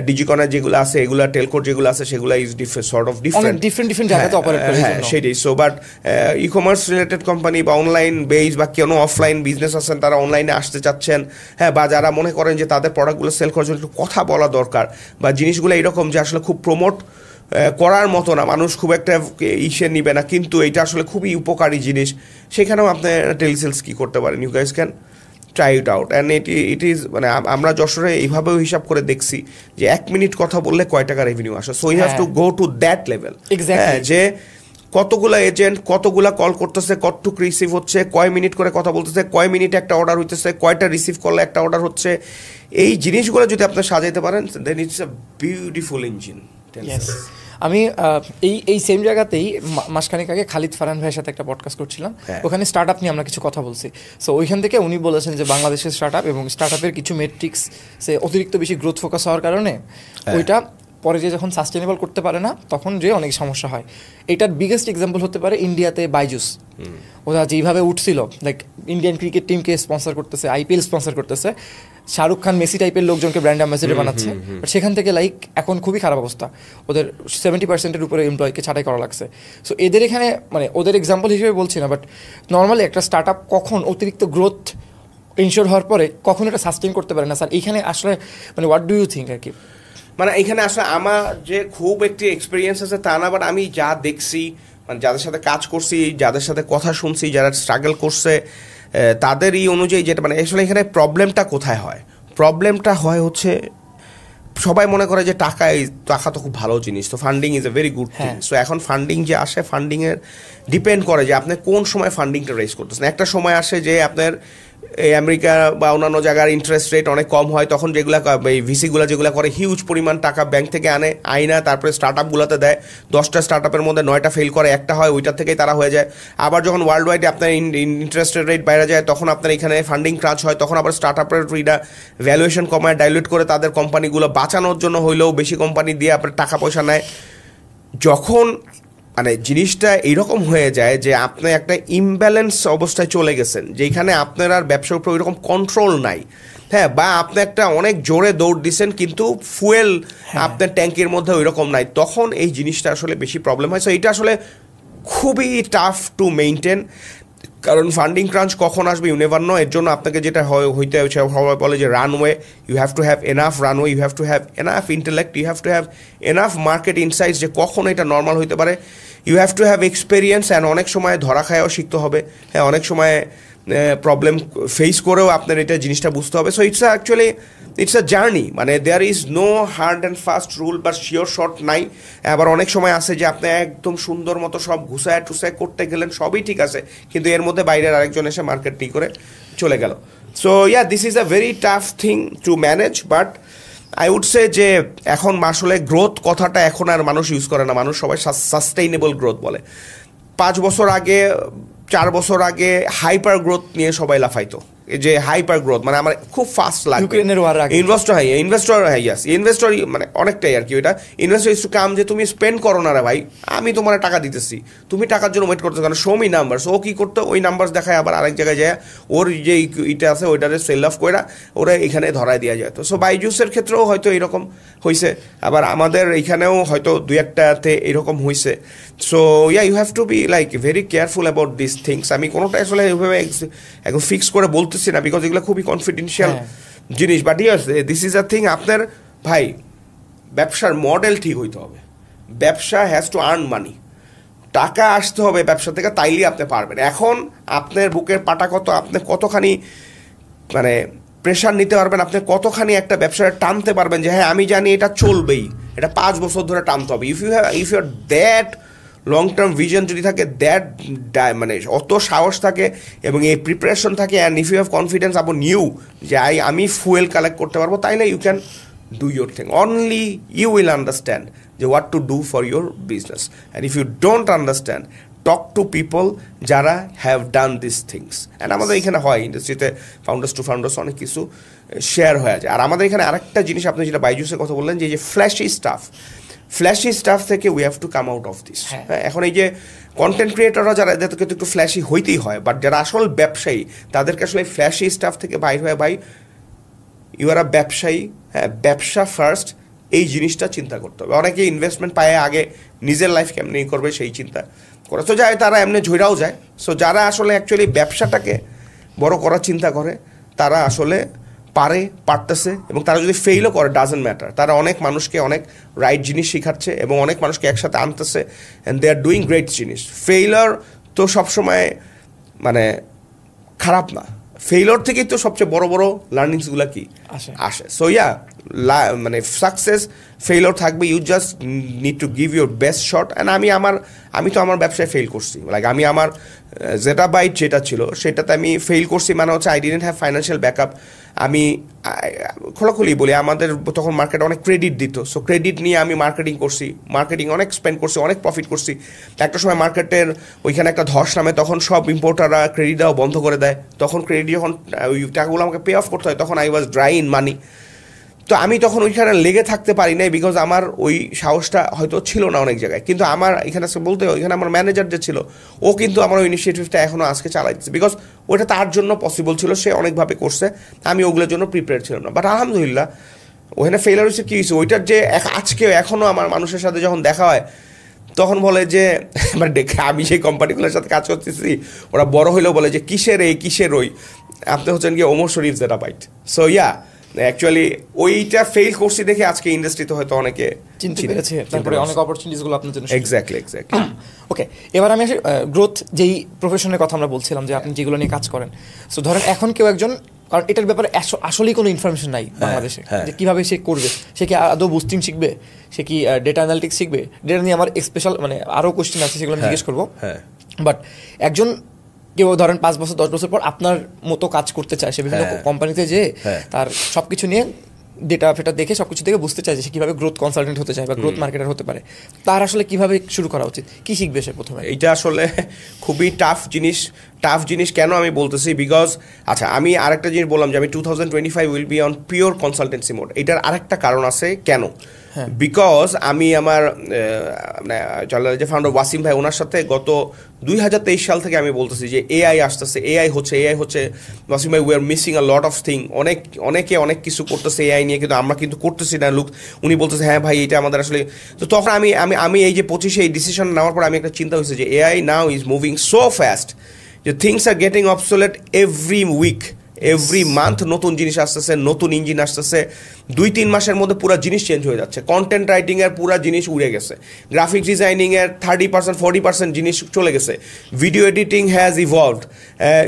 [SPEAKER 2] ডিজিকনের যেগুলো আছে, এগুলা টেলকোর যেগুলো আছে, সেগুলো is sort of different,
[SPEAKER 1] different জায়গাতে operate করে।
[SPEAKER 2] হ্যাঁ সেটাই। So but e commerce related company বা অনলাইন বেস বা কোনো অফলাইন বিজনেস আছেন, তারা অনলাইনে আসতে চাচ্ছেন, হ্যাঁ, বা যারা মনে করেন যে তাদের প্রোডাক্টগুলো সেল করার জন্য একটু কথা বলা দরকার, বা জিনিসগুলো এরকম যে আসলে খুব প্রমোট করার মতো না, মানুষ খুব একটা ইসে নিবে না, কিন্তু এটা আসলে খুবই উপকারী জিনিস, সেখানেও আপনি টেলিসেলস কি করতে পারেন, you guys can try it out. And it is মানে আমরা যশোরে এইভাবেও হিসাব করে দেখছি যে 1 মিনিট কথা বললে কয় টাকা রেভিনিউ আসে। So you have to go to that level, হ্যাঁ, যে কতগুলা এজেন্ট কতগুলা কল করতেছে, কতটুক রিসিভ হচ্ছে, কয় মিনিট করে কথা বলতেছে, কয় মিনিটে একটা অর্ডার হইতেছে, কয়টা রিসিভ করলে একটা অর্ডার হচ্ছে, এই জিনিসগুলো যদি আপনি সাজাইতে পারেন, দেন ইটস আ বিউটিফুল ইঞ্জিন।
[SPEAKER 1] আমি এই সেম জায়গাতেই মাসখানেক আগে খালিদ ফারহান ভাইয়ের সাথে একটা পডকাস্ট করছিলাম, ওখানে স্টার্ট আপ নিয়ে আমরা কিছু কথা বলছি। সো ওইখান থেকে উনি বলেছেন যে বাংলাদেশের স্টার্ট আপ এবং স্টার্ট আপের কিছু মেট্রিক্স সে অতিরিক্ত বেশি গ্রোথ ফোকাস হওয়ার কারণে ওইটা পরে যে যখন সাস্টেনেবল করতে পারে না, তখন যে অনেক সমস্যা হয়। এটার বিগেস্ট এক্সাম্পল হতে পারে ইন্ডিয়াতে বাইজুস। ওরা যেইভাবে উঠছিল, লাইক ইন্ডিয়ান ক্রিকেট টিমকে স্পন্সর করতেছে, আইপিএল স্পন্সর করতেছে, শাহরুখ খান মেসি টাইপের লোকজনকে ব্র্যান্ড অ্যাম্বাসেডর বানাচ্ছে, বাট সেখান থেকে লাইক এখন খুবই খারাপ অবস্থা, ওদের 70% উপরে এমপ্লয়িকে ছাঁটাই করা লাগছে। সো এদের এখানে মানে ওদের এক্সাম্পল হিসেবে বলছি না, বাট নর্মালি একটা স্টার্ট আপ কখন অতিরিক্ত গ্রোথ ইনশোর হওয়ার পরে কখন এটা সাস্টেন করতে পারে না স্যার, এইখানে আসলে মানে হোয়াট ডু ইউ থিঙ্ক আর কি?
[SPEAKER 2] মানে এখানে আসলে আমার যে খুব একটি এক্সপিরিয়েন্স আছে তা না, বাট আমি যা দেখছি, মানে যাদের সাথে কাজ করছি, যাদের সাথে কথা শুনছি, যারা স্ট্রাগল করছে, তাদের এই অনুযায়ী যেটা মানে আসলে এখানে প্রবলেমটা কোথায় হয়, প্রবলেমটা হয় হচ্ছে সবাই মনে করে যে টাকা তো খুব ভালো জিনিস, তো funding is a very good thing. So এখন ফান্ডিং যে আসে, ফান্ডিংয়ের ডিপেন্ড করে যে আপনি কোন সময় ফান্ডিংটা রেজ করতেছেন। একটা সময় আসে যে আপনার এই আমেরিকা বা অন্যান্য জায়গার ইন্টারেস্ট রেট অনেক কম হয়, তখন যেগুলো এই ভিসিগুলো যেগুলো করে হিউজ পরিমাণ টাকা ব্যাংক থেকে আইনা তারপরে স্টার্ট আপগুলোতে দেয়, 10টা স্টার্ট আপের মধ্যে 9টা ফেল করে, একটা হয়, ওইটার থেকেই তারা হয়ে যায়। আবার যখন ওয়ার্ল্ড ওয়াইডে আপনার ইন্টারেস্ট রেট বাইরে যায়, তখন আপনার এখানে ফান্ডিং ক্রাঞ্চ হয়, তখন আবার স্টার্ট আপের ভ্যালুয়েশন কমায়, ডাইলুট করে তাদের কোম্পানিগুলো বাঁচানোর জন্য হইলেও বেশি কোম্পানি দিয়ে আপনার টাকা পয়সা নেয়। যখন মানে জিনিসটা এইরকম হয়ে যায় যে আপনি একটা ইমব্যালেন্স অবস্থায় চলে গেছেন, যেখানে আপনার আর ব্যবসার উপর ওইরকম কন্ট্রোল নাই, হ্যাঁ, বা আপনি একটা অনেক জোরে দৌড় দিচ্ছেন কিন্তু ফুয়েল আপনার ট্যাঙ্কের মধ্যে ওইরকম নাই, তখন এই জিনিসটা আসলে বেশি প্রবলেম হয়। সো এটা আসলে খুবই টাফ টু মেনটেন, কারণ ফান্ডিং ক্রাঞ্চ কখন আসবে ইউ নেভার নো। এর জন্য আপনাকে যেটা হইতে সবাই বলে যে runway, you have to have enough runway, you have to have enough intellect, you have to have enough market insights যে কখন এটা নর্মাল হইতে পারে, you have to have experience, and অনেক সময় ধরা খায়ও শিখতে হবে, হ্যাঁ, অনেক সময় প্রবলেম ফেস করেও আপনার এটা জিনিসটা বুঝতে হবে। সো ইটস আ জার্নি, মানে there is no hard and fast rule বা শিওর শর্ট নাই। আবার অনেক সময় আছে যে আপনি একদম সুন্দর মতো সব ঘুষায় টুসায় করতে গেলেন, সবই ঠিক আছে, কিন্তু এর মধ্যে বাইরের আরেকজন এসে মার্কেট টি করে চলে গেল। So yeah, this is a very tough thing to manage, but I would say যে এখন আসলে গ্রোথ কথাটা এখন আর মানুষ ইউজ করে না, মানুষ সবাই সাস্টেইনেবল গ্রোথ বলে। 5 বছর আগে, 4 বছর আগে হাইপার গ্রোথ নিয়ে সবাই লাফাইতো, যে হাইপার গ্রোথ মানে আমার খুব ফাস্ট লাগবে, ইনভেস্টর মানে অনেকটাই আর কি, ওইটা ইনভেস্টর ইজ টু কাম যে তুমি স্পেন্ড করো না রে ভাই, আমি তোমার টাকা দিতেছি, তুমি টাকার জন্য ওয়েট করতে, কারণ শো মি নাম্বারস। ও কি করতো, ওই নাম্বারস দেখায় আবার আরেক জায়গায় যায়, ওর যে ইটা আছে ওইটারে সেল অফ করে ওরা এখানে ধরায় দেওয়া যায়। তো সো বাইজুসের ক্ষেত্রেও হয়তো এরকম হয়েছে, আবার আমাদের এইখানেও হয়তো 2-1টাতে এরকম হয়েছে। So yeah, you have to be like very careful about this things. আমি কোনোটা আসলে এইভাবে একদম ফিক্স করে বলতেছি না, বিকজ এগুলো খুবই কনফিডেন্সিয়াল জিনিস, but yes this is a thing. আপনার ভাই ব্যবসার মডেল ঠিক হইতে হবে, ব্যবসা হ্যাজ টু আর্ন মানি, টাকা আসতে হবে ব্যবসা থেকে, তাইলে আপনি পারবেন। এখন আপনার বুকের পাটা কত, আপনি কতখানি মানে প্রেশার নিতে পারবেন, আপনি কতখানি একটা ব্যবসাটা টানতে পারবেন যে হ্যাঁ আমি জানি এটা চলবেই, এটা 5 বছর ধরে টানতে হবে। If you are that long term vision যদি থাকে, দ্যাট মানে অত সাহস থাকে এবং এই প্রিপারেশন থাকে, and if you have confidence upon you যে আমি ফুয়েল কালেক্ট করতে পারবো, তাইলে you can do your thing. Only you will understand যে what to do for your business, and if you don't understand, talk to people যারা have done this things. And আমাদের এখানে হয় ইন্ডাস্ট্রিতে ফাউন্ডার্স টু ফাউন্ডার্স অনেক কিছু share হয়ে যায়। আর আমাদের এখানে আরেকটা জিনিস, আপনি যেটা বাইজুসের কথা বললেন যে ফ্ল্যাশি স্টাফ, ফ্ল্যাশি স্টাফ থেকে we have to come out of this. এখন এই যে কন্টেন্ট ক্রিয়েটররা যারা এদেরকে তো একটু ফ্ল্যাশি হইতেই হয়, বাট যারা আসল ব্যবসায়ী তাদেরকে আসলে ফ্ল্যাশি স্টাফ থেকে বাইর হয়ে ভাই ইউ আর আ ব্যবসায়ী, হ্যাঁ ব্যবসা ফার্স্ট, এই জিনিসটা চিন্তা করতে হবে। অনেকে ইনভেস্টমেন্ট পায় আগে নিজের লাইফ কেমনি করবে সেই চিন্তা করে তো যায়, তারা এমনি ঝইরাও যায়। সো যারা আসলে অ্যাকচুয়ালি ব্যবসাটাকে বড় করার চিন্তা করে তারা আসলে পারতেছে, এবং তারা যদি ফেইলও করে ডাজেন্ট ম্যাটার, তারা অনেক মানুষকে অনেক রাইট জিনিস শেখাচ্ছে এবং অনেক মানুষকে একসাথে আনতেছে, and they are doing great জিনিস। ফেইলার তো সবসময় মানে খারাপ না, ফেইলর থেকেই তো সবচেয়ে বড় বড় লার্নিংসগুলো কি আসে। সো ইয়া মানে সাকসেস ফেইলর থাকবে, you just need to give your best shot. And আমি তো আমার ব্যবসায় ফেল করছি, লাইক আমি আমার জেটাবাইট যেটা ছিল সেটাতে আমি ফেল করছি, মানে হচ্ছে I didn't have financial backup. আমি খোলাখুলি বলি আমাদের তখন মার্কেট অনেক ক্রেডিট দিত, সো ক্রেডিট নিয়ে আমি মার্কেটিং অনেক স্পেন্ড করছি, অনেক প্রফিট করছি। একটা সময় মার্কেটের ওইখানে একটা ধস নামে, তখন সব ইম্পোর্টাররা ক্রেডিট দেওয়া বন্ধ করে দেয়, তখন ক্রেডিট যখন ওই টাকাগুলো আমাকে পে অফ করতে হয় তখন আই ওয়াজ ড্রাই ইন মানি। তো আমি তখন ওইখানে লেগে থাকতে পারি নাই, বিকজ আমার ওই সাহসটা হয়তো ছিল না অনেক জায়গায়। কিন্তু আমার এখানে বলতে ওইখানে আমার ম্যানেজার যে ছিল ও কিন্তু আমার ওই ইনিশিয়েটিভটা এখনও আজকে চালাইছে, বিকজ ওটা তার জন্য পসিবল ছিল, সে অনেকভাবে করছে, আমি ওগুলোর জন্য প্রিপেয়ার ছিলাম না। বাট আলহামদুলিল্লাহ ওখানে ফেলার হয়েছে কী হয়েছে, ওইটার যে আজকে এখনও আমার মানুষের সাথে যখন দেখা হয় তখন বলে যে আমি সেই কোম্পানিগুলোর সাথে কাজ করতেছি, ওরা বড় হইলেও বলে যে কিসের ওই আপনি হচ্ছেন কি ওমর শরীফ জেটাবাইট। সো ইয়া অ্যাকচুয়ালি ওইটা ফেল করছি দেখে আজকে ইন্ডাস্ট্রিতে হয়তো অনেকে
[SPEAKER 1] চিনতে পেরেছে, তারপরে অনেক অপরচুনিটিসগুলো আপনার জন্য।
[SPEAKER 2] এক্স্যাক্টলি
[SPEAKER 1] ওকে, এবার আমি আসি গ্রোথ যেই প্রফেশনের কথা আমরা বলছিলাম যে আপনি যেগুলো নিয়ে কাজ করেন। সো ধরেন এখন কেউ একজন, কারণ এটার ব্যাপারে আসলেই কোনো ইনফরমেশন নাই বাংলাদেশে যে কীভাবে সে করবে, সে কি আদৌ বুস্টিং শিখবে, সে কি ডেটা অ্যানালিটিক্স শিখবে, ডেটা নিয়ে আমার স্পেশাল মানে আরও কোশ্চেন আছে সেগুলো আমি জিজ্ঞেস করবো। বাট একজন কেউ ধরেন 5 বছর 10 বছর পর আপনার মতো কাজ করতে চায়, সে বিভিন্ন কোম্পানিতে যে তার সব কিছু নিয়ে ডেটা ফেটা দেখে সব কিছু থেকে বুঝতে চায় যে সে কীভাবে গ্রোথ কনসালটেন্ট হতে চায় বা গ্রোথ মার্কেটার হতে পারে, তার আসলে কীভাবে শুরু করা উচিত, কী শিখবে সে প্রথমে?
[SPEAKER 2] এইটা আসলে খুবই টাফ জিনিস কেন আমি বলতেছি, বিকজ আচ্ছা আমি আরেকটা জিনিস বললাম যে আমি 2025 will be on pure consultancy mode. এটার আরেকটা কারণ আছে কেন, বিকজ আমি আমার যে ফাউন্ডার ওয়াসিম ভাই ওনার সাথে গত 2023 সাল থেকে আমি বলতেছি যে এআই আসতেছে, এআই হচ্ছে ওয়াসিম ভাই we are missing a lot of thing, অনেকে অনেক কিছু করতেছে এআই নিয়ে, কিন্তু আমরা কিন্তু করতেছি না। উনি বলতেছে হ্যাঁ ভাই এটা আমাদের আসলে, তো তখন আমি এই যে 25 এই ডিসিশন নেওয়ার পর আমি একটা চিন্তা হয়েছে যে AI now is moving so fast যে things are getting obsolete every week, every month নতুন জিনিস আসতেছে, নতুন ইঞ্জিন আসতেছে, 2-3 মাসের মধ্যে পুরো জিনিস চেঞ্জ হয়ে যাচ্ছে। কন্টেন্ট রাইটিংয়ের পুরো জিনিস উড়ে গেছে, গ্রাফিক ডিজাইনিংয়ের 30% 40% জিনিস চলে গেছে, ভিডিও এডিটিং হ্যাজ ইভলভড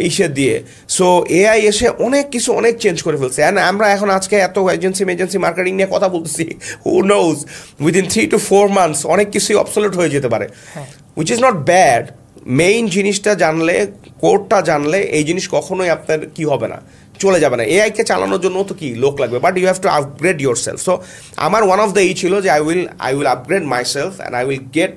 [SPEAKER 2] ইসের দিয়ে। সো এআই এসে অনেক চেঞ্জ করে ফেলছে। অ্যান্ড আমরা এখন আজকে এত এজেন্সি মার্কেটিং নিয়ে কথা বলতেছি, who knows within 3 to 4 months অনেক কিছুই অবসোলেট হয়ে যেতে পারে, which is not bad. Main জিনিসটা জানলে, কোডটা জানলে এই জিনিস কখনোই আপনার কি হবে না, চলে যাবে না। এআইকে চালানোর জন্য তো কি লোক লাগবে, but you have to upgrade yourself. So আমার ওয়ান অফ দ্য ছিল যে I will upgrade myself and I will get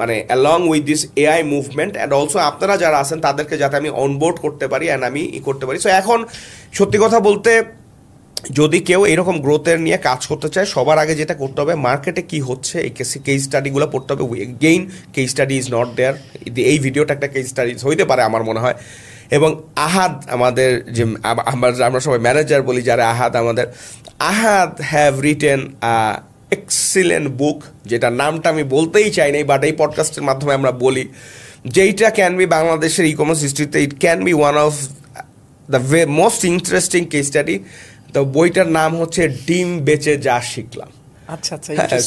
[SPEAKER 2] মানে along with this AI movement, and also আপনারা যারা আছেন তাদেরকে যাতে আমি অনবোর্ড করতে পারি অ্যান্ড আমি করতে পারি। সো এখন সত্যি কথা বলতে যদি কেউ এরকম গ্রোথের নিয়ে কাজ করতে চায়, সবার আগে যেটা করতে হবে মার্কেটে কি হচ্ছে এই কেস স্টাডিগুলো পড়তে হবে। Gain case study is not there, এই ভিডিওটা একটা কেস স্টাডি হইতে পারে আমার মনে হয়। এবং আহাদ আমাদের যে আমরা সবাই ম্যানেজার বলি যারা, আহাদ হ্যাভ রিটেন এক্সিলেন্ট বুক, যেটা নামটা আমি বলতেই চাই নাই, বাট এই পডকাস্টের মাধ্যমে আমরা বলি, যেইটা ক্যান বি বাংলাদেশের ই কমার্স হিস্ট্রিতে it can be one of the most interesting case study. তো বইটার নাম হচ্ছে ডিম বেচে যা শিখলাম।
[SPEAKER 1] আচ্ছা,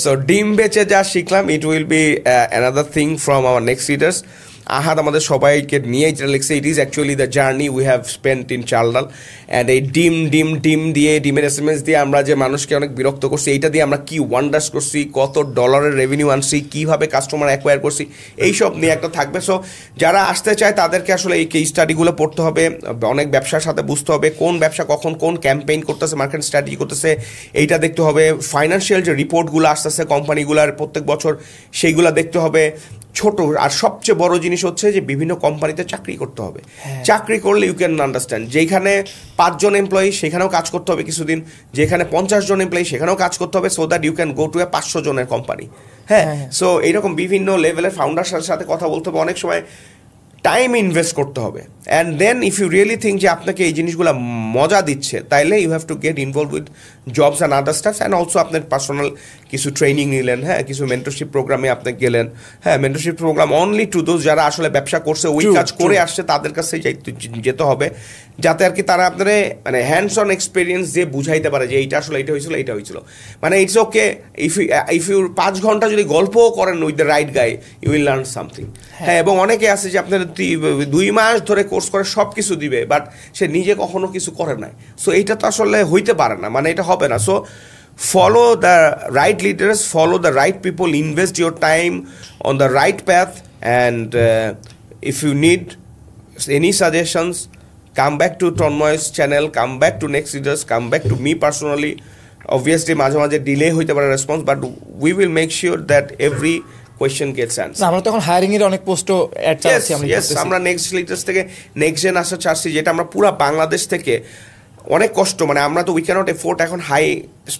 [SPEAKER 2] সো ডিম বেচে যা শিখলাম, it will be another thing from our next readers. Ahad আমাদের সবাইকে নিয়ে যেটা লিখছে, it is actually the journey we have spent in Chaldal. And এই ডিমের SMS দিয়ে আমরা যে মানুষকে অনেক বিরক্ত করছি, এইটা দিয়ে আমরা কি ওয়ান্ডার্স করছি, কত ডলারের রেভিনিউ আনছি, কীভাবে কাস্টমার অ্যাকোয়ার করছি, এইসব নিয়ে একটা থাকবে। সো যারা আসতে চায় তাদেরকে আসলে এই কেস স্টাডিগুলো পড়তে হবে, অনেক ব্যবসার সাথে বুঝতে হবে কোন ব্যবসা কখন কোন ক্যাম্পেইন করতেছে, মার্কেট স্ট্র্যাটেজি করতেছে, এইটা দেখতে হবে। ফাইন্যান্সিয়াল যে রিপোর্টগুলো আসতেছে কোম্পানিগুলার প্রত্যেক বছর, সেইগুলো দেখতে হবে। ছোট, আর সবচেয়ে বড় জিনিস হচ্ছে যে বিভিন্ন কোম্পানিতে চাকরি করতে হবে। চাকরি করলে ইউ ক্যান আন্ডারস্ট্যান্ড, যেখানে 5 জন এমপ্লয়ি সেখানেও কাজ করতে হবে কিছুদিন, যেখানে 50 জন এমপ্লয়ি সেখানেও কাজ করতে হবে, so that you can go to a 500 জনের কোম্পানি। হ্যাঁ, সো এইরকম বিভিন্ন লেভেলের ফাউন্ডারের সাথে কথা বলতে হবে, অনেক সময় টাইম ইনভেস্ট করতে হবে। And then if you really think যে আপনাকে এই জিনিসগুলো মজা দিচ্ছে, তাইলে you have to get involve with jobs and other stuffs, and also আপনার পার্সোনাল কিছু ট্রেনিং নিলেন, হ্যাঁ, কিছু মেন্টরশিপ প্রোগ্রামে আপনি গেলেন। হ্যাঁ, mentorship program only to those যারা আসলে ব্যবসা করছে, ওই কাজ করে আসছে, তাদের কাছেই যেতে হবে, যাতে আর কি তারা আপনার মানে হ্যান্ডস অন এক্সপিরিয়েন্স দিয়ে বুঝাইতে পারে যে এইটা আসলে এইটা হয়েছিল, এইটা হয়েছিল। মানে ইটস ওকে ইফ ইউ 5 ঘন্টা যদি গল্পও করেন with the right guy, you will learn something. হ্যাঁ, এবং অনেকে আছে যে আপনার 2 মাস ধরে কোর্স করে সব কিছু দিবে, বাট সে নিজে কখনো কিছু করে নাই। সো এইটা তো আসলে হইতে পারে না, মানে এটা হবে না। So follow the right leaders, follow the right people, invest your time on the right path, and if you need any suggestions, come back to Tonmoy's channel, come back to Next Leaders, come back to me personally. Obviously মাঝে মাঝে delay হইতে পারে response, but we will make sure that every question gets answered.
[SPEAKER 1] আমরা তখন hiring এর অনেক পোস্টও add চাচ্ছি।
[SPEAKER 2] আমরা নেক্সট লিডার্স থেকে নেক্সট জেন আসা চাচ্ছি, যেটা আমরা পুরো বাংলাদেশ থেকে অনেক কষ্ট, মানে আমরা তো উই ক্যানট এফোর্ড এখন high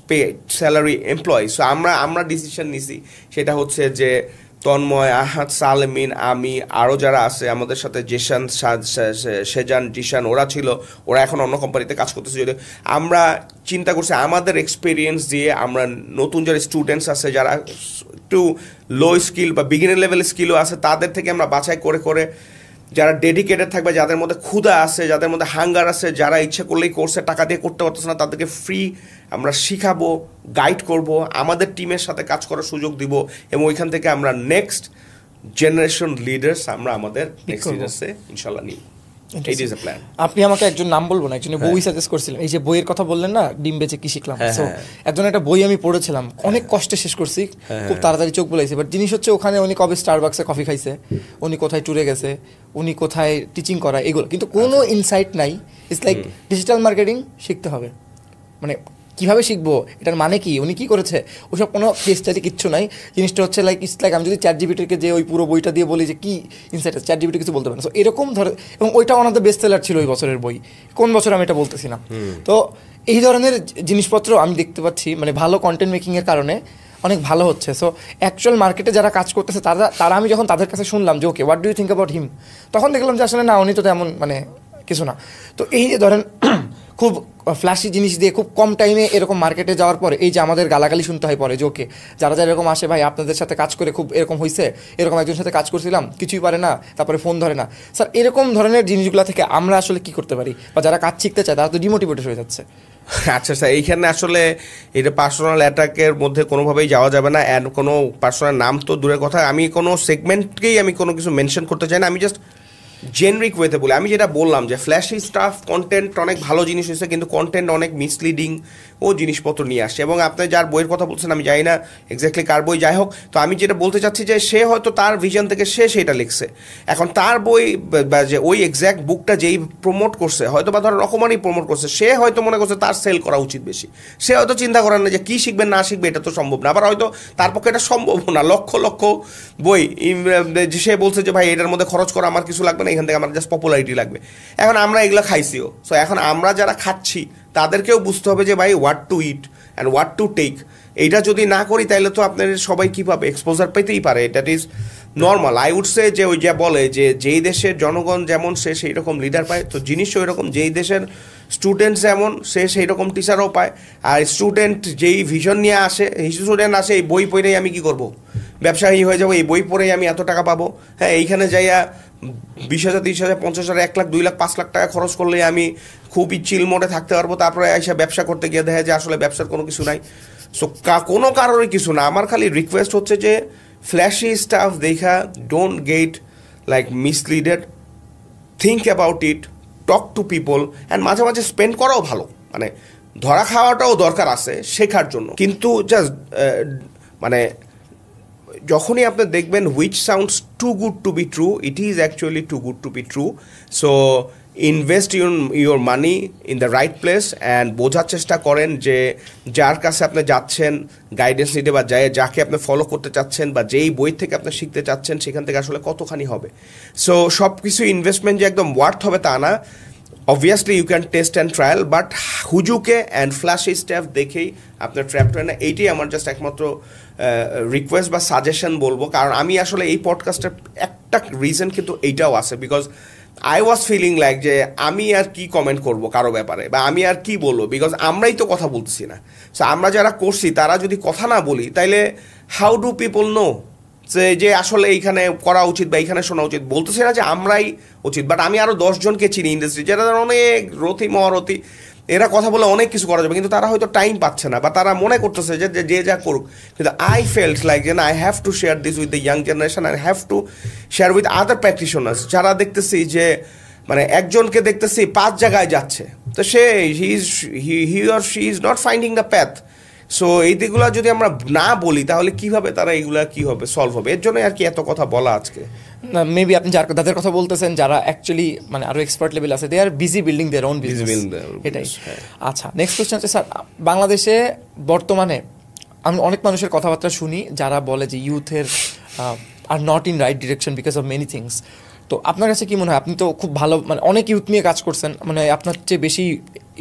[SPEAKER 2] pay salary employee. So আমরা ডিসিশন নিছি, সেটা হচ্ছে যে তন্ময়, আহাদ, সালেমিন, আমি, আরও যারা আছে আমাদের সাথে, জেশান, সেজান, জিশান, ওরা ছিল, ওরা এখন অন্য কোম্পানিতে কাজ করতেছে। যদি আমরা চিন্তা করছি আমাদের এক্সপিরিয়েন্স দিয়ে আমরা নতুন যারা স্টুডেন্টস আছে, যারা একটু লো স্কিল বা বিগিনার লেভেল স্কিলও আছে, তাদের থেকে আমরা বাছাই করে করে যারা ডেডিকেটেড থাকবে, যাদের মধ্যে ক্ষুধা আছে, যাদের মধ্যে হাঙ্গার আছে, যারা ইচ্ছা করলেই কোর্সে টাকা দিয়ে করতে পারতেছে না, তাদেরকে ফ্রি আমরা শিখাবো, গাইড করব, আমাদের টিমের সাথে কাজ করার সুযোগ দিব, এবং ওইখান থেকে আমরা নেক্সট জেনারেশন লিডার্স আমরা আমাদের নেক্সট লিডার্সে ইনশাল্লাহ নিই। It is a plan.
[SPEAKER 1] আপনি আমাকে একজন নাম বলবো না, একজনের বই সাজেস্ট করছিলেন, এই যে বইয়ের কথা বললেন না, ডিম বেচে কি শিখলাম, সো একজন একটা বই আমি পড়েছিলাম, অনেক কষ্টে শেষ করছি, খুব তাড়াতাড়ি চোখ বলাইছে, বাট জিনিস হচ্ছে ওখানে উনি কবে স্টারবাক্সে কফি খাইছে, উনি কোথায় ট্যুরে গেছে, উনি কোথায় টিচিং করা, এগুলো কিন্তু কোনো ইনসাইট নাই। ইটস লাইক ডিজিটাল মার্কেটিং শিখতে হবে, মানে কীভাবে শিখবো, এটার মানে কি, উনি কী করেছে, ওসব কোনো কেস স্টাডি কিচ্ছু নাই। জিনিসটা হচ্ছে লাইক ইটস লাইক আমি যদি চ্যাটজিপিটিকে যে ওই পুরো বইটা দিয়ে বলি যে কী ইনসাইট আছে, চ্যাটজিপিটি কিছু বলতে পারে না। সো এরকম ধরে, এবং ওইটা one of the best seller ছিল ওই বছরের বই, কোন বছর আমি এটা বলতেছি না। তো এই ধরনের জিনিসপত্র আমি দেখতে পাচ্ছি, মানে ভালো কন্টেন্ট মেকিংয়ের কারণে অনেক ভালো হচ্ছে। সো অ্যাকচুয়াল মার্কেটে যারা কাজ করতেছে তারা আমি যখন তাদের কাছে শুনলাম যে okay what do you think about him, তখন দেখলাম যে আসলে না, উনি তো তেমন মানে কিছু না। তো এই যে ধরেন খুব ফ্ল্যাশি জিনিস দিয়ে খুব কম টাইমে এরকম মার্কেটে যাওয়ার পরে এই যে আমাদের গালাগালি শুনতে হয় পরে, যে ওকে যারা যারা এরকম আসে, ভাই আপনাদের সাথে কাজ করে খুব এরকম হয়েছে, এরকম একজনের সাথে কাজ করছিলাম, কিছুই পারে না, তারপরে ফোন ধরে না। স্যার এরকম ধরনের জিনিসগুলো থেকে আমরা আসলে কি করতে পারি, বা যারা কাজ শিখতে চায় তারা তো ডিমোটিভেটেড হয়ে যাচ্ছে।
[SPEAKER 2] আচ্ছা স্যার, এইখানে আসলে এটা পার্সোনাল অ্যাটাকের মধ্যে কোনোভাবেই যাওয়া যাবে না, অ্যান্ড কোনো পার্সোনাল নাম তো দূরের কথা, আমি কোনো সেগমেন্টকেই আমি কোনো কিছু মেনশন করতে চাই না, আমি জাস্ট জেনারিক ওয়েতে বলি। আমি যেটা বললাম যে ফ্ল্যাশি স্টাফ কন্টেন্ট অনেক ভালো জিনিস হয়েছে, কিন্তু কন্টেন্ট অনেক মিসলিডিং ও জিনিসপত্র নিয়ে আসে। এবং আপনি যার বইয়ের কথা বলছেন আমি জানি না এক্স্যাক্টলি কার বই, যাই হোক, তো আমি যেটা বলতে চাচ্ছি যে সে হয়তো তার ভিশন থেকে সে সেটা লিখছে, এখন তার বই বা যে ওই এক্স্যাক্ট বুকটা যেই প্রমোট করছে, হয়তো বা ধরো রকমারই প্রমোট করছে, সে হয়তো মনে করছে তার সেল করা উচিত বেশি, সে হয়তো চিন্তা করেন না যে কী শিখবে না শিখবে, এটা তো সম্ভব না, আবার হয়তো তার পক্ষে এটা সম্ভব না। লক্ষ লক্ষ বই সে বলছে যে ভাই এটার মধ্যে খরচ করা আমার কিছু লাগবে না, এখান থেকে আমার জাস্ট পপুলারিটি লাগবে। এখন আমরা এগুলো খাইছিও, সো এখন আমরা যারা খাচ্ছি তাদেরকেও বুঝতে হবে যে ভাই what to eat and what to take. এইটা যদি না করি তাহলে তো আপনার সবাই কীভাবে এক্সপোজার পেতেই পারে, that is normal. I would say যে ওই যা বলে যে যেই দেশের জনগণ যেমন সে সেই রকম লিডার পায়, তো জিনিসও ওই রকম, যেই দেশের স্টুডেন্ট যেমন সে সেই রকম টিচারও পায়। আর স্টুডেন্ট যেই ভিশন নিয়ে আসে, স্টুডেন্ট আসে এই বই পড়েই আমি কি করব, ব্যবসায়ী হয়ে যাবো, এই বই পড়েই আমি এত টাকা পাবো, হ্যাঁ এইখানে যাইয়া 20,000, 30,000, 50,000, 1 লাখ, 2 লাখ, 5 লাখ টাকা খরচ করলে আমি খুবই চিল মোডে থাকতে পারবো, তারপরে এসে ব্যবসা করতে গিয়ে দেখা যায় আসলে ব্যবসার কোনো কিছু নাই। সো কোনো কারোরই কিছু না, আমার খালি রিকোয়েস্ট হচ্ছে যে ফ্ল্যাশি স্টাফ দেখা don't get like misled, think about it, talk to people, and মাঝে মাঝে স্পেন্ড করাও ভালো, মানে ধরা খাওয়াটাও দরকার আছে শেখার জন্য, কিন্তু জাস্ট মানে যখনই আপনি দেখবেন which sounds too good to be true, it is actually too good to be true. So invest your money in the right place and বোঝার চেষ্টা করেন যে যার কাছে আপনি যাচ্ছেন গাইডেন্স নিতে বা যাকে আপনি ফলো করতে চাচ্ছেন বা যেই বই থেকে আপনি শিখতে চাচ্ছেন সেখান থেকে আসলে কতখানি হবে। সো সব কিছু ইনভেস্টমেন্ট যে একদম ওয়ার্থ হবে তা না। Obviously you can test and trial, but হুজুকে অ্যান্ড ফ্ল্যাশি স্ট্যাফ দেখেই আপনার ট্র্যাপড হয় না, এইটাই আমার জাস্ট একমাত্র রিকোয়েস্ট বা সাজেশন বলবো। কারণ আমি আসলে এই পডকাস্টের একটা রিজন কিন্তু এইটাও আছে, because I was feeling like যে আমি আর কি কমেন্ট করব কারো ব্যাপারে, বা আমি আর কি বলবো, বিকজ আমরাই তো কথা বলতেছি না। সো আমরা যারা করছি তারা যদি কথা না বলি তাইলে হাউ ডু পিপল নো যে আসলে এইখানে করা উচিত বা এইখানে শোনা উচিত। বলতেছি না যে আমরাই উচিত, বাট আমি আরও 10 জনকে চিনি ইন্ডাস্ট্রি যারা অনেক রথি মহারথী, এরা কথা বলে অনেক কিছু করা যাবে, কিন্তু তারা হয়তো টাইম পাচ্ছে না বা তারা মনে করতেছে যে যে যা করুক। কিন্তু আই ফেল্ট লাইক যে I have to share this with the young generation, I have to share with other practitioners যারা দেখতেছি যে মানে একজনকে দেখতেছি 5 জায়গায় যাচ্ছে, তো সে he or she is not finding the path. So এই দিকগুলো যদি আমরা না বলি তাহলে কিভাবে তারা এইগুলা কি হবে সলভ হবে, এর জন্য আর কি এত কথা বলা আজকে।
[SPEAKER 1] না, মেবি আপনি যাদের কথা বলতেছেন যারা অ্যাকচুয়ালি মানে আরো এক্সপার্ট লেভেল আছে, they are busy building their own business, এটাই। আচ্ছা, নেক্সট কোশ্চেন হচ্ছে স্যার, বাংলাদেশে বর্তমানে আমি অনেক মানুষের কথাবার্তা শুনি যারা বলে যে ইউথের are not in right direction because of many things. তো আপনার কাছে কি মনে হয়? আপনি তো খুব ভালো মানে অনেক ইউথ নিয়ে কাজ করছেন, মানে আপনার চেয়ে বেশি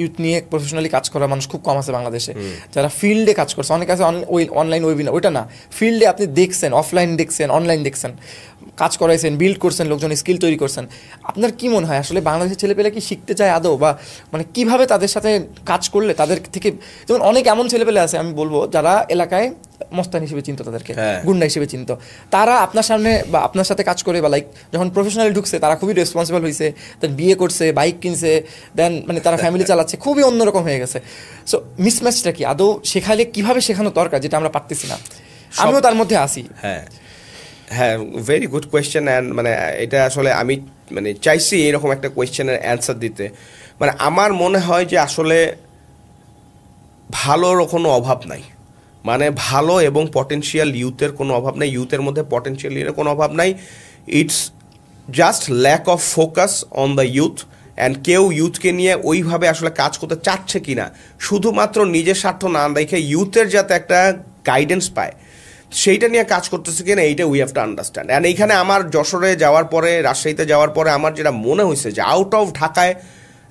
[SPEAKER 1] ইউথ নিয়ে প্রফেশনালি কাজ করা মানুষ খুব কম আছে বাংলাদেশে যারা ফিল্ডে কাজ করছে। অনেক আছে অনলাইন ওয়েবিনার, ওইটা না, ফিল্ডে আপনি দেখছেন, অফলাইন দেখছেন, অনলাইন দেখছেন, কাজ করাইছেন, বিল্ড করছেন, লোকজন স্কিল তৈরি করছেন। আপনার কি মনে হয় আসলে বাংলাদেশের ছেলেপেলে কি শিখতে চায় আদৌ, বা মানে কিভাবে তাদের সাথে কাজ করলে তাদের থেকে, যেমন অনেক এমন ছেলেপেলে আছে আমি বলবো যারা এলাকায় মস্তান হিসেবে চিনতো, তাদেরকে গুন্ডা হিসেবে চিনতো, তারা আপনার সামনে বা আপনার সাথে কাজ করে বা লাইক যখন প্রফেশনালি ঢুকছে তারা খুবই রেসপন্সিবল হয়েছে, দেন বিয়ে করছে, বাইক কিনছে, দেন মানে তারা ফ্যামিলি চালাচ্ছে, খুবই অন্যরকম হয়ে গেছে। সো মিসম্যাচটা কি আদৌ শেখালে কিভাবে শেখানো দরকার, যেটা আমরা পারতেছি না? আমিও তার মধ্যে আসি।
[SPEAKER 2] হ্যাঁ, ভেরি গুড কোয়েশ্চেন। অ্যান্ড মানে এটা আসলে আমি মানে চাইছি এরকম একটা কোয়েশ্চেনের অ্যান্সার দিতে। মানে আমার মনে হয় যে আসলে ভালোর কোনো অভাব নাই, মানে ভালো এবং পটেনশিয়াল ইউথের কোনো অভাব নাই, ইউথের মধ্যে পটেনশিয়াল কোনো অভাব নাই। It's just lack of focus on the youth. And কেউ ইউথকে নিয়ে ওইভাবে আসলে কাজ করতে চাচ্ছে কি না, শুধুমাত্র নিজের স্বার্থ না দেখে ইউথের যাতে একটা গাইডেন্স পায় সেইটা নিয়ে কাজ করতেছে কিনা, এইটা we have to understand. And এইখানে আমার যশোরে যাওয়ার পরে, রাজশাহীতে যাওয়ার পরে আমার যেটা মনে হয়েছে যে আউট অফ ঢাকায়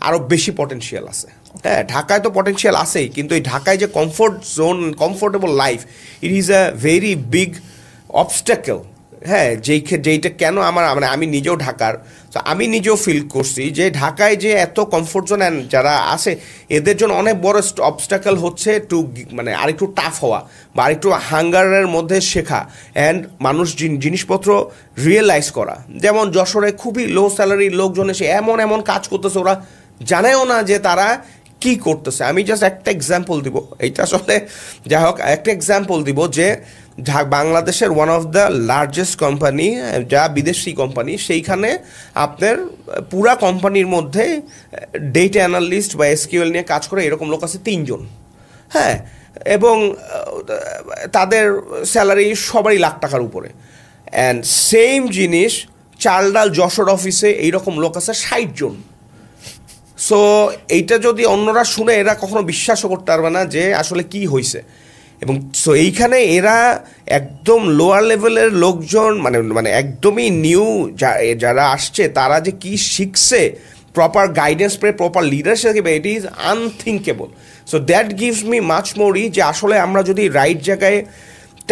[SPEAKER 2] আরও বেশি পটেনশিয়াল আছে। হ্যাঁ, ঢাকায় তো পটেনশিয়াল আছেই, কিন্তু এই ঢাকায় যে comfort zone, comfortable life, it is a very big obstacle. হ্যাঁ, যেইটা কেন আমার মানে আমি নিজেও ঢাকার, তো আমি নিজেও ফিল করছি যে ঢাকায় যে এত কমফোর্ট জোন অ্যান্ড যারা আছে এদের জন্য অনেক বড় অবস্ট্যাকল হচ্ছে টু মানে আরেকটু টাফ হওয়া বা আরেকটু হাঙ্গারের মধ্যে শেখা অ্যান্ড মানুষ জিনিসপত্র রিয়েলাইজ করা। যেমন যশোরে খুবই লো স্যালারির লোকজন এসে এমন এমন কাজ করতেছে, ওরা জানেও না যে তারা কি করতেছে। আমি জাস্ট একটা এক্সাম্পল দিব, এইটা আসলে যাই হোক একটা এক্সাম্পল দিব যে বাংলাদেশের one of the largest company, যা বিদেশি কোম্পানি, সেইখানে আপনার পুরা কোম্পানির মধ্যে ডেটা অ্যানালিস্ট বা এসকিউএল নিয়ে কাজ করে এরকম লোক আছে 3 জন। হ্যাঁ, এবং তাদের স্যালারি সবারই লাখ টাকার উপরে। অ্যান্ড সেম জিনিস চালডাল যশোর অফিসে এইরকম লোক আছে 60 জন। সো এইটা যদি অন্যরা শুনে এরা কখনো বিশ্বাসও করতে পারবে না যে আসলে কি হয়েছে। এবং সো এইখানে এরা একদম লোয়ার লেভেলের লোকজন, মানে একদমই নিউ যারা আসছে, তারা যে কি শিখছে, প্রপার গাইডেন্স পেয়ে proper leadership, it is unthinkable. So that gives me much মোরই যে আসলে আমরা যদি রাইট জায়গায়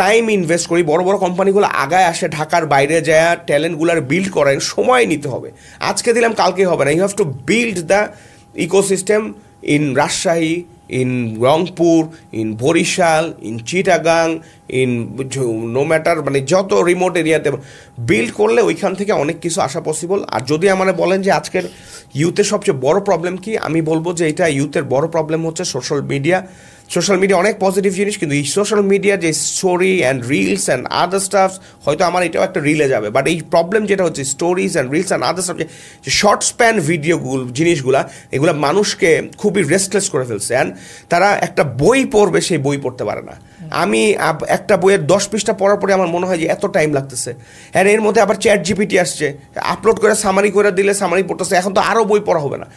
[SPEAKER 2] টাইম ইনভেস্ট করি, বড় বড় কোম্পানিগুলো আগায় আসে, ঢাকার বাইরে যায় ট্যালেন্টগুলোর বিল্ড করেন, সময় নিতে হবে। আজকে দিলাম কালকে হবে না, you have to build the ecosystem in Rajshahi, in Rangpur, in Barishal, in Chittagong, in no matter, মানে যত রিমোট এরিয়াতে বিল্ড করলে ওইখান থেকে অনেক কিছু আসা পসিবল। আর যদি আমার বলেন যে আজকের ইউথের সবচেয়ে বড় প্রবলেম কি, আমি বলবো যে এটা ইউথের বড় প্রবলেম হচ্ছে সোশ্যাল মিডিয়া। সোশ্যাল মিডিয়া অনেক পজিটিভ জিনিস, কিন্তু এই সোশ্যাল মিডিয়ার যে story and reels and other staff, হয়তো আমার এটাও একটা রিলে যাবে, বাট এই প্রবলেম যেটা হচ্ছে stories and reels and other staff, যে শর্ট স্প্যান ভিডিওগুলো জিনিসগুলা, এগুলো মানুষকে খুবই রেস্টলেস করে ফেলছে। অ্যান্ড তারা একটা বই পড়বে, সেই বই পড়তে পারে না। আমি একটা বইয়ের 10 পৃষ্ঠা পড়ার পরে আমার মনে হয় যে এত টাইম লাগতেছে, হ্যাঁ এর মধ্যে আবার চ্যাট জিপিটি আসছে, আপলোড করে সামারি করে দিলে সামারি পড়তেছে, এখন তো আরও বই পড়া হবে না।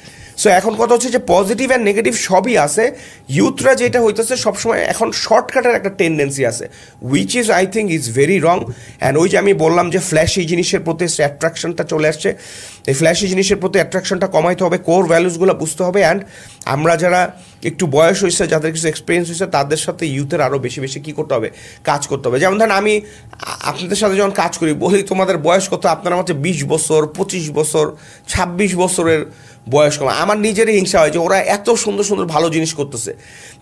[SPEAKER 2] সো এখন কথা হচ্ছে যে পজিটিভ অ্যান্ড নেগেটিভ সবই আছে। ইউথরা যেটা হইতেছে সবসময় এখন শর্টকাটের একটা টেন্ডেন্সি আছে, which is I think is very wrong. And ওই যে আমি বললাম যে ফ্ল্যাশি জিনিসের প্রতি অ্যাট্রাকশনটা চলে আসছে, এই ফ্ল্যাশি জিনিসের প্রতি অ্যাট্রাকশনটা কমাইতে হবে, কোর ভ্যালুসগুলো বুঝতে হবে। অ্যান্ড আমরা যারা একটু বয়স হয়েছে, যাদের কিছু এক্সপিরিয়েন্স হয়েছে, তাদের সাথে ইউথের আরও বেশি বেশি কী করতে হবে, কাজ করতে হবে। যেমন ধরেন আমি আপনাদের সাথে যখন কাজ করি, বলি তোমাদের বয়স কত, আপনারা হচ্ছে 20 বছর, 25 বছর, 26 বছরের বয়স কম। আমার নিজেরই হিংসা হয় যে ওরা এত সুন্দর সুন্দর ভালো জিনিস করতেছে,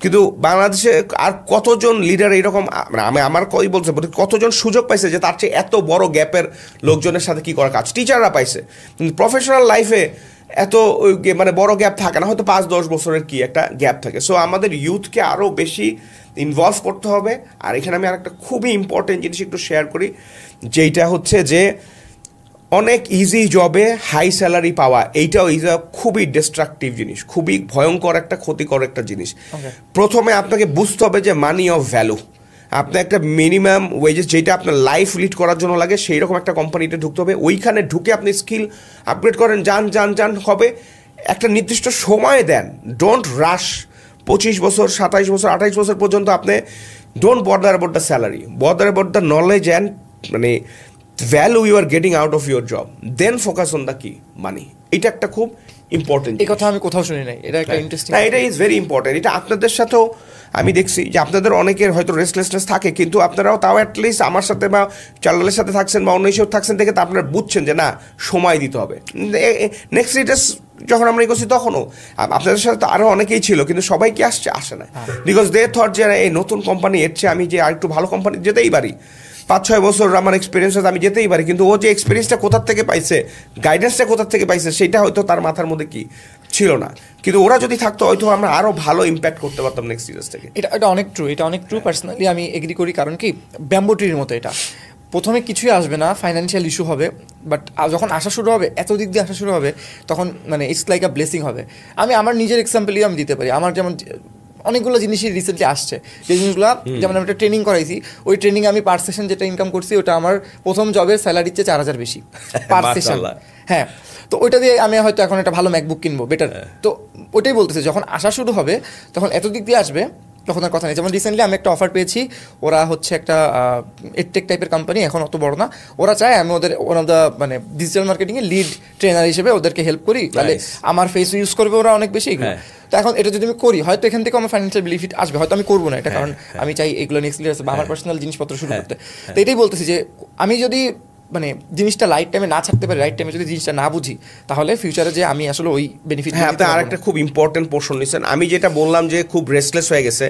[SPEAKER 2] কিন্তু বাংলাদেশে আর কতজন লিডার এইরকম, আমি আমার কই বলছে, কতজন সুযোগ পাইছে যে তার চেয়ে এত বড় গ্যাপের লোকজনের সাথে কী করার কাজ টিচাররা পাইছে, কিন্তু প্রফেশনাল লাইফে এত মানে বড় গ্যাপ থাকে না, হয়তো 5-10 বছরের কি একটা গ্যাপ থাকে। সো আমাদের ইউথকে আরও বেশি ইনভলভ করতে হবে। আর এখানে আমি আরেকটা খুবই ইম্পর্টেন্ট জিনিস একটু শেয়ার করি, যেইটা হচ্ছে যে অনেক ইজি জবে হাই স্যালারি পাওয়া, এইটাও খুবই ডিস্ট্রাকটিভ জিনিস, খুবই ভয়ঙ্কর একটা ক্ষতিকর একটা জিনিস। প্রথমে আপনাকে বুঝতে হবে যে মানি অফ ভ্যালু, আপনি একটা মিনিমাম ওয়েজেস যেটা আপনার লাইফ লিড করার জন্য লাগে, সেই রকম একটা কোম্পানিতে ঢুকতে হবে। ওইখানে ঢুকে আপনি স্কিল আপগ্রেড করেন, যান হবে, একটা নির্দিষ্ট সময় দেন, ডোন্ট রাশ। 25 বছর, 27 বছর, 28 বছর পর্যন্ত আপনি don't bother about the salary, bother about the knowledge and মানে value you are getting out of your job, then focus on the কি মানি। এটা একটা খুব ইম্পর্টেন্ট।
[SPEAKER 1] এই কথা আমি কোথাও শুনি নাই, এটা একটা ইন্টারেস্টিং।
[SPEAKER 2] না, এটা ইজ ভেরি ইম্পর্টেন্ট। এটা আপনাদের সাথেও আমি দেখছি যে আপনাদের অনেকের হয়তো রেস্টলেসনেস থাকে, কিন্তু আপনারাও তাও অ্যাটলিস্ট আমার সাথে বা চাল্লালের সাথে থাকছেন বা অন্য হিসেবে থাকছেন দেখে, তা আপনারা বুঝছেন যে না, সময় দিতে হবে। নেক্সট রিটার্স যখন আমরা করছি তখনও আপনাদের সাথে তো আরও অনেকেই ছিল, কিন্তু সবাই কি আসে না, বিকজ দে থট যে এই নতুন কোম্পানি এর চেয়ে আমি যে আরেকটু ভালো কোম্পানি যেতেই পারি, 5-6 বছর আমার এক্সপিরিয়েন্স আছে, আমি যেতেই পারি। কিন্তু ও যে এক্সপিরিয়েন্সটা কোথার থেকে পাইছে, গাইডেন্সটা কোথার থেকে পাইছে, সেটা হয়তো তার মাথার মধ্যে কি ছিল না। কিন্তু ওরা যদি থাকতো, হয়তো আমরা আরও ভালো ইম্প্যাক্ট করতে পারতাম নেক্সট ইয়ার্স থেকে।
[SPEAKER 1] এটা অনেক ট্রু, এটা অনেক ট্রু। পার্সোনালি আমি এগ্রি করি, কারণ কি ব্যাম্বো ট্রির মতো এটা প্রথমে কিছুই আসবে না, ফাইন্যান্সিয়াল ইস্যু হবে, বাট যখন আসা শুরু হবে, এত দিক দিয়ে আসা শুরু হবে, তখন মানে ইটস লাইক আ ব্লেসিং হবে। আমি আমার নিজের এক্সাম্পলই আমি দিতে পারি। আমার যেমন অনেকগুলো জিনিসই রিসেন্টলি আসছে, যে জিনিসগুলো যেমন আমি একটা ট্রেনিং করাইছি, ওই ট্রেনিং আমি পার সেশন যেটা ইনকাম করছি, ওটা আমার প্রথম জবের স্যালারির চেয়ে 4,000 বেশি পার সেশন। হ্যাঁ, তো ওইটা দিয়ে আমি হয়তো এখন একটা ভালো ম্যাকবুক কিনবো, বেটার। তো ওইটাই বলতেছে, যখন আসা শুরু হবে তখন এত দিক দিয়ে আসবে, তখন আর কথা নেই। যেমন রিসেন্টলি আমি একটা অফার পেয়েছি, ওরা হচ্ছে একটা এডটেক টাইপের কোম্পানি, এখন অত বড় না। ওরা চায় আমি ওদের ওয়ান অফ দ্য মানে ডিজিটাল মার্কেটিংয়ে লিড ট্রেনার হিসেবে ওদেরকে হেল্প করি, তাহলে আমার ফেস ইউজ করবে ওরা অনেক বেশি এগুলো। তো এখন এটা যদি আমি করি, হয়তো এখান থেকে আমার ফাইন্যান্সিয়াল বেনিফিট আসবে, হয়তো আমি করবো না এটা, কারণ আমি চাই এগুলো নেক্সট লিডার বা আমার পার্সোনাল জিনিসপত্র শুরু করতে। তো এটাই বলতেছি যে আমি যদি মানে জিনিসটা রাইট টাইমে না ছাড়তে পারি, রাইট টাইমে যদি জিনিসটা না বুঝি, তাহলে ফিউচারে যে আমি আসলে ওই বেনিফিট।
[SPEAKER 2] হ্যাঁ, আপনি আরেকটা খুব ইম্পর্টেন্ট পোর্শন নিচ্ছেন। আমি যেটা বললাম যে খুব রেস্টলেস হয়ে গেছে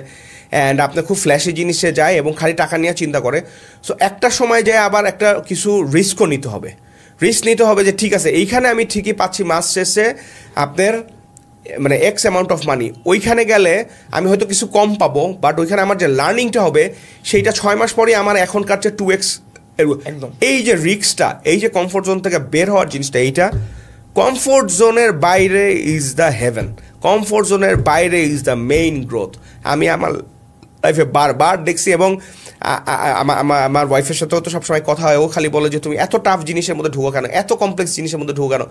[SPEAKER 2] অ্যান্ড আপনার খুব ফ্ল্যাশি জিনিসে যায় এবং খালি টাকা নিয়ে চিন্তা করে। সো একটা সময় যায় আবার একটা কিছু রিস্কও নিতে হবে, রিস্ক নিতে হবে যে ঠিক আছে এইখানে আমি ঠিকই পাচ্ছি মাস শেষে আপনার মানে এক্স অ্যামাউন্ট অফ মানি, ওইখানে গেলে আমি হয়তো কিছু কম পাবো, বাট ওইখানে আমার যে লার্নিংটা হবে সেইটা 6 মাস পরে আমার এখনকার চেয়ে 2x।
[SPEAKER 1] একদম
[SPEAKER 2] এই যে রিস্কটা, এই যে কমফোর্ট জোন থেকে বের হওয়ার জিনিসটা, এইটা কমফোর্ট জোনের বাইরে ইজ দ্য হেভেন, কমফোর্ট জোনের বাইরে ইজ দ্য মেইন গ্রোথ। আমি আমার লাইফে বারবার দেখছি, এবং আমার ওয়াইফের সাথেও তো সবসময় কথা হয়, ও খালি বলে যে তুমি এত টাফ জিনিসের মধ্যে ঢুকো কেন, এত কমপ্লেক্স জিনিসের মধ্যে ঢুকো কেন,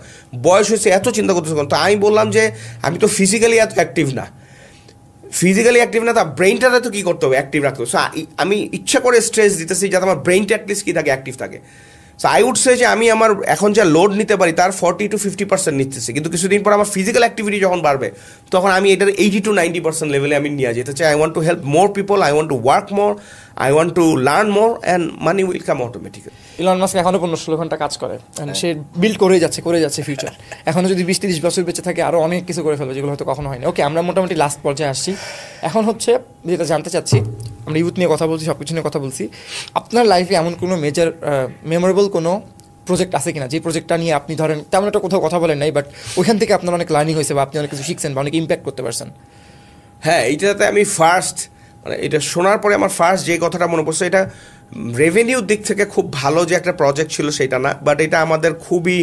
[SPEAKER 2] বয়স হয়েছে এত চিন্তা করতেছো কেন। তো আমি বললাম যে আমি তো ফিজিক্যালি এত অ্যাক্টিভ না, তা ব্রেইনটাতে তো কী করতে হবে, অ্যাক্টিভ রাখতে হবে। সো আমি ইচ্ছা করে স্ট্রেস দিতেছি যাতে আমার ব্রেইনটা অ্যাটলিস্ট কী থাকে, অ্যাক্টিভ থাকে। সো আই উড সে যে আমি আমার এখন যা লোড নিতে পারি তার 40-50% নিতেছি, কিন্তু কিছুদিন পর আমার ফিজিক্যাল অ্যাক্টিভিটি যখন বাড়বে, তখন আমি এটার 80-90% লেভেলে আমি নিয়ে যেতে চাই। I want to help more people, I want to work more, I want to learn more, and money will come automatically.
[SPEAKER 1] Elon Musk এখনো 15-16 ঘন্টা কাজ করে, সে বিল্ড করে যাচ্ছে ফিউচার। এখনো যদি 20-30 বছর বেঁচে থাকে, আরও অনেক কিছু করে ফেলবে যেগুলো হয়তো কখনো হয়নি। ওকে, আমরা মোটামুটি লাস্ট পর্যায়ে আসছি। এখন হচ্ছে যেটা জানতে চাচ্ছি, আমরা ইউথ নিয়ে কথা বলছি, সব কিছু নিয়ে কথা বলছি, আপনার লাইফে এমন কোনো মেজর মেমোরেবল কোনো প্রজেক্ট আছে কিনা, যে প্রজেক্টটা নিয়ে আপনি ধরেন তেমন একটা কোথাও কথা বলেন নাই, বাট ওইখান থেকে আপনার অনেক লার্নিং হয়েছে বা আপনি অনেক কিছু শিখছেন বা অনেক ইম্প্যাক্ট করতে পারছেন?
[SPEAKER 2] হ্যাঁ, এইটাতে আমি ফার্স্ট মানে এটা শোনার পরে আমার ফার্স্ট যে কথাটা মনে পড়ছে, এটা রেভিনিউর দিক থেকে খুব ভালো যে একটা প্রজেক্ট ছিল সেটা না, বাট এটা আমাদের খুবই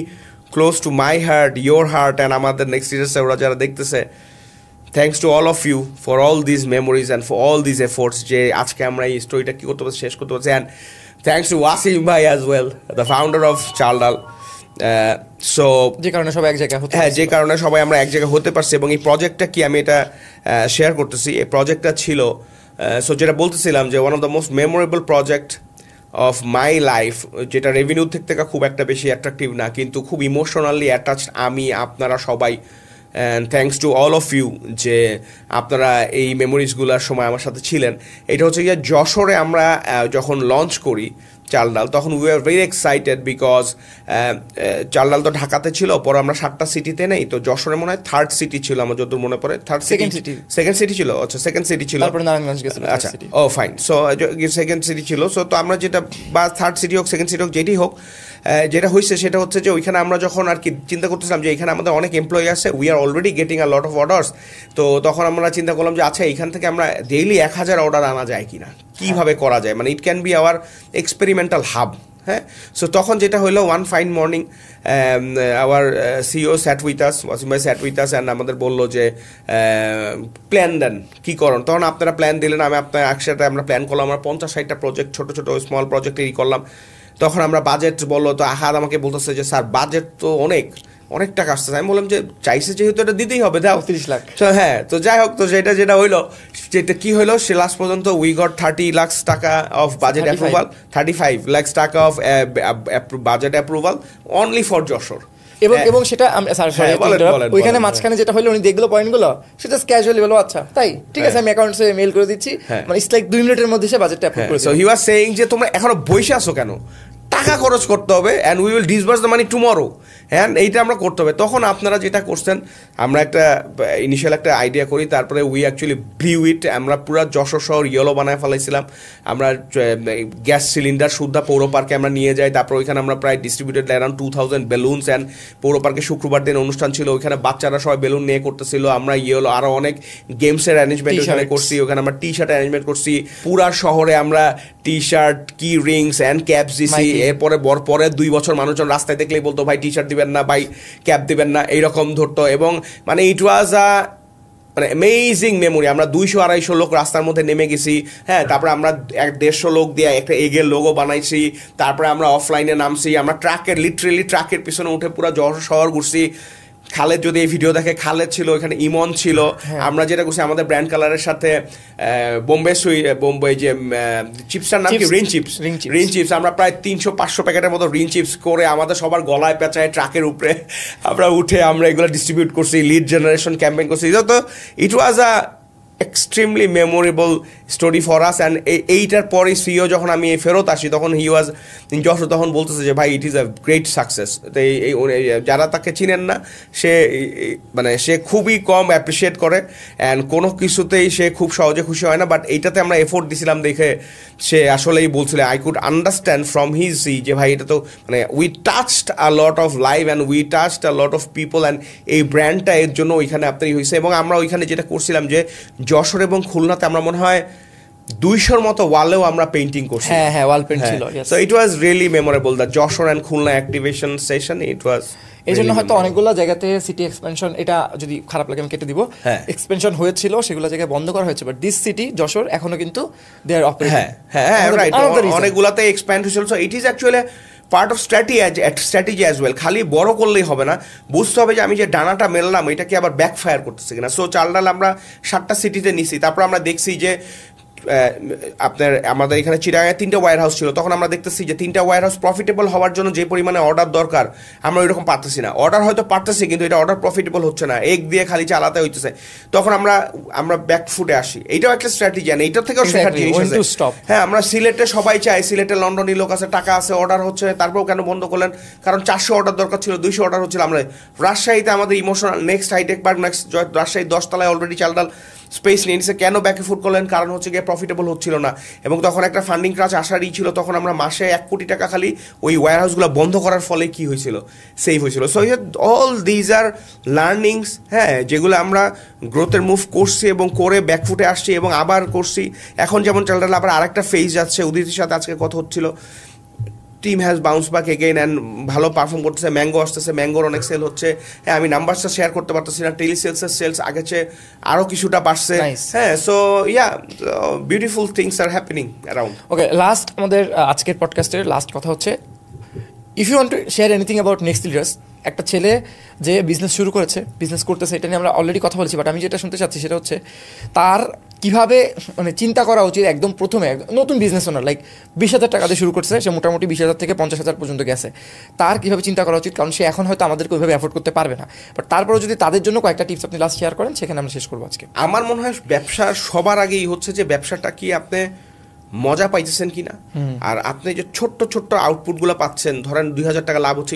[SPEAKER 2] close to my heart, your heart, and আমাদের নেক্সট সিরিজে ওরা যারা দেখতেছে, thanks to all of you for all this memories and for all this efforts, যে আজকে আমরা এই স্টোরিটা কী করতে পারছি, শেষ করতে পারছি। অ্যান্ড থ্যাংকস টু ওয়াসিম ভাই as well, the founder of Chaldal. So
[SPEAKER 1] যে কারণে সবাই এক জায়গায় হতে
[SPEAKER 2] হ্যাঁ, যে কারণে সবাই আমরা এক জায়গায় হতে পারছি। এবং এই প্রজেক্টটা কি আমি এটা শেয়ার করতেছি, এই প্রজেক্টটা ছিল সো যেটা বলতেছিলাম যে one of the most memorable project of my life, যেটা রেভিনিউ থেকে খুব একটা বেশি অ্যাট্রাকটিভ না, কিন্তু খুব ইমোশনালি অ্যাটাচড আমি, আপনারা সবাই। And thanks to all of you যে আপনারা এই মেমোরিজগুলোর সময় আমার সাথে ছিলেন। এটা হচ্ছে গিয়ে যশোরে আমরা যখন লঞ্চ করি চালডাল, তখন we are very excited because Chaldal তো ঢাকাতে ছিল, পরে আমরা 7টা সিটিতে নেই, তো যশোরে মনে হয় থার্ড সিটি ছিল আমার যতদূর মনে পড়ে, সেকেন্ড সিটি ছিল, আচ্ছা সেকেন্ড সিটি ছিল,
[SPEAKER 1] তারপরে নারায়ণগঞ্জ গেছিল,
[SPEAKER 2] আচ্ছা ও ফাইন। সো সেকেন্ড সিটি ছিল। সো তো আমরা যেটা বা থার্ড সিটি হোক সেকেন্ড সিটি হোক যেটি হোক, যেটা হয়েছে সেটা হচ্ছে যে ওইখানে আমরা যখন আর কি চিন্তা করতেছিলাম যে এখানে আমাদের অনেক এমপ্লয়ি আছে, we are already getting a lot of orders, তো তখন আমরা চিন্তা করলাম যে আচ্ছা এখান থেকে আমরা ডেইলি 1000 অর্ডার আনা যায় কিনা, কীভাবে করা যায়, মানে it can be our experimental hub. হ্যাঁ, সো তখন যেটা হলো, one fine morning our CEO sat with us, Wasim ভাই স্যাট উইথ আস, অ্যান্ড আমাদের বললো যে প্ল্যান দেন কী করেন। তখন আপনারা প্ল্যান দিলেন, আমি আপনার একসাথে আমরা প্ল্যান করলাম, আমরা 50-60টা প্রজেক্ট, ছোটো ছোটো স্মল প্রজেক্টেরই করলাম। তখন আমরা বাজেট বললো, তো আহাদ আমাকে বলতেছে যে স্যার বাজেট তো অনেক টাকা আসতেছে। আমি বললাম যে চাইছে যেহেতু এটা দিতেই হবে, দাও
[SPEAKER 1] 30 লাখ।
[SPEAKER 2] তো হ্যাঁ, তো যাই হোক, তো যেটা হইলো, যেটা কি হইলো, সে লাস্ট পর্যন্ত উই গট 30 লাখ টাকা অফ বাজেট অ্যাপ্রুভাল, 35 লাখ টাকা of budget approval only for Jessore.
[SPEAKER 1] এবং সেটা ওইখানে মাঝখানে যেটা হলো, উনি দেখলো পয়েন্টগুলো, সেটা ক্যাজুয়ালি বলো আচ্ছা তাই ঠিক আছে, আমি অ্যাকাউন্টসে মেইল করে দিচ্ছি, মানে ইটস লাইক 2 মিনিটের মধ্যে সে বাজেটটা অ্যাপ্রুভ করেছে।
[SPEAKER 2] সো হি ওয়াজ সেইং যে তোমরা এখনো বসে আছো কেন, টাকা খরচ করতে হবে, and we will disburse the money tomorrow, hand এইটা আমরা করতে হবে। তখন আপনারা যেটা করছেন, আমরা একটা ইনিশিয়াল একটা আইডিয়া করি, তারপরে উই অ্যাকচুয়ালি ব্লিউ ইট, আমরা পুরো যশোর শহর ইয়েলো বানায় ফেলাইছিলাম। আমরা গ্যাস সিলিন্ডার সুদ্ধা পৌর পার্কে আমরা নিয়ে যাই, তারপর ওইখানে আমরা প্রায় ডিস্ট্রিবিউটেড অ্যারাউন্ড 2000 বেলুনস, অ্যান্ড পৌর পার্কে শুক্রবার দিন অনুষ্ঠান ছিল, ওইখানে বাচ্চারা সবাই বেলুন নিয়ে করতেছিল, আমরা ইয়েলো আরও অনেক গেমসের অ্যারেঞ্জমেন্ট ওখানে করছি, ওখানে আমরা টি শার্ট অ্যারেঞ্জমেন্ট করছি, পুরা শহরে আমরা টি শার্ট, কি রিংস অ্যান্ড ক্যাপস দিছি। এরপরে পরে 2 বছর মানুষজন রাস্তায় দেখলেই বলতো ভাই টি শার্ট দিবেন না, ভাই ক্যাপ দিবেন না, এইরকম ধরতো। এবং মানে ইট ওয়াজ মানে অ্যামেজিং মেমোরি। আমরা 200-250 লোক রাস্তার মধ্যে নেমে গেছি, হ্যাঁ, তারপরে আমরা 150 লোক দিয়ে একটা এগের লোগো বানাইছি, তারপরে আমরা অফলাইনে নামছি, আমরা লিটারেলি ট্রাকের পিছনে উঠে পুরো যশোর শহর ঘুরছি। খালেদ যদি এই ভিডিও দেখে, খালেদ ছিল ওইখানে, ইমন ছিল। আমরা যেটা করছি, আমাদের ব্র্যান্ড কালারের সাথে বোম্বে যে চিপসটার নাম কি, রিং চিপস, আমরা প্রায় 300-500 প্যাকেটের মতো রিং চিপস করে আমাদের সবার গলায় পেঁচায় ট্রাকের উপরে আমরা উঠে আমরা এগুলো ডিস্ট্রিবিউট করছি, লিড জেনারেশন ক্যাম্পেইন করছি। তো it was a extremely memorable story for us. And এইটার পরে সিও যখন আমি ফেরত আসি, তখন হি ওয়াজ যশোর, তখন বলতেছে যে ভাই it is a great success. তো এই যারা তাকে চিনেন না, সে খুবই কম অ্যাপ্রিসিয়েট করে, অ্যান্ড কোনো কিছুতেই সে খুব সহজে খুশি হয় না, বাট এইটাতে আমরা এফোর্ট দিছিলাম দেখে সে আসলেই বলছিল, I could understand from his যে ভাই এটা তো মানে we touched a lot of life and we touched a lot of people, and এই ব্র্যান্ডটা এর জন্য ওইখানে আপনারই হয়েছে। এবং আমরা ওইখানে যেটা করছিলাম যে যশোর এবং খুলনাতে আমরা মনে হয় 200-র মতো ওয়ালেও আমরা পেইন্টিং করছি।
[SPEAKER 1] হ্যাঁ, ওয়াল পেইন্ট ছিল।
[SPEAKER 2] So it was really memorable, the Jessore and Khulna activation session. It was
[SPEAKER 1] এই জন্য হয়তো অনেকগুলো জায়গাতে সিটি এক্সপেনশন, এটা যদি খারাপ লাগে আমি কেটে দিব, এক্সপেনশন হয়েছিল, সেগুলো জায়গায় বন্ধ করা হয়েছে, বাট দিস সিটি যশোর এখনো কিন্তু দে আর অপারেটিং।
[SPEAKER 2] হ্যাঁ, রাইট, অনেকগুলাতে এক্সপ্যান্ড হয়েছিল। So it is actually part of strategy as well. খালি বড় করলেই হবে না, বুঝতে হবে যে আমি যে ডানাটা মেললাম এটা কি আবার ব্যাকফায়ার করতেছে কিনা। সো চালডাল আমরা 7টা সিটিতে নিছি, তারপর আমরা দেখছি যে আমাদের এখানে চিরাগায় 3টা ওয়্যার হাউস ছিল, তখন আমরা দেখতেছি যে 3টা ওয়্যার হাউস প্রফিটেবল হওয়ার জন্য যে পরিমাণে অর্ডার দরকার আমরা ওইরকম পারতেছি না। অর্ডার হয়তো পারতেছি, কিন্তু এটা অর্ডার প্রফিটেবল হচ্ছে না, এক দিয়ে খালি চালাতে হইতেছে। তখন আমরা ব্যাক ফুটে আসি। এইটাও একটা স্ট্র্যাটেজি, আর এইটার থেকেও শেখার জিনিস আছে। হ্যাঁ, আমরা সিলেটে সবাই চাই, সিলেটে লন্ডনী লোক আছে, টাকা আছে, অর্ডার হচ্ছে, তারপরেও কেন বন্ধ করলেন? কারণ 400 অর্ডার দরকার ছিল, 200 অর্ডার হচ্ছিল। আমরা রাজশাহীতে আমাদের emotional next hitech park, next Rajshahi 10 তলায় অলরেডি চালডাল স্পেস নিয়ে নিছে। কেন ব্যাকে ফুড করলেন? কারণ হচ্ছে গিয়ে প্রফিটেবল হচ্ছিল না, এবং তখন একটা ফান্ডিং ক্রাচ আসারই ছিল। তখন আমরা মাসে 1 কোটি টাকা খালি ওই ওয়্যার হাউসগুলো বন্ধ করার ফলে কি হয়েছিল, সেভ হয়েছিল। So all these are learnings, হ্যাঁ, যেগুলো আমরা গ্রোথের মুভ করছি এবং করে ব্যাকফুটে আসছি এবং আবার করছি। এখন যেমন চ্যানেলটা আবার আরেকটা ফেজ যাচ্ছে। উদিতির সাথে আজকে কথা হচ্ছিল, team has bounce back again and ভালো পারফর্ম করতেছে। ম্যাঙ্গো আসতেছে, ম্যাঙ্গোর অনেক সেল হচ্ছে। হ্যাঁ, আমি নাম্বারসটা শেয়ার করতে পারতেছি না, টেলি সেলসের সেলস আগের চেয়ে আরও কিছুটা বাড়ছে। হ্যাঁ, so yeah, beautiful things are happening around.
[SPEAKER 1] Okay, last আমাদের আজকের পডকাস্টের লাস্ট কথা হচ্ছে, if you want to share anything about next leaders, একটা ছেলে যে বিজনেস শুরু করেছে, বিজনেস করতেছে, এটা নিয়ে আমরা অলরেডি কথা বলেছি, বাট আমি যেটা শুনতে চাচ্ছি সেটা হচ্ছে তার কীভাবে মানে চিন্তা করা উচিত একদম প্রথমে। নতুন বিজনেস ওনার লাইক 20,000 টাকা দিয়ে শুরু করছে, সে মোটামুটি 20,000 থেকে 50,000 পর্যন্ত গেছে। তার কীভাবে চিন্তা করা উচিত? কারণ সে এখন হয়তো আমাদেরকে ওইভাবে অ্যাফোর্ড করতে পারবে না, বাট তারপরেও যদি তাদের জন্য কয়েকটা টিপস আপনি লাস্ট শেয়ার করেন, সেখানে আমরা শেষ করবো আজকে।
[SPEAKER 2] আমার মনে হয় ব্যবসার সবার আগেই হচ্ছে যে ব্যবসাটা কি আপনি মজা পাইতেছেন কিনা, আর আপনি যে ছোট্ট ছোট্ট আউটপুটগুলো পাচ্ছেন, ধরেন 2,000 টাকা লাভ হচ্ছে,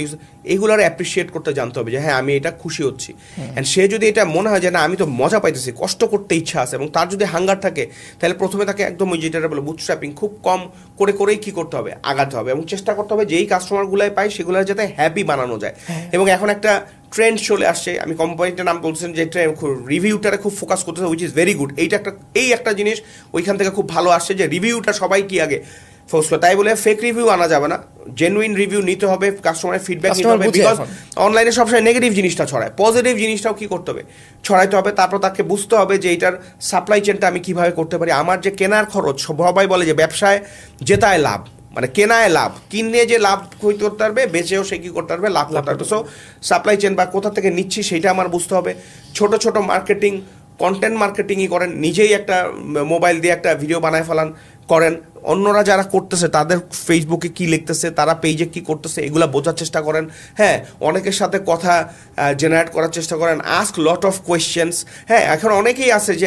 [SPEAKER 2] এগুলোর অ্যাপ্রিসিয়েট করতে জানতে হবে যে হ্যাঁ আমি এটা খুশি হচ্ছি। অ্যান্ড সে যদি এটা মনে হয় যে না আমি তো মজা পাইতেছি, কষ্ট করতে ইচ্ছা আছে, এবং তার যদি হাঙ্গার থাকে, তাহলে প্রথমে তাকে একদম ওই যেটা বলে বুটস্ট্র্যাপিং, খুব কম করে করেই কী করতে হবে, আগাতে হবে, এবং চেষ্টা করতে হবে যেই কাস্টমারগুলাই পায় সেগুলো যাতে হ্যাপি বানানো যায়। এবং এখন একটা ট্রেন্ড চলে আসছে, আমি কোম্পানিটার নাম বলছেন, যে রিভিউটারে খুব ফোকাস করতেছে, উইচ ইজ ভেরি গুড। একটা জিনিস ওইখান থেকে খুব ভালো আসছে যে রিভিউটা সবাই কি আগে ফোর্স করে। তাই বলে ফেক রিভিউ আনা যাবে না, জেনুইন রিভিউ নিতে হবে, কাস্টমারের ফিডব্যাক নিতে হবে। বিকজ অনলাইনে সবসময় নেগেটিভ জিনিসটা ছড়ায়, পজিটিভ জিনিসটাও কি করতে হবে, ছড়াইতে হবে। তারপর তাকে বুঝতে হবে যে এটার সাপ্লাই চেনটা আমি কিভাবে করতে পারি। আমার যে কেনার খরচ, সবাই বলে যে ব্যবসায় জেতায় লাভ, মানে কেনায় লাভ, কিনে যে লাভ করতে পারবে, বেচেও সে কি করতে পারবে, লাভ করতে পারবে। সো সাপ্লাই চেন বা কোথা থেকে নিচ্ছি সেইটা আমার বুঝতে হবে। ছোট ছোট মার্কেটিং, কন্টেন্ট মার্কেটিংই করেন, নিজেই একটা মোবাইল দিয়ে একটা ভিডিও বানায় ফেলান, করেন। অন্যরা যারা করতেছে তাদের ফেসবুকে কি লিখতেছে, তারা পেজে কি করতেছে, এগুলা বোঝার চেষ্টা করেন। হ্যাঁ, অনেকের সাথে কথা জেনারেট করার চেষ্টা করেন, আস্ক লট অফ কোয়েশ্চেন্স। হ্যাঁ, এখন অনেকেই আছে যে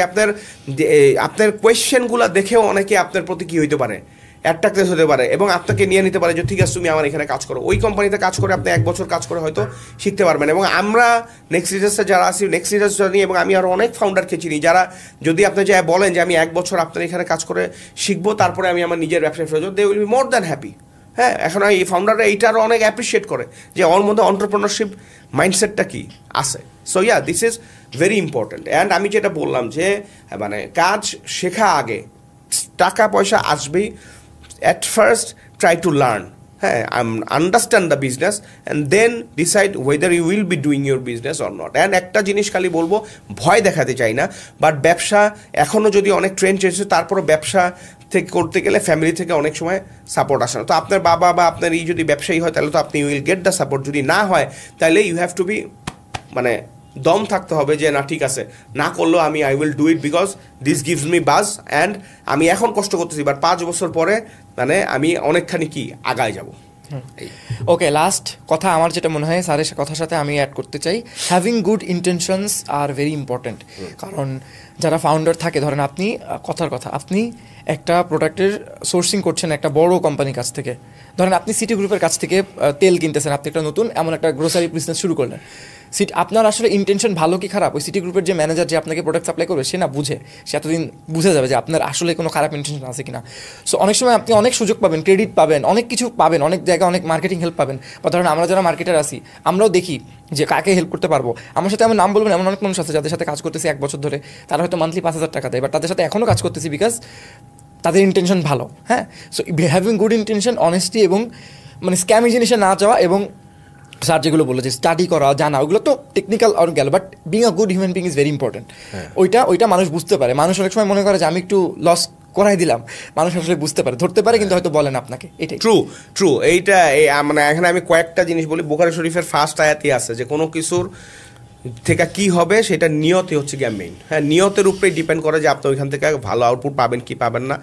[SPEAKER 2] আপনার কোয়েশ্চেনগুলো দেখেও অনেকে আপনার প্রতি কী হইতে পারে, অ্যাট্রাক্টেড হতে পারে, এবং আপনাকে নিয়ে নিতে পারে যে ঠিক আছে তুমি আমার এখানে কাজ করো। ওই কোম্পানিতে কাজ করে আপনি 1 বছর কাজ করে হয়তো শিখতে পারবেন। এবং আমরা নেক্সট লিডার্সে যারা আছি, নেক্সট লিডার্স জানি, এবং আমি আরও অনেক ফাউন্ডারকে চিনি যারা, যদি আপনি যে বলেন যে আমি 1 বছর আপনার এখানে কাজ করে শিখবো, তারপরে আমি আমার নিজের ব্যবসায় ফেরত, they will be more than happy. হ্যাঁ, এখন এই ফাউন্ডাররা এইটা আরও অনেক অ্যাপ্রিসিয়েট করে যে ওর মধ্যে অন্টারপ্রেনারশিপ মাইন্ডসেটটা কি আছে। So yeah, this is very important. And আমি যেটা বললাম যে মানে কাজ শেখা আগে, টাকা পয়সা আসবেই। At first, try to learn, understand the business, and then decide whether you will be doing your business or not. And একটা জিনিস খালি বলবো, ভয় দেখাতে চাই না, বাট ব্যবসা এখনও যদি অনেক ট্রেন্ড চলছে, তারপরও ব্যবসা থেকে করতে গেলে ফ্যামিলি থেকে অনেক সময় সাপোর্ট আসে না। তো আপনার বাবা বা আপনার এই যদি ব্যবসায়ী হয়, তাহলে তো আপনি উইল গেট দ্য সাপোর্ট। যদি না হয়, তাহলে ইউ হ্যাভ টু বি, মানে দম থাকতে হবে যে না ঠিক আছে, না করলেও আমি I will do it because this gives me বাজ, অ্যান্ড আমি এখন কষ্ট করতেছি, বাট 5 বছর পরে মানে আমি অনেকখানি কি আগায় যাব।
[SPEAKER 1] ওকে, লাস্ট কথা আমার যেটা মনে হয় স্যারের কথার সাথে আমি অ্যাড করতে চাই, having good intentions are very important. কারণ যারা ফাউন্ডার থাকে, ধরেন আপনি আপনি একটা প্রোডাক্টের সোর্সিং করছেন একটা বড় কোম্পানির কাছ থেকে, ধরেন আপনি সিটি গ্রুপের কাছ থেকে তেল কিনতেছেন, আপনি একটা নতুন এমন একটা গ্রোসারি বিজনেস শুরু করলেন। আপনার আসলে ইন্টেনশন ভালো কি খারাপ, ওই সিটি গ্রুপের যে ম্যানেজার যে আপনাকে প্রোডাক্ট সাপ্লাই করবে, সে না বুঝে, সে এতদিন বুঝে যাবে যে আপনার আসলে কোনো খারাপ ইন্টেনশন আছে কিনা। সো অনেক সময় আপনি অনেক সুযোগ পাবেন, ক্রেডিট পাবেন, অনেক কিছু পাবেন, অনেক জায়গায় অনেক মার্কেটিং হেল্প পাবেন। বা ধরেন আমরা যারা মার্কেটার আছি, আমরাও দেখি যে কাকে হেল্প করতে পারবো। আমার সাথে আমি নাম বলবেন, এমন অনেক মানুষ আছে যাদের সাথে কাজ করতেছি 1 বছর ধরে, তারা হয়তো মান্থলি 5,000 টাকা দেয়, বাট তাদের সাথে এখনও কাজ করতেছি বিকজ তাদের ইন্টেনশন ভালো। হ্যাঁ, so having good intention, honesty, এবং মানে স্ক্যামি জিনিসে না যাওয়া, এবং স্যার যেগুলো বললো যে স্টাডি করা, জানা, ওগুলো তো টেকনিক্যাল আর গেল, but being a good human being is very important. ওইটা মানুষ বুঝতে পারে। মানুষ অনেক সময় মনে করে যে আমি একটু লস করাই দিলাম, মানুষ আসলে বুঝতে পারে, ধরতে পারে, কিন্তু হয়তো বলেন আপনাকে। এটাই
[SPEAKER 2] ট্রু। এইটা মানে এখানে আমি কয়েকটা জিনিস বলি। বুখারী শরীফের ফার্স্ট আয়াতই আছে যে কোনো কিছুর থেকে কি হবে সেটা নিয়তে হচ্ছে গিয়ে মেইন। হ্যাঁ, নিয়তের উপরেই ডিপেন্ড করে যে আপনি ওইখান থেকে ভালো আউটপুট পাবেন কি পাবেন না।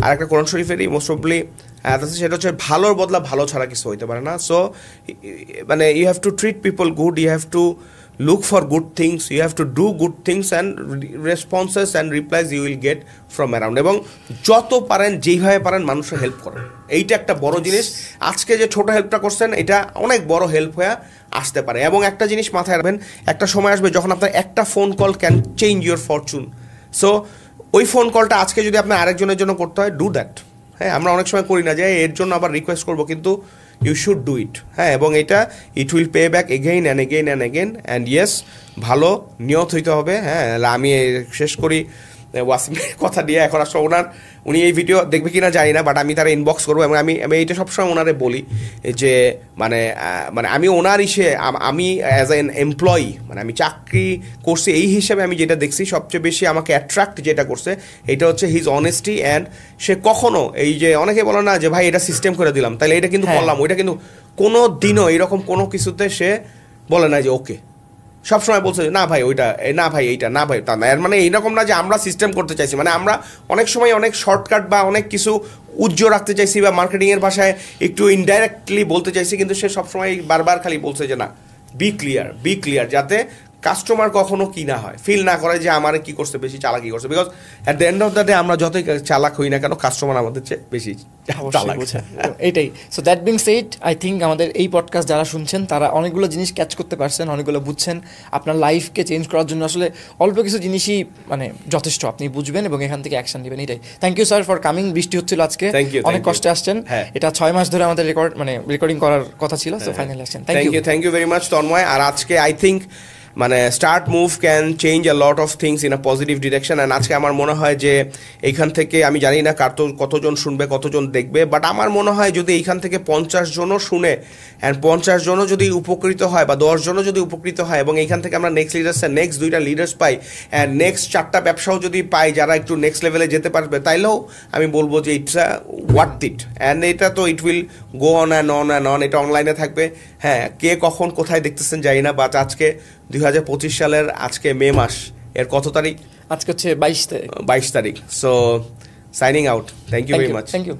[SPEAKER 2] আর একটা কোরআন শরীফেরই মোস্ট প্রবলি সেটা হচ্ছে ভালোর বদলা ভালো ছাড়া কিছু হইতে পারে না। সো মানে you have to treat people good, you have to look for good things, you have to do good things, and responses and replies you will get from around. এবং যত পারেন যেইভাবে পারেন মানুষের হেল্প করেন, এইটা একটা বড় জিনিস। আজকে যে ছোট হেল্পটা করছেন, এটা অনেক বড় হেল্প হয়ে আসতে পারে। এবং একটা জিনিস মাথায় রাখবেন, একটা সময় আসবে যখন আপনার একটা phone call can change your Fortune. So ওই ফোন কলটা আজকে যদি আপনার আরেকজনের জন্য করতে হয়, ডু দ্যাট। হ্যাঁ, আমরা অনেক সময় করি না যে এর জন্য আবার রিকোয়েস্ট করবো, কিন্তু ইউ শুড ডু ইট। হ্যাঁ, এবং এটা it will pay back again and again and again and yes, ভালো নিয়ত হইতে হবে। হ্যাঁ, আমি শেষ করি ওয়াসিমের কথা দিয়ে। এখন আসলে উনি এই ভিডিও দেখবে কিনা জানি না, বাট আমি তারা ইনবক্স করবো এবং আমি এইটা সবসময় ওনারে বলি যে মানে আমি ওনার আমি অ্যাজ এন এমপ্লয়ি, মানে আমি চাকরি করছি এই হিসাবে আমি যেটা দেখছি সবচেয়ে বেশি আমাকে অ্যাট্রাক্ট যেটা করছে এটা হচ্ছে হিজ অনেস্টি। অ্যান্ড সে কখনো এই যে অনেকে বলে না যে ভাই এটা সিস্টেম করে দিলাম তাহলে এটা কিন্তু করলাম, ওইটা কিন্তু কোনো দিনও এরকম কোনো কিছুতে সে বলে না যে ওকে। সবসময় বলছে না ভাই ওইটা, না ভাই এইটা, না ভাই তা না। এর মানে এইরকম না যে আমরা সিস্টেম করতে চাইছি, মানে আমরা অনেক সময় অনেক শর্টকাট বা অনেক কিছু উজ্জ্বল রাখতে চাইছি বা মার্কেটিংয়ের ভাষায় একটু ইনডাইরেক্টলি বলতে চাইছি, কিন্তু সে সবসময় বারবার খালি বলছে যে না, বি ক্লিয়ার, যাতে কাস্টমার কখনো কি না হয়, ফিল না করে যে আমার কি করছে, বেশি চালাকি করছে। Because at the end of the day আমরা যতই চালাক হই না কেন, কাস্টমার আমাদের চেয়ে বেশি চালাক।
[SPEAKER 1] এটাই। So that being shed, I think আমাদের এই পডকাস্ট যারা শুনছেন তারা অনেকগুলো জিনিস ক্যাচ করতে পারছেন, অনেকগুলো বুঝছেন। আপনার লাইফকে চেঞ্জ করার জন্য আসলে অল্প কিছু জিনিসই মানে যথেষ্ট, আপনি বুঝবেন এবং এখান থেকে অ্যাকশন নেবেন। এটাই। Thank you sir for coming. বৃষ্টি হচ্ছিল আজকে, অনেক কষ্টে আসছেন। এটা 6 মাস ধরে আমাদের রেকর্ডিং করার কথা ছিল, সো ফাইনালি আসছেন।
[SPEAKER 2] Thank you very much Tanmoy. আর আজকে আই থিঙ্ক মানে start move can change a lot of things in a positive direction. And আজকে আমার মনে হয় যে এইখান থেকে আমি জানি না কতজন শুনবে, কতজন দেখবে, বাট আমার মনে হয় যদি এইখান থেকে 50 জনও শুনে অ্যান্ড 50 জনও যদি উপকৃত হয় বা 10 জনও যদি উপকৃত হয় এবং এইখান থেকে আমরা নেক্সট 2টা লিডার্স পাই অ্যান্ড নেক্সট 4টা ব্যবসাও যদি পাই যারা একটু নেক্সট লেভেলে যেতে পারবে, তাইলেও আমি বলবো যে ইটস ওয়ার্থ ইট। অ্যান্ড এটা তো it will go on and on and on, এটা অনলাইনে থাকবে। হ্যাঁ, কে কখন কোথায় দেখতেছেন জানি না, বাট আজকে 2025 সালের আজকে মে মাস, এর কত তারিখ?
[SPEAKER 1] আজকে হচ্ছে 22 তারিখ।
[SPEAKER 2] So signing out. Thank you very much.
[SPEAKER 1] Thank you.